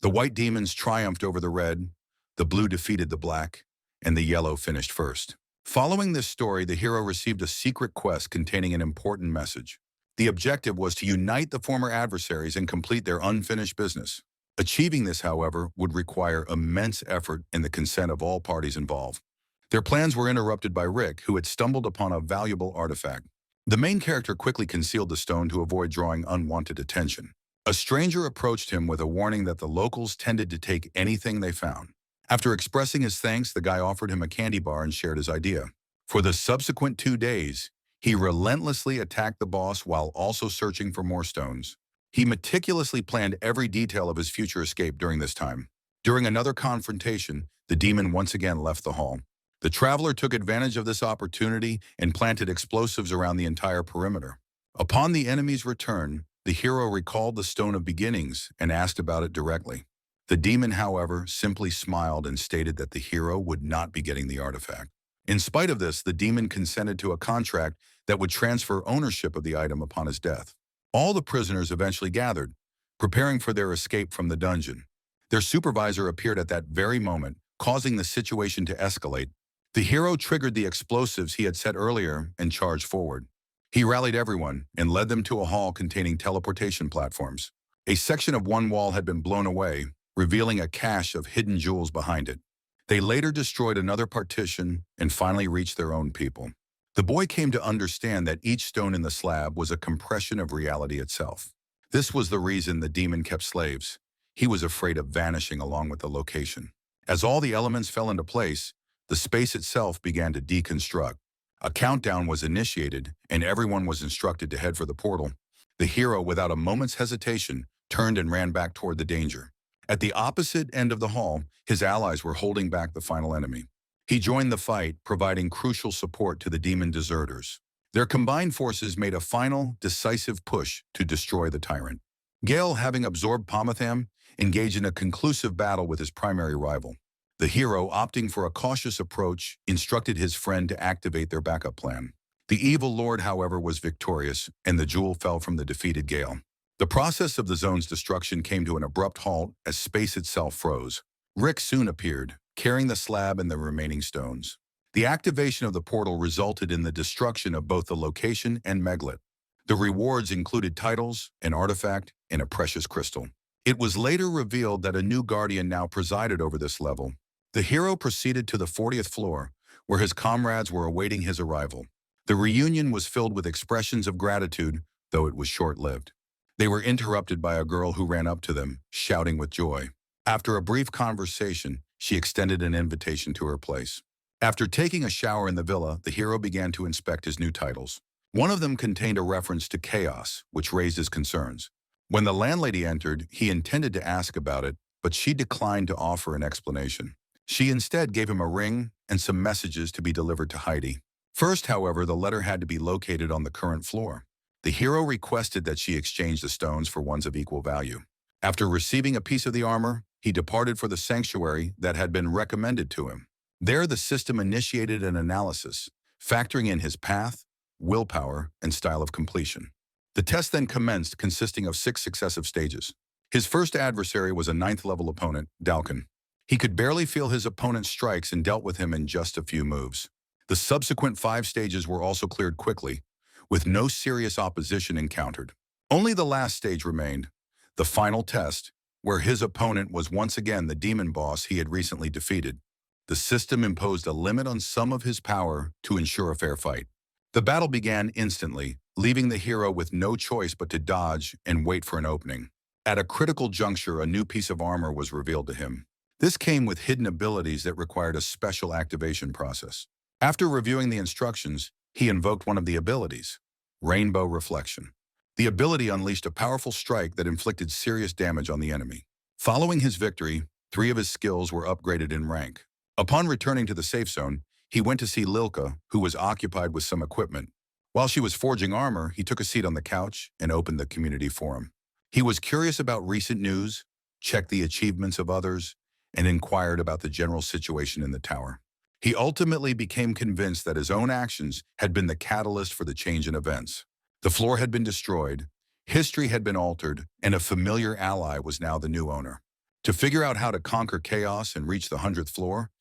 [SPEAKER 1] The white demons triumphed over the red, the blue defeated the black, and the yellow finished first. Following this story, the hero received a secret quest containing an important message. The objective was to unite the former adversaries and complete their unfinished business. Achieving this, however, would require immense effort and the consent of all parties involved. Their plans were interrupted by Rick, who had stumbled upon a valuable artifact. The main character quickly concealed the stone to avoid drawing unwanted attention. A stranger approached him with a warning that the locals tended to take anything they found. After expressing his thanks, the guy offered him a candy bar and shared his idea. For the subsequent 2 days, he relentlessly attacked the boss while also searching for more stones. He meticulously planned every detail of his future escape during this time. During another confrontation, the demon once again left the hall. The traveler took advantage of this opportunity and planted explosives around the entire perimeter. Upon the enemy's return, the hero recalled the Stone of Beginnings and asked about it directly. The demon, however, simply smiled and stated that the hero would not be getting the artifact. In spite of this, the demon consented to a contract that would transfer ownership of the item upon his death. All the prisoners eventually gathered, preparing for their escape from the dungeon. Their supervisor appeared at that very moment, causing the situation to escalate. The hero triggered the explosives he had set earlier and charged forward. He rallied everyone and led them to a hall containing teleportation platforms. A section of one wall had been blown away, revealing a cache of hidden jewels behind it. They later destroyed another partition and finally reached their own people. The boy came to understand that each stone in the slab was a compression of reality itself. This was the reason the demon kept slaves. He was afraid of vanishing along with the location. As all the elements fell into place, the space itself began to deconstruct. A countdown was initiated, and everyone was instructed to head for the portal. The hero, without a moment's hesitation, turned and ran back toward the danger. At the opposite end of the hall, his allies were holding back the final enemy. He joined the fight, providing crucial support to the demon deserters. Their combined forces made a final, decisive push to destroy the tyrant. Gale, having absorbed Pomatham, engaged in a conclusive battle with his primary rival. The hero, opting for a cautious approach, instructed his friend to activate their backup plan. The evil lord, however, was victorious, and the jewel fell from the defeated Gale. The process of the zone's destruction came to an abrupt halt as space itself froze. Rick soon appeared, carrying the slab and the remaining stones. The activation of the portal resulted in the destruction of both the location and Megalith. The rewards included titles, an artifact, and a precious crystal. It was later revealed that a new guardian now presided over this level. The hero proceeded to the 40th floor, where his comrades were awaiting his arrival. The reunion was filled with expressions of gratitude, though it was short-lived. They were interrupted by a girl who ran up to them, shouting with joy. After a brief conversation, she extended an invitation to her place. After taking a shower in the villa, the hero began to inspect his new titles. One of them contained a reference to chaos, which raised his concerns. When the landlady entered, he intended to ask about it, but she declined to offer an explanation. She instead gave him a ring and some messages to be delivered to Heidi. First, however, the letter had to be located on the current floor. The hero requested that she exchange the stones for ones of equal value. After receiving a piece of the armor, he departed for the sanctuary that had been recommended to him. There, the system initiated an analysis, factoring in his path, willpower, and style of completion. The test then commenced, consisting of 6 successive stages. His first adversary was a 9th-level opponent, Dalkin. He could barely feel his opponent's strikes and dealt with him in just a few moves. The subsequent 5 stages were also cleared quickly, with no serious opposition encountered. Only the last stage remained, the final test, where his opponent was once again the demon boss he had recently defeated. The system imposed a limit on some of his power to ensure a fair fight. The battle began instantly, leaving the hero with no choice but to dodge and wait for an opening. At a critical juncture, a new piece of armor was revealed to him. This came with hidden abilities that required a special activation process. After reviewing the instructions, he invoked one of the abilities, Rainbow Reflection. The ability unleashed a powerful strike that inflicted serious damage on the enemy. Following his victory, 3 of his skills were upgraded in rank. Upon returning to the safe zone, he went to see Lilka, who was occupied with some equipment. While she was forging armor, he took a seat on the couch and opened the community forum. He was curious about recent news, checked the achievements of others, and inquired about the general situation in the tower. He ultimately became convinced that his own actions had been the catalyst for the change in events. The floor had been destroyed, history had been altered, and a familiar ally was now the new owner. To figure out how to conquer chaos and reach the 100th floor,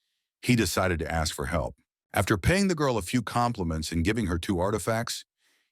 [SPEAKER 1] he decided to ask for help. After paying the girl a few compliments and giving her 2 artifacts,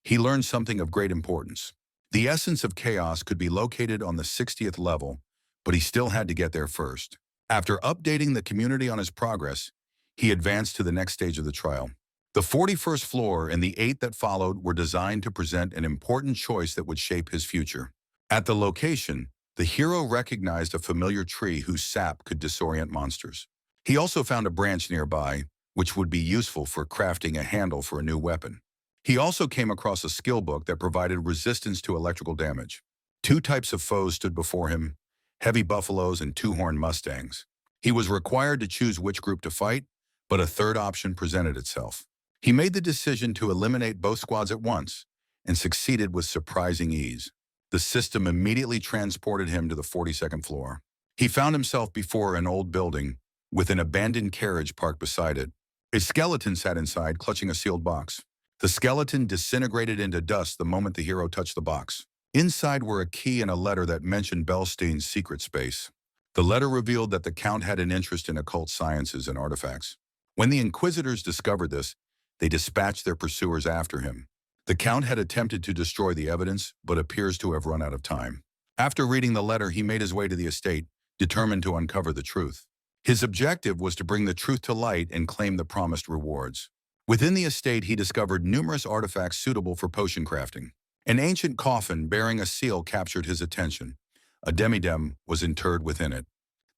[SPEAKER 1] he learned something of great importance. The essence of chaos could be located on the 60th level, but he still had to get there first. After updating the community on his progress, he advanced to the next stage of the trial. The 41st floor and the 8 that followed were designed to present an important choice that would shape his future. At the location, the hero recognized a familiar tree whose sap could disorient monsters. He also found a branch nearby, which would be useful for crafting a handle for a new weapon. He also came across a skill book that provided resistance to electrical damage. 2 types of foes stood before him, heavy buffaloes and 2-horned mustangs. He was required to choose which group to fight, but a third option presented itself. He made the decision to eliminate both squads at once and succeeded with surprising ease. The system immediately transported him to the 42nd floor. He found himself before an old building with an abandoned carriage parked beside it. A skeleton sat inside, clutching a sealed box. The skeleton disintegrated into dust the moment the hero touched the box. Inside were a key and a letter that mentioned Bellstein's secret space. The letter revealed that the Count had an interest in occult sciences and artifacts. When the Inquisitors discovered this, they dispatched their pursuers after him. The Count had attempted to destroy the evidence, but appears to have run out of time. After reading the letter, he made his way to the estate, determined to uncover the truth. His objective was to bring the truth to light and claim the promised rewards. Within the estate, he discovered numerous artifacts suitable for potion crafting. An ancient coffin bearing a seal captured his attention. A demidem was interred within it.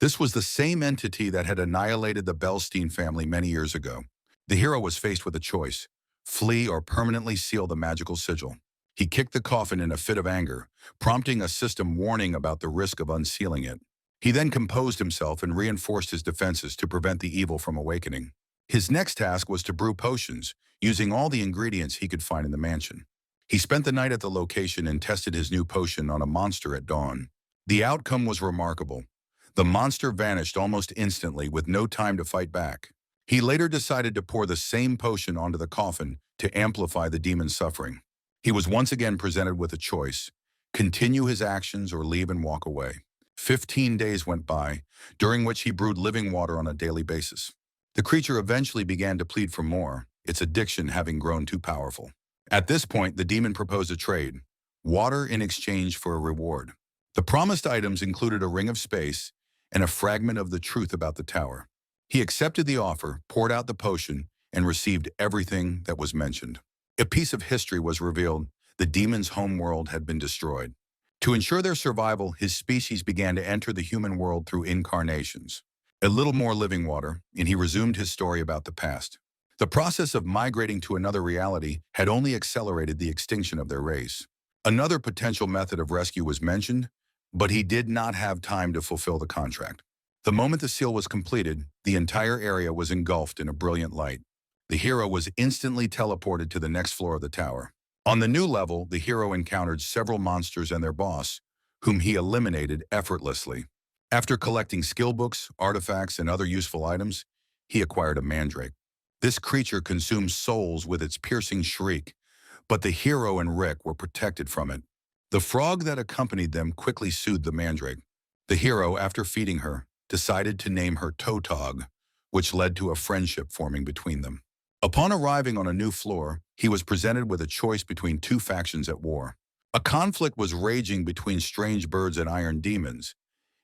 [SPEAKER 1] This was the same entity that had annihilated the Bellstein family many years ago. The hero was faced with a choice: flee or permanently seal the magical sigil. He kicked the coffin in a fit of anger, prompting a system warning about the risk of unsealing it. He then composed himself and reinforced his defenses to prevent the evil from awakening. His next task was to brew potions, using all the ingredients he could find in the mansion. He spent the night at the location and tested his new potion on a monster at dawn. The outcome was remarkable. The monster vanished almost instantly with no time to fight back. He later decided to pour the same potion onto the coffin to amplify the demon's suffering. He was once again presented with a choice: continue his actions or leave and walk away. 15 days went by, during which he brewed living water on a daily basis. The creature eventually began to plead for more, its addiction having grown too powerful. At this point, the demon proposed a trade, water in exchange for a reward. The promised items included a ring of space and a fragment of the truth about the tower. He accepted the offer, poured out the potion, and received everything that was mentioned. A piece of history was revealed. The demon's homeworld had been destroyed. To ensure their survival, his species began to enter the human world through incarnations. A little more living water, and he resumed his story about the past. The process of migrating to another reality had only accelerated the extinction of their race. Another potential method of rescue was mentioned, but he did not have time to fulfill the contract. The moment the seal was completed, the entire area was engulfed in a brilliant light. The hero was instantly teleported to the next floor of the tower. On the new level, the hero encountered several monsters and their boss, whom he eliminated effortlessly. After collecting skill books, artifacts, and other useful items, he acquired a mandrake. This creature consumes souls with its piercing shriek, but the hero and Rick were protected from it. The frog that accompanied them quickly soothed the mandrake. The hero, after feeding her, decided to name her Totog, which led to a friendship forming between them. Upon arriving on a new floor, he was presented with a choice between two factions at war. A conflict was raging between strange birds and iron demons,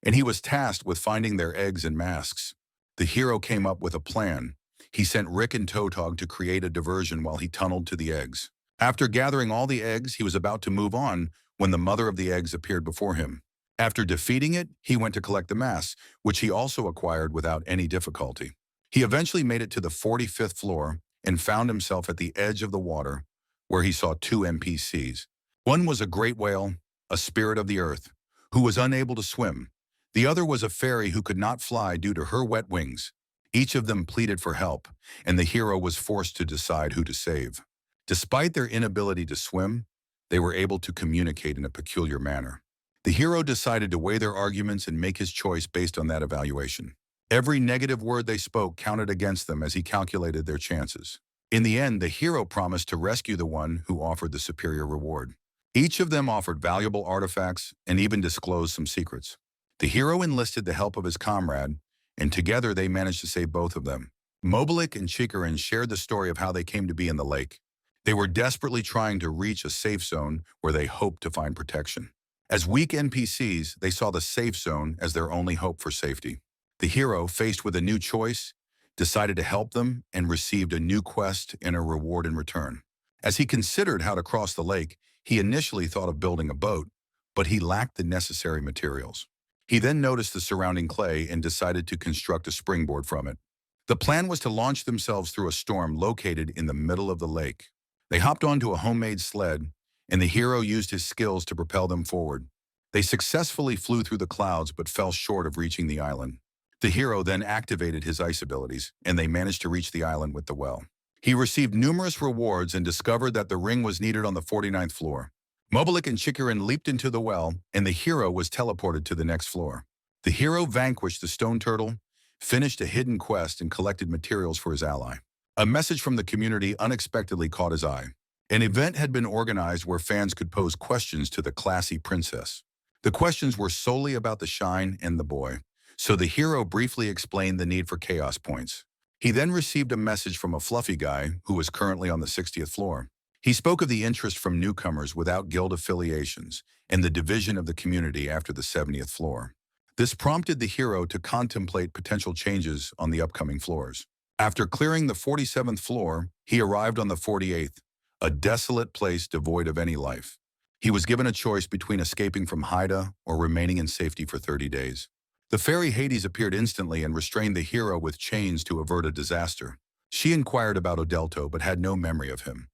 [SPEAKER 1] and he was tasked with finding their eggs and masks. The hero came up with a plan. He sent Rick and Totog to create a diversion while he tunneled to the eggs. After gathering all the eggs, he was about to move on when the mother of the eggs appeared before him. After defeating it, he went to collect the masks, which he also acquired without any difficulty. He eventually made it to the 45th floor and found himself at the edge of the water, where he saw two NPCs. One was a great whale, a spirit of the earth, who was unable to swim. The other was a fairy who could not fly due to her wet wings. Each of them pleaded for help, and the hero was forced to decide who to save. Despite their inability to swim, they were able to communicate in a peculiar manner. The hero decided to weigh their arguments and make his choice based on that evaluation. Every negative word they spoke counted against them as he calculated their chances. In the end, the hero promised to rescue the one who offered the superior reward. Each of them offered valuable artifacts and even disclosed some secrets. The hero enlisted the help of his comrade, and together they managed to save both of them. Mobilik and Chikarin shared the story of how they came to be in the lake. They were desperately trying to reach a safe zone where they hoped to find protection. As weak NPCs, they saw the safe zone as their only hope for safety. The hero, faced with a new choice, decided to help them and received a new quest and a reward in return. As he considered how to cross the lake, he initially thought of building a boat, but he lacked the necessary materials. He then noticed the surrounding clay and decided to construct a springboard from it. The plan was to launch themselves through a storm located in the middle of the lake. They hopped onto a homemade sled, and the hero used his skills to propel them forward. They successfully flew through the clouds but fell short of reaching the island. The hero then activated his ice abilities, and they managed to reach the island with the well. He received numerous rewards and discovered that the ring was needed on the 49th floor. Mobilik and Chikarin leaped into the well, and the hero was teleported to the next floor. The hero vanquished the stone turtle, finished a hidden quest, and collected materials for his ally. A message from the community unexpectedly caught his eye. An event had been organized where fans could pose questions to the classy princess. The questions were solely about the shine and the boy, so the hero briefly explained the need for chaos points. He then received a message from a fluffy guy who was currently on the 60th floor. He spoke of the interest from newcomers without guild affiliations and the division of the community after the 70th floor. This prompted the hero to contemplate potential changes on the upcoming floors. After clearing the 47th floor, he arrived on the 48th, a desolate place devoid of any life. He was given a choice between escaping from Haida or remaining in safety for 30 days. The fairy Hades appeared instantly and restrained the hero with chains to avert a disaster. She inquired about Odelto but had no memory of him,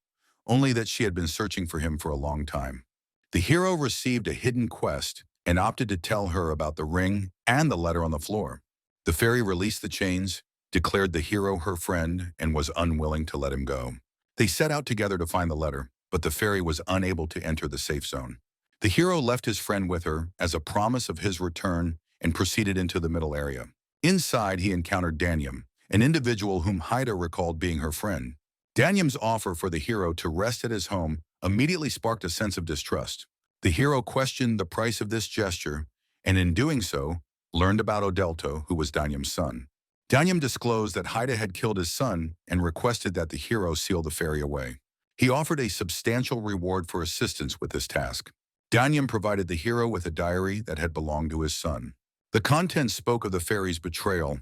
[SPEAKER 1] only that she had been searching for him for a long time. The hero received a hidden quest and opted to tell her about the ring and the letter on the floor. The fairy released the chains, declared the hero her friend, and was unwilling to let him go. They set out together to find the letter, but the fairy was unable to enter the safe zone. The hero left his friend with her as a promise of his return and proceeded into the middle area. Inside, he encountered Danium, an individual whom Haida recalled being her friend. Danium's offer for the hero to rest at his home immediately sparked a sense of distrust. The hero questioned the price of this gesture, and in doing so, learned about Odelto, who was Danium's son. Danium disclosed that Haida had killed his son and requested that the hero seal the fairy away. He offered a substantial reward for assistance with this task. Danyam provided the hero with a diary that had belonged to his son. The contents spoke of the fairy's betrayal,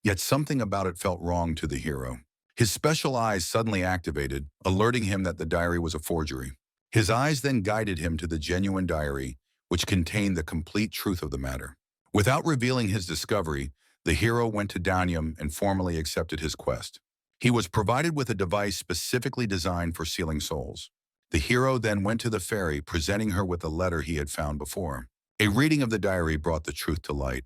[SPEAKER 1] yet something about it felt wrong to the hero. His special eyes suddenly activated, alerting him that the diary was a forgery. His eyes then guided him to the genuine diary, which contained the complete truth of the matter. Without revealing his discovery, the hero went to Danyam and formally accepted his quest. He was provided with a device specifically designed for sealing souls. The hero then went to the fairy, presenting her with a letter he had found before. A reading of the diary brought the truth to light.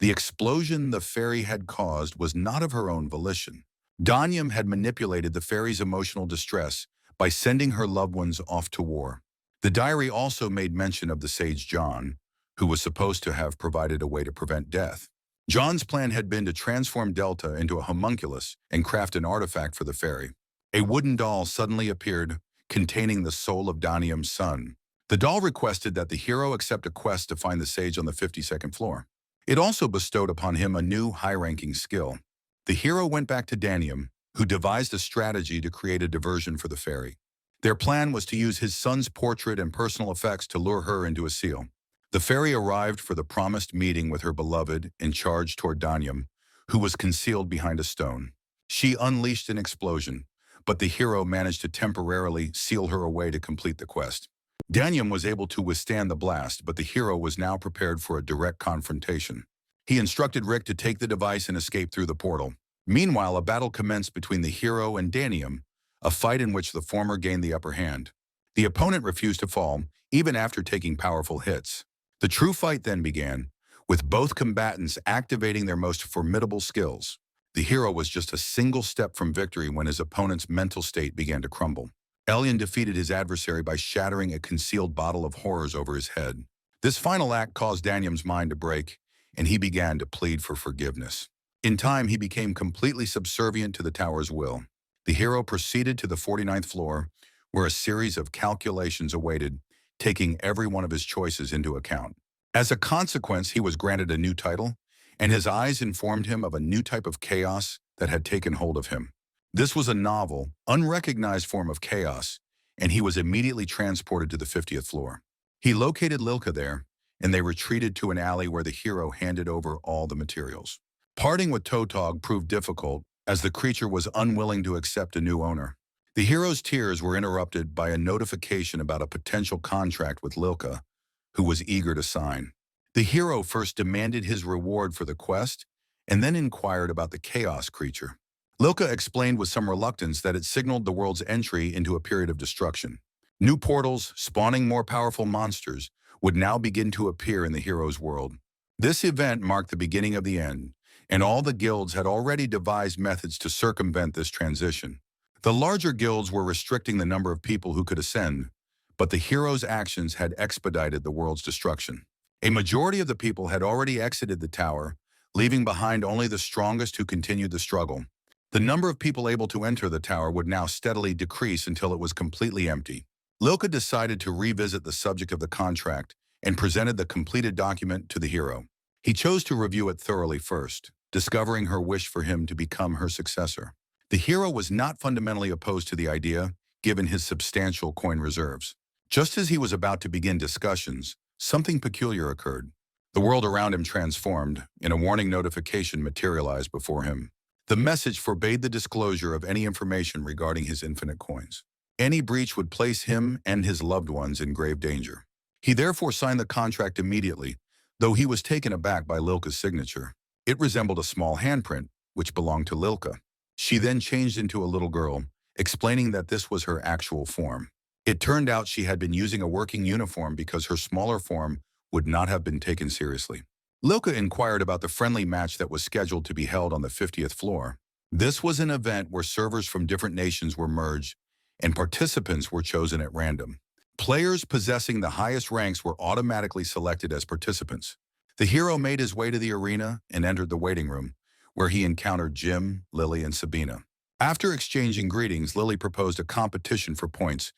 [SPEAKER 1] The explosion the fairy had caused was not of her own volition. Danyam had manipulated the fairy's emotional distress by sending her loved ones off to war. The diary also made mention of the sage John, who was supposed to have provided a way to prevent death. John's plan had been to transform Delta into a homunculus and craft an artifact for the fairy. A wooden doll suddenly appeared, containing the soul of Danyam's son. The doll requested that the hero accept a quest to find the sage on the 52nd floor. It also bestowed upon him a new high-ranking skill. The hero went back to Danyam, who devised a strategy to create a diversion for the fairy. Their plan was to use his son's portrait and personal effects to lure her into a seal. The fairy arrived for the promised meeting with her beloved and charged toward Danyam, who was concealed behind a stone. She unleashed an explosion, but the hero managed to temporarily seal her away to complete the quest. Danyam was able to withstand the blast, but the hero was now prepared for a direct confrontation. He instructed Rick to take the device and escape through the portal. Meanwhile, a battle commenced between the hero and Danyam, a fight in which the former gained the upper hand. The opponent refused to fall, even after taking powerful hits. The true fight then began, with both combatants activating their most formidable skills. The hero was just a single step from victory when his opponent's mental state began to crumble. Elian defeated his adversary by shattering a concealed bottle of horrors over his head. This final act caused Danyam's mind to break, and he began to plead for forgiveness. In time, he became completely subservient to the tower's will. The hero proceeded to the 49th floor, where a series of calculations awaited, taking every one of his choices into account. As a consequence, he was granted a new title, and his eyes informed him of a new type of chaos that had taken hold of him. This was a novel, unrecognized form of chaos, and he was immediately transported to the 50th floor. He located Lilka there, and they retreated to an alley where the hero handed over all the materials. Parting with Totog proved difficult, as the creature was unwilling to accept a new owner. The hero's tears were interrupted by a notification about a potential contract with Lilka, who was eager to sign. The hero first demanded his reward for the quest, and then inquired about the chaos creature. Lilka explained with some reluctance that it signaled the world's entry into a period of destruction. New portals, spawning more powerful monsters, would now begin to appear in the hero's world. This event marked the beginning of the end, and all the guilds had already devised methods to circumvent this transition. The larger guilds were restricting the number of people who could ascend, but the hero's actions had expedited the world's destruction. A majority of the people had already exited the tower, leaving behind only the strongest who continued the struggle. The number of people able to enter the tower would now steadily decrease until it was completely empty. Lilka decided to revisit the subject of the contract and presented the completed document to the hero. He chose to review it thoroughly first, discovering her wish for him to become her successor. The hero was not fundamentally opposed to the idea, given his substantial coin reserves. Just as he was about to begin discussions, something peculiar occurred. The world around him transformed, and a warning notification materialized before him. The message forbade the disclosure of any information regarding his infinite coins. Any breach would place him and his loved ones in grave danger. He therefore signed the contract immediately, though he was taken aback by Lilka's signature. It resembled a small handprint, which belonged to Lilka. She then changed into a little girl, explaining that this was her actual form. It turned out she had been using a working uniform because her smaller form would not have been taken seriously. Lilka inquired about the friendly match that was scheduled to be held on the 50th floor. This was an event where servers from different nations were merged, and participants were chosen at random. Players possessing the highest ranks were automatically selected as participants. The hero made his way to the arena and entered the waiting room, where he encountered Jim, Lily, and Sabina. After exchanging greetings, Lily proposed a competition for points,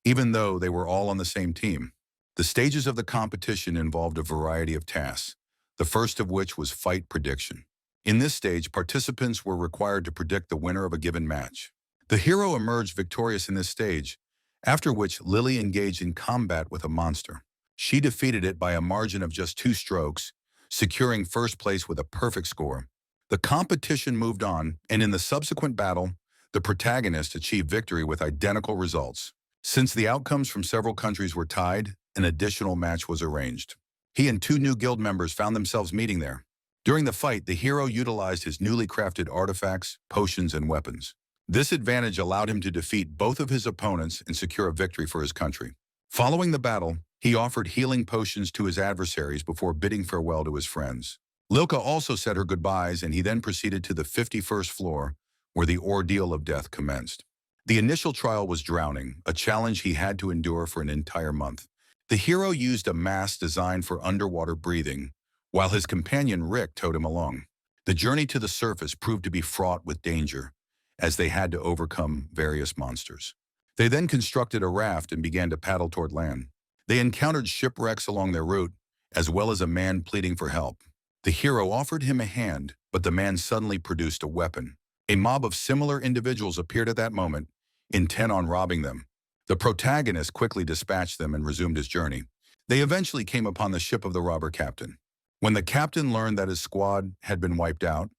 [SPEAKER 1] even though they were all on the same team. The stages of the competition involved a variety of tasks, the first of which was fight prediction. In this stage, participants were required to predict the winner of a given match. The hero emerged victorious in this stage, after which Lily engaged in combat with a monster. She defeated it by a margin of just 2 strokes, securing first place with a perfect score. The competition moved on, and in the subsequent battle, the protagonist achieved victory with identical results. Since the outcomes from several countries were tied, an additional match was arranged. He and 2 new guild members found themselves meeting there. During the fight, the hero utilized his newly crafted artifacts, potions, and weapons. This advantage allowed him to defeat both of his opponents and secure a victory for his country. Following the battle, he offered healing potions to his adversaries before bidding farewell to his friends. Lilka also said her goodbyes, and he then proceeded to the 51st floor, where the ordeal of death commenced. The initial trial was drowning, a challenge he had to endure for an entire month. The hero used a mask designed for underwater breathing, while his companion Rick towed him along. The journey to the surface proved to be fraught with danger, as they had to overcome various monsters. They then constructed a raft and began to paddle toward land. They encountered shipwrecks along their route, as well as a man pleading for help. The hero offered him a hand, but the man suddenly produced a weapon. A mob of similar individuals appeared at that moment, intent on robbing them. The protagonist quickly dispatched them and resumed his journey. They eventually came upon the ship of the robber captain. When the captain learned that his squad had been wiped out,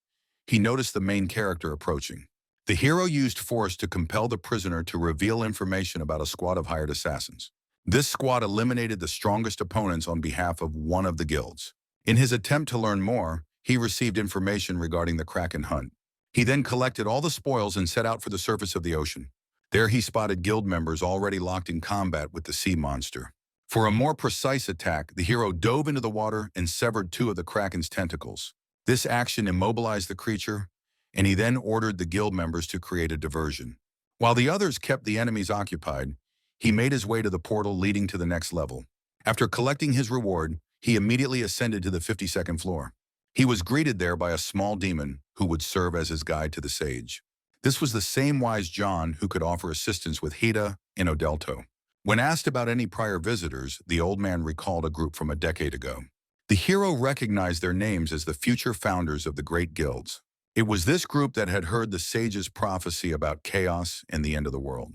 [SPEAKER 1] he noticed the main character approaching. The hero used force to compel the prisoner to reveal information about a squad of hired assassins. This squad eliminated the strongest opponents on behalf of one of the guilds. In his attempt to learn more, he received information regarding the Kraken hunt. He then collected all the spoils and set out for the surface of the ocean. There he spotted guild members already locked in combat with the sea monster. For a more precise attack, the hero dove into the water and severed 2 of the Kraken's tentacles. This action immobilized the creature, and he then ordered the guild members to create a diversion. While the others kept the enemies occupied, he made his way to the portal leading to the next level. After collecting his reward, he immediately ascended to the 52nd floor. He was greeted there by a small demon who would serve as his guide to the sage. This was the same wise John who could offer assistance with Hida and Odelto. When asked about any prior visitors, the old man recalled a group from a decade ago. The hero recognized their names as the future founders of the great guilds. It was this group that had heard the sage's prophecy about chaos and the end of the world.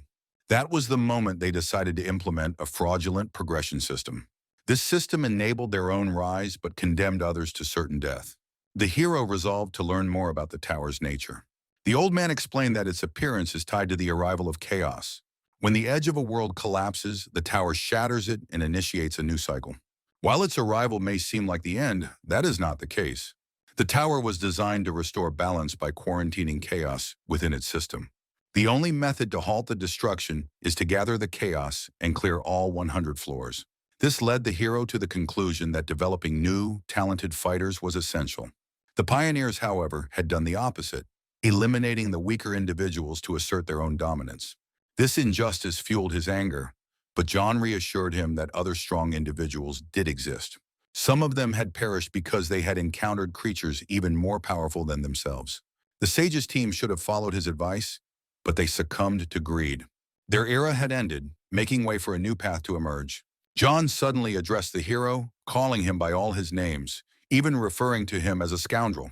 [SPEAKER 1] That was the moment they decided to implement a fraudulent progression system. This system enabled their own rise but condemned others to certain death. The hero resolved to learn more about the tower's nature. The old man explained that its appearance is tied to the arrival of chaos. When the edge of a world collapses, the tower shatters it and initiates a new cycle. While its arrival may seem like the end, that is not the case. The tower was designed to restore balance by quarantining chaos within its system. The only method to halt the destruction is to gather the chaos and clear all 100 floors. This led the hero to the conclusion that developing new, talented fighters was essential. The pioneers, however, had done the opposite, eliminating the weaker individuals to assert their own dominance. This injustice fueled his anger, but John reassured him that other strong individuals did exist. Some of them had perished because they had encountered creatures even more powerful than themselves. The sage's team should have followed his advice, but they succumbed to greed. Their era had ended, making way for a new path to emerge. John suddenly addressed the hero, calling him by all his names, even referring to him as a scoundrel.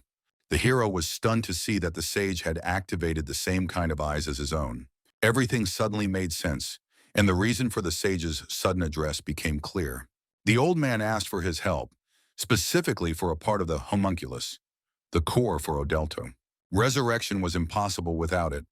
[SPEAKER 1] The hero was stunned to see that the sage had activated the same kind of eyes as his own. Everything suddenly made sense, and the reason for the sage's sudden address became clear. The old man asked for his help, specifically for a part of the homunculus, the core for Odelto. Resurrection was impossible without it,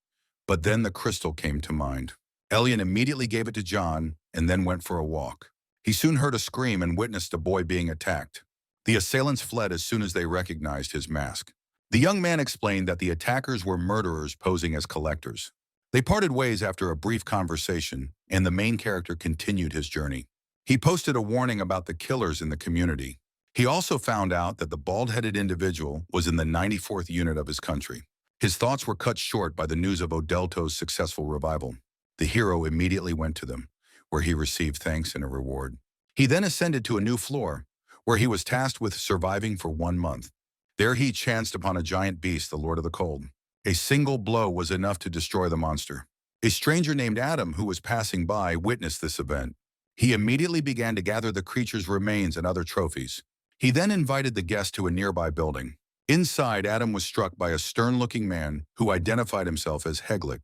[SPEAKER 1] but then the crystal came to mind. Elian immediately gave it to John and then went for a walk. He soon heard a scream and witnessed a boy being attacked. The assailants fled as soon as they recognized his mask. The young man explained that the attackers were murderers posing as collectors. They parted ways after a brief conversation, and the main character continued his journey. He posted a warning about the killers in the community. He also found out that the bald-headed individual was in the 94th unit of his country. His thoughts were cut short by the news of Odelto's successful revival. The hero immediately went to them, where he received thanks and a reward. He then ascended to a new floor, where he was tasked with surviving for 1 month. There he chanced upon a giant beast, the Lord of the Cold. A single blow was enough to destroy the monster. A stranger named Adam, who was passing by, witnessed this event. He immediately began to gather the creature's remains and other trophies. He then invited the guest to a nearby building. Inside, Adam was struck by a stern-looking man who identified himself as Heglik.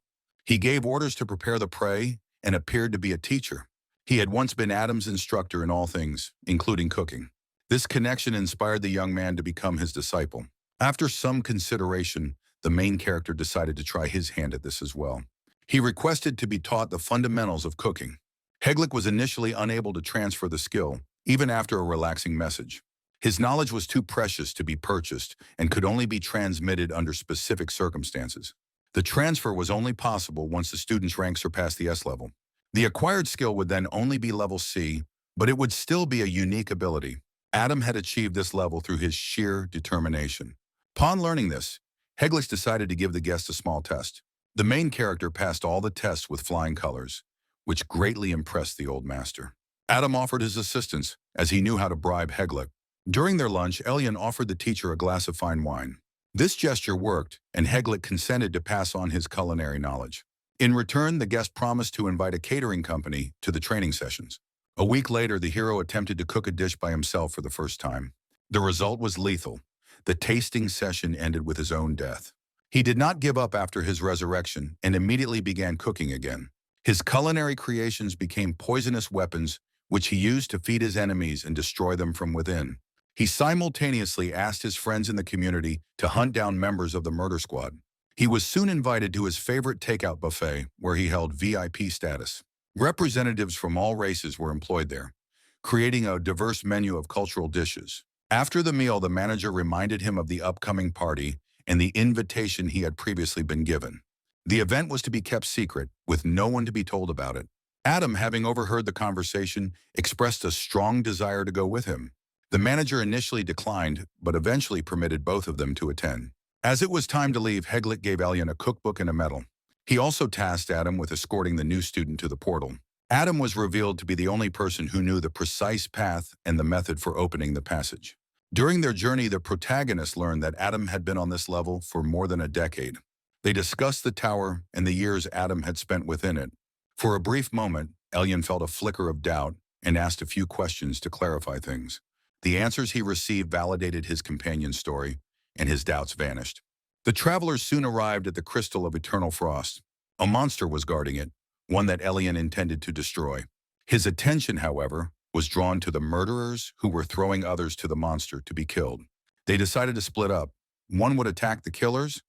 [SPEAKER 1] He gave orders to prepare the prey and appeared to be a teacher. He had once been Adam's instructor in all things, including cooking. This connection inspired the young man to become his disciple. After some consideration, the main character decided to try his hand at this as well. He requested to be taught the fundamentals of cooking. Hegelic was initially unable to transfer the skill, even after a relaxing message. His knowledge was too precious to be purchased and could only be transmitted under specific circumstances. The transfer was only possible once the student's rank surpassed the S level. The acquired skill would then only be level C, but it would still be a unique ability. Adam had achieved this level through his sheer determination. Upon learning this, Hegelic decided to give the guest a small test. The main character passed all the tests with flying colors, which greatly impressed the old master. Adam offered his assistance, as he knew how to bribe Hegelic. During their lunch, Elian offered the teacher a glass of fine wine. This gesture worked, and Hegelic consented to pass on his culinary knowledge. In return, the guest promised to invite a catering company to the training sessions. A week later, the hero attempted to cook a dish by himself for the first time. The result was lethal. The tasting session ended with his own death. He did not give up after his resurrection and immediately began cooking again. His culinary creations became poisonous weapons, which he used to feed his enemies and destroy them from within. He simultaneously asked his friends in the community to hunt down members of the murder squad. He was soon invited to his favorite takeout buffet, where he held VIP status. Representatives from all races were employed there, creating a diverse menu of cultural dishes. After the meal, the manager reminded him of the upcoming party and the invitation he had previously been given. The event was to be kept secret, with no one to be told about it. Adam, having overheard the conversation, expressed a strong desire to go with him. The manager initially declined, but eventually permitted both of them to attend. As it was time to leave, Hegelic gave Elian a cookbook and a medal. He also tasked Adam with escorting the new student to the portal. Adam was revealed to be the only person who knew the precise path and the method for opening the passage. During their journey, the protagonist learned that Adam had been on this level for more than a decade. They discussed the tower and the years Adam had spent within it. For a brief moment, Elian felt a flicker of doubt and asked a few questions to clarify things. The answers he received validated his companion's story, and his doubts vanished. The travelers soon arrived at the Crystal of Eternal Frost. A monster was guarding it, one that Elian intended to destroy. His attention, however, was drawn to the murderers who were throwing others to the monster to be killed. They decided to split up. One would attack the killers,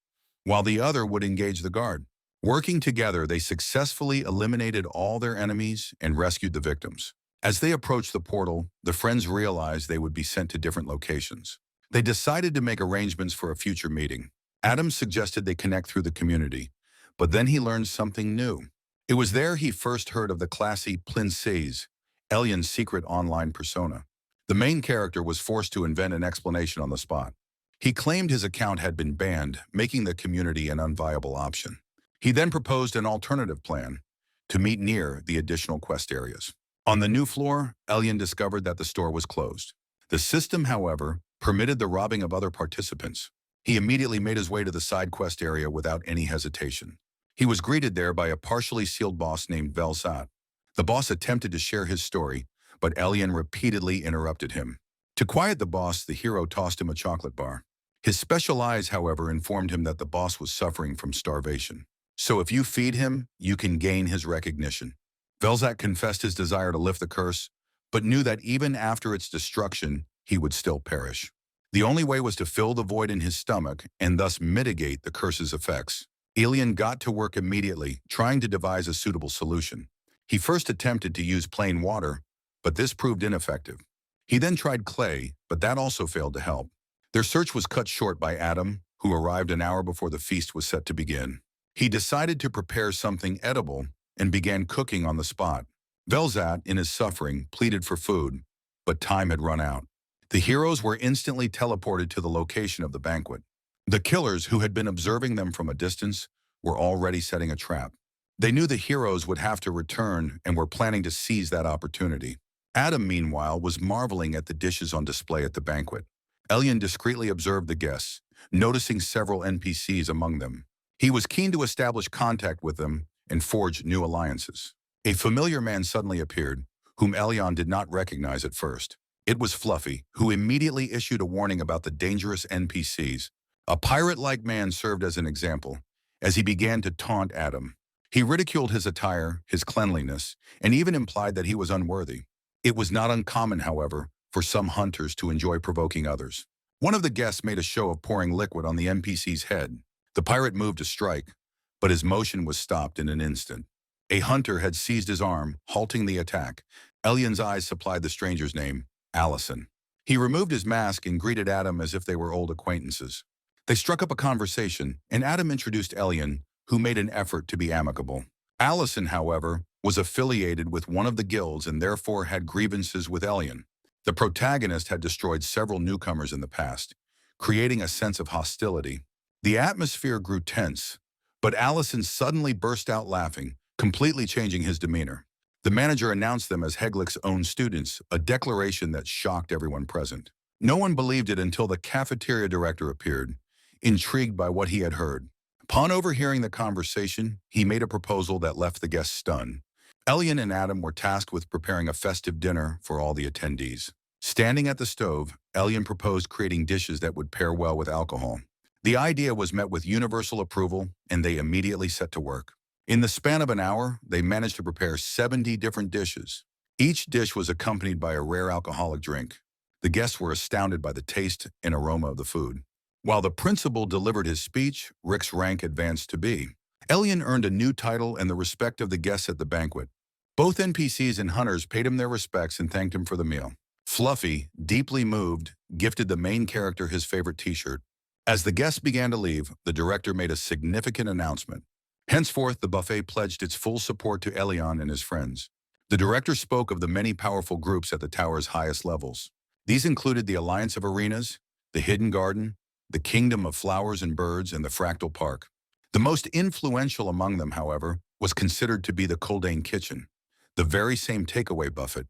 [SPEAKER 1] while the other would engage the guard. Working together, they successfully eliminated all their enemies and rescued the victims. As they approached the portal, the friends realized they would be sent to different locations. They decided to make arrangements for a future meeting. Adam suggested they connect through the community, but then he learned something new. It was there he first heard of the classy Princess, Elian's secret online persona. The main character was forced to invent an explanation on the spot. He claimed his account had been banned, making the community an unviable option. He then proposed an alternative plan, to meet near the additional quest areas. On the new floor, Elian discovered that the store was closed. The system, however, permitted the robbing of other participants. He immediately made his way to the side quest area without any hesitation. He was greeted there by a partially sealed boss named Bellstein. The boss attempted to share his story, but Elian repeatedly interrupted him. To quiet the boss, the hero tossed him a chocolate bar. His special eyes, however, informed him that the boss was suffering from starvation. So if you feed him, you can gain his recognition. Velzak confessed his desire to lift the curse, but knew that even after its destruction, he would still perish. The only way was to fill the void in his stomach and thus mitigate the curse's effects. Elian got to work immediately, trying to devise a suitable solution. He first attempted to use plain water, but this proved ineffective. He then tried clay, but that also failed to help. Their search was cut short by Adam, who arrived an hour before the feast was set to begin. He decided to prepare something edible and began cooking on the spot. Velzat, in his suffering, pleaded for food, but time had run out. The heroes were instantly teleported to the location of the banquet. The killers, who had been observing them from a distance, were already setting a trap. They knew the heroes would have to return and were planning to seize that opportunity. Adam, meanwhile, was marveling at the dishes on display at the banquet. Elian discreetly observed the guests, noticing several NPCs among them. He was keen to establish contact with them and forge new alliances. A familiar man suddenly appeared, whom Elian did not recognize at first. It was Fluffy, who immediately issued a warning about the dangerous NPCs. A pirate-like man served as an example, as he began to taunt Adam. He ridiculed his attire, his cleanliness, and even implied that he was unworthy. It was not uncommon, however, for some hunters to enjoy provoking others. One of the guests made a show of pouring liquid on the NPC's head. The pirate moved to strike, but his motion was stopped in an instant. A hunter had seized his arm, halting the attack. Elian's eyes supplied the stranger's name, Allison. He removed his mask and greeted Adam as if they were old acquaintances. They struck up a conversation, and Adam introduced Elian, who made an effort to be amicable. Allison, however, was affiliated with one of the guilds and therefore had grievances with Elian. The protagonist had destroyed several newcomers in the past, creating a sense of hostility. The atmosphere grew tense, but Allison suddenly burst out laughing, completely changing his demeanor. The manager announced them as Heglick's own students, a declaration that shocked everyone present. No one believed it until the cafeteria director appeared, intrigued by what he had heard. Upon overhearing the conversation, he made a proposal that left the guests stunned. Elian and Adam were tasked with preparing a festive dinner for all the attendees. Standing at the stove, Elian proposed creating dishes that would pair well with alcohol. The idea was met with universal approval, and they immediately set to work. In the span of an hour, they managed to prepare 70 different dishes. Each dish was accompanied by a rare alcoholic drink. The guests were astounded by the taste and aroma of the food. While the principal delivered his speech, Rick's rank advanced to B. Elian earned a new title and the respect of the guests at the banquet. Both NPCs and hunters paid him their respects and thanked him for the meal. Fluffy, deeply moved, gifted the main character his favorite t-shirt. As the guests began to leave, the director made a significant announcement. Henceforth, the buffet pledged its full support to Elian and his friends. The director spoke of the many powerful groups at the tower's highest levels. These included the Alliance of Arenas, the Hidden Garden, the Kingdom of Flowers and Birds, and the Fractal Park. The most influential among them, however, was considered to be the Kuldane Kitchen, the very same takeaway buffet.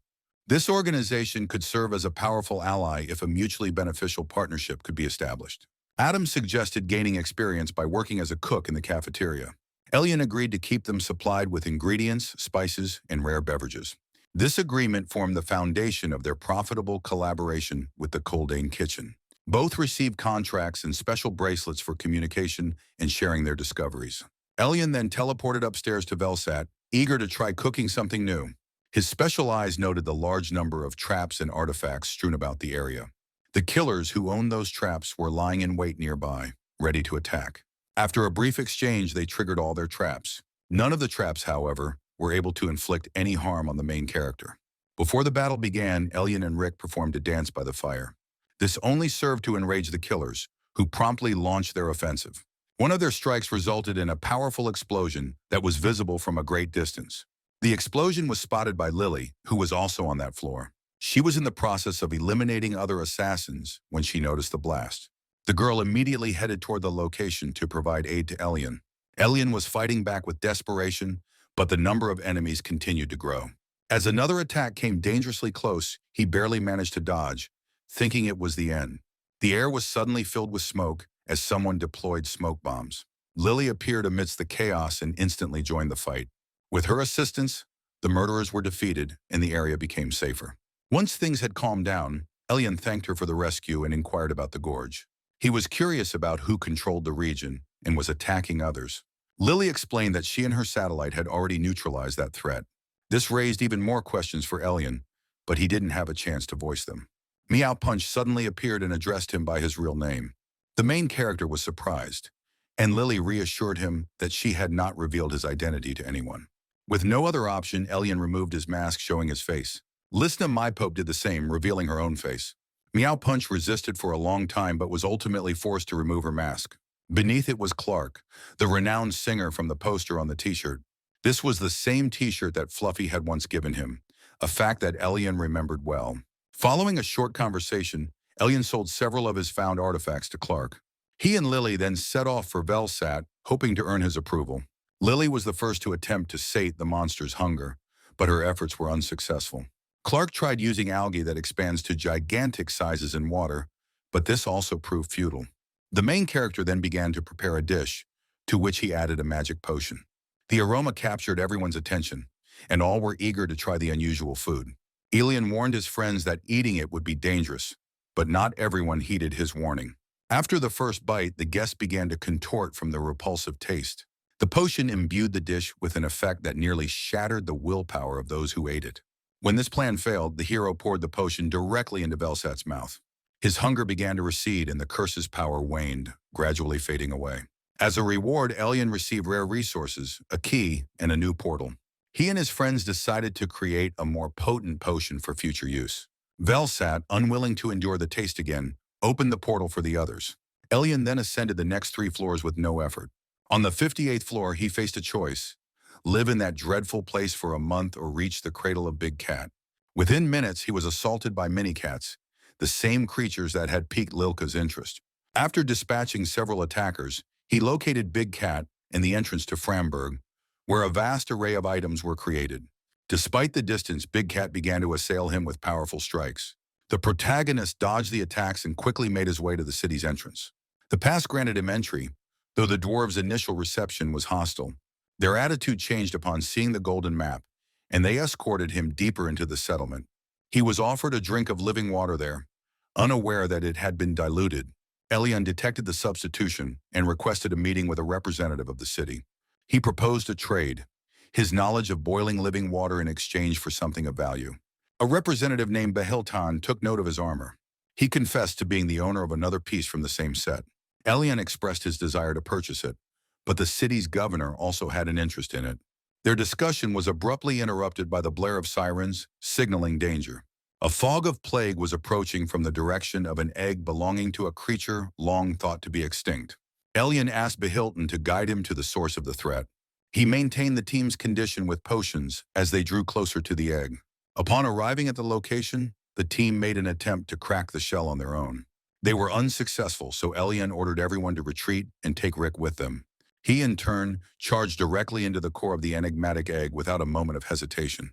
[SPEAKER 1] This organization could serve as a powerful ally if a mutually beneficial partnership could be established. Adam suggested gaining experience by working as a cook in the cafeteria. Elian agreed to keep them supplied with ingredients, spices, and rare beverages. This agreement formed the foundation of their profitable collaboration with the Kuldane Kitchen. Both received contracts and special bracelets for communication and sharing their discoveries. Elian then teleported upstairs to Velsat, eager to try cooking something new. His special eyes noted the large number of traps and artifacts strewn about the area. The killers who owned those traps were lying in wait nearby, ready to attack. After a brief exchange, they triggered all their traps. None of the traps, however, were able to inflict any harm on the main character. Before the battle began, Elian and Rick performed a dance by the fire. This only served to enrage the killers, who promptly launched their offensive. One of their strikes resulted in a powerful explosion that was visible from a great distance. The explosion was spotted by Lily, who was also on that floor. She was in the process of eliminating other assassins when she noticed the blast. The girl immediately headed toward the location to provide aid to Elian. Elian was fighting back with desperation, but the number of enemies continued to grow. As another attack came dangerously close, he barely managed to dodge, thinking it was the end. The air was suddenly filled with smoke as someone deployed smoke bombs. Lily appeared amidst the chaos and instantly joined the fight. With her assistance, the murderers were defeated and the area became safer. Once things had calmed down, Elian thanked her for the rescue and inquired about the gorge. He was curious about who controlled the region and was attacking others. Lily explained that she and her satellite had already neutralized that threat. This raised even more questions for Elian, but he didn't have a chance to voice them. Meow Punch suddenly appeared and addressed him by his real name. The main character was surprised, and Lily reassured him that she had not revealed his identity to anyone. With no other option, Elian removed his mask, showing his face. Lisna Mypope did the same, revealing her own face. Meow Punch resisted for a long time but was ultimately forced to remove her mask. Beneath it was Clark, the renowned singer from the poster on the t-shirt. This was the same t-shirt that Fluffy had once given him, a fact that Elian remembered well. Following a short conversation, Elian sold several of his found artifacts to Clark. He and Lily then set off for Velsat, hoping to earn his approval. Lily was the first to attempt to sate the monster's hunger, but her efforts were unsuccessful. Clark tried using algae that expands to gigantic sizes in water, but this also proved futile. The main character then began to prepare a dish, to which he added a magic potion. The aroma captured everyone's attention, and all were eager to try the unusual food. Elian warned his friends that eating it would be dangerous, but not everyone heeded his warning. After the first bite, the guests began to contort from the repulsive taste. The potion imbued the dish with an effect that nearly shattered the willpower of those who ate it. When this plan failed, the hero poured the potion directly into Velsat's mouth. His hunger began to recede and the curse's power waned, gradually fading away. As a reward, Elian received rare resources, a key, and a new portal. He and his friends decided to create a more potent potion for future use. Velsat, unwilling to endure the taste again, opened the portal for the others. Elian then ascended the next 3 floors with no effort. On the 58th floor, he faced a choice: live in that dreadful place for a month or reach the cradle of Big Cat. Within minutes, he was assaulted by mini-cats, the same creatures that had piqued Lilka's interest. After dispatching several attackers, he located Big Cat in the entrance to Framberg, where a vast array of items were created. Despite the distance, Big Cat began to assail him with powerful strikes. The protagonist dodged the attacks and quickly made his way to the city's entrance. The pass granted him entry, though the dwarves' initial reception was hostile. Their attitude changed upon seeing the golden map, and they escorted him deeper into the settlement. He was offered a drink of living water there, unaware that it had been diluted. Elian detected the substitution and requested a meeting with a representative of the city. He proposed a trade, his knowledge of boiling living water in exchange for something of value. A representative named Behiltan took note of his armor. He confessed to being the owner of another piece from the same set. Elian expressed his desire to purchase it, but the city's governor also had an interest in it. Their discussion was abruptly interrupted by the blare of sirens, signaling danger. A fog of plague was approaching from the direction of an egg belonging to a creature long thought to be extinct. Elian asked Behilton to guide him to the source of the threat. He maintained the team's condition with potions as they drew closer to the egg. Upon arriving at the location, the team made an attempt to crack the shell on their own. They were unsuccessful, so Elian ordered everyone to retreat and take Rick with them. He, in turn, charged directly into the core of the enigmatic egg without a moment of hesitation.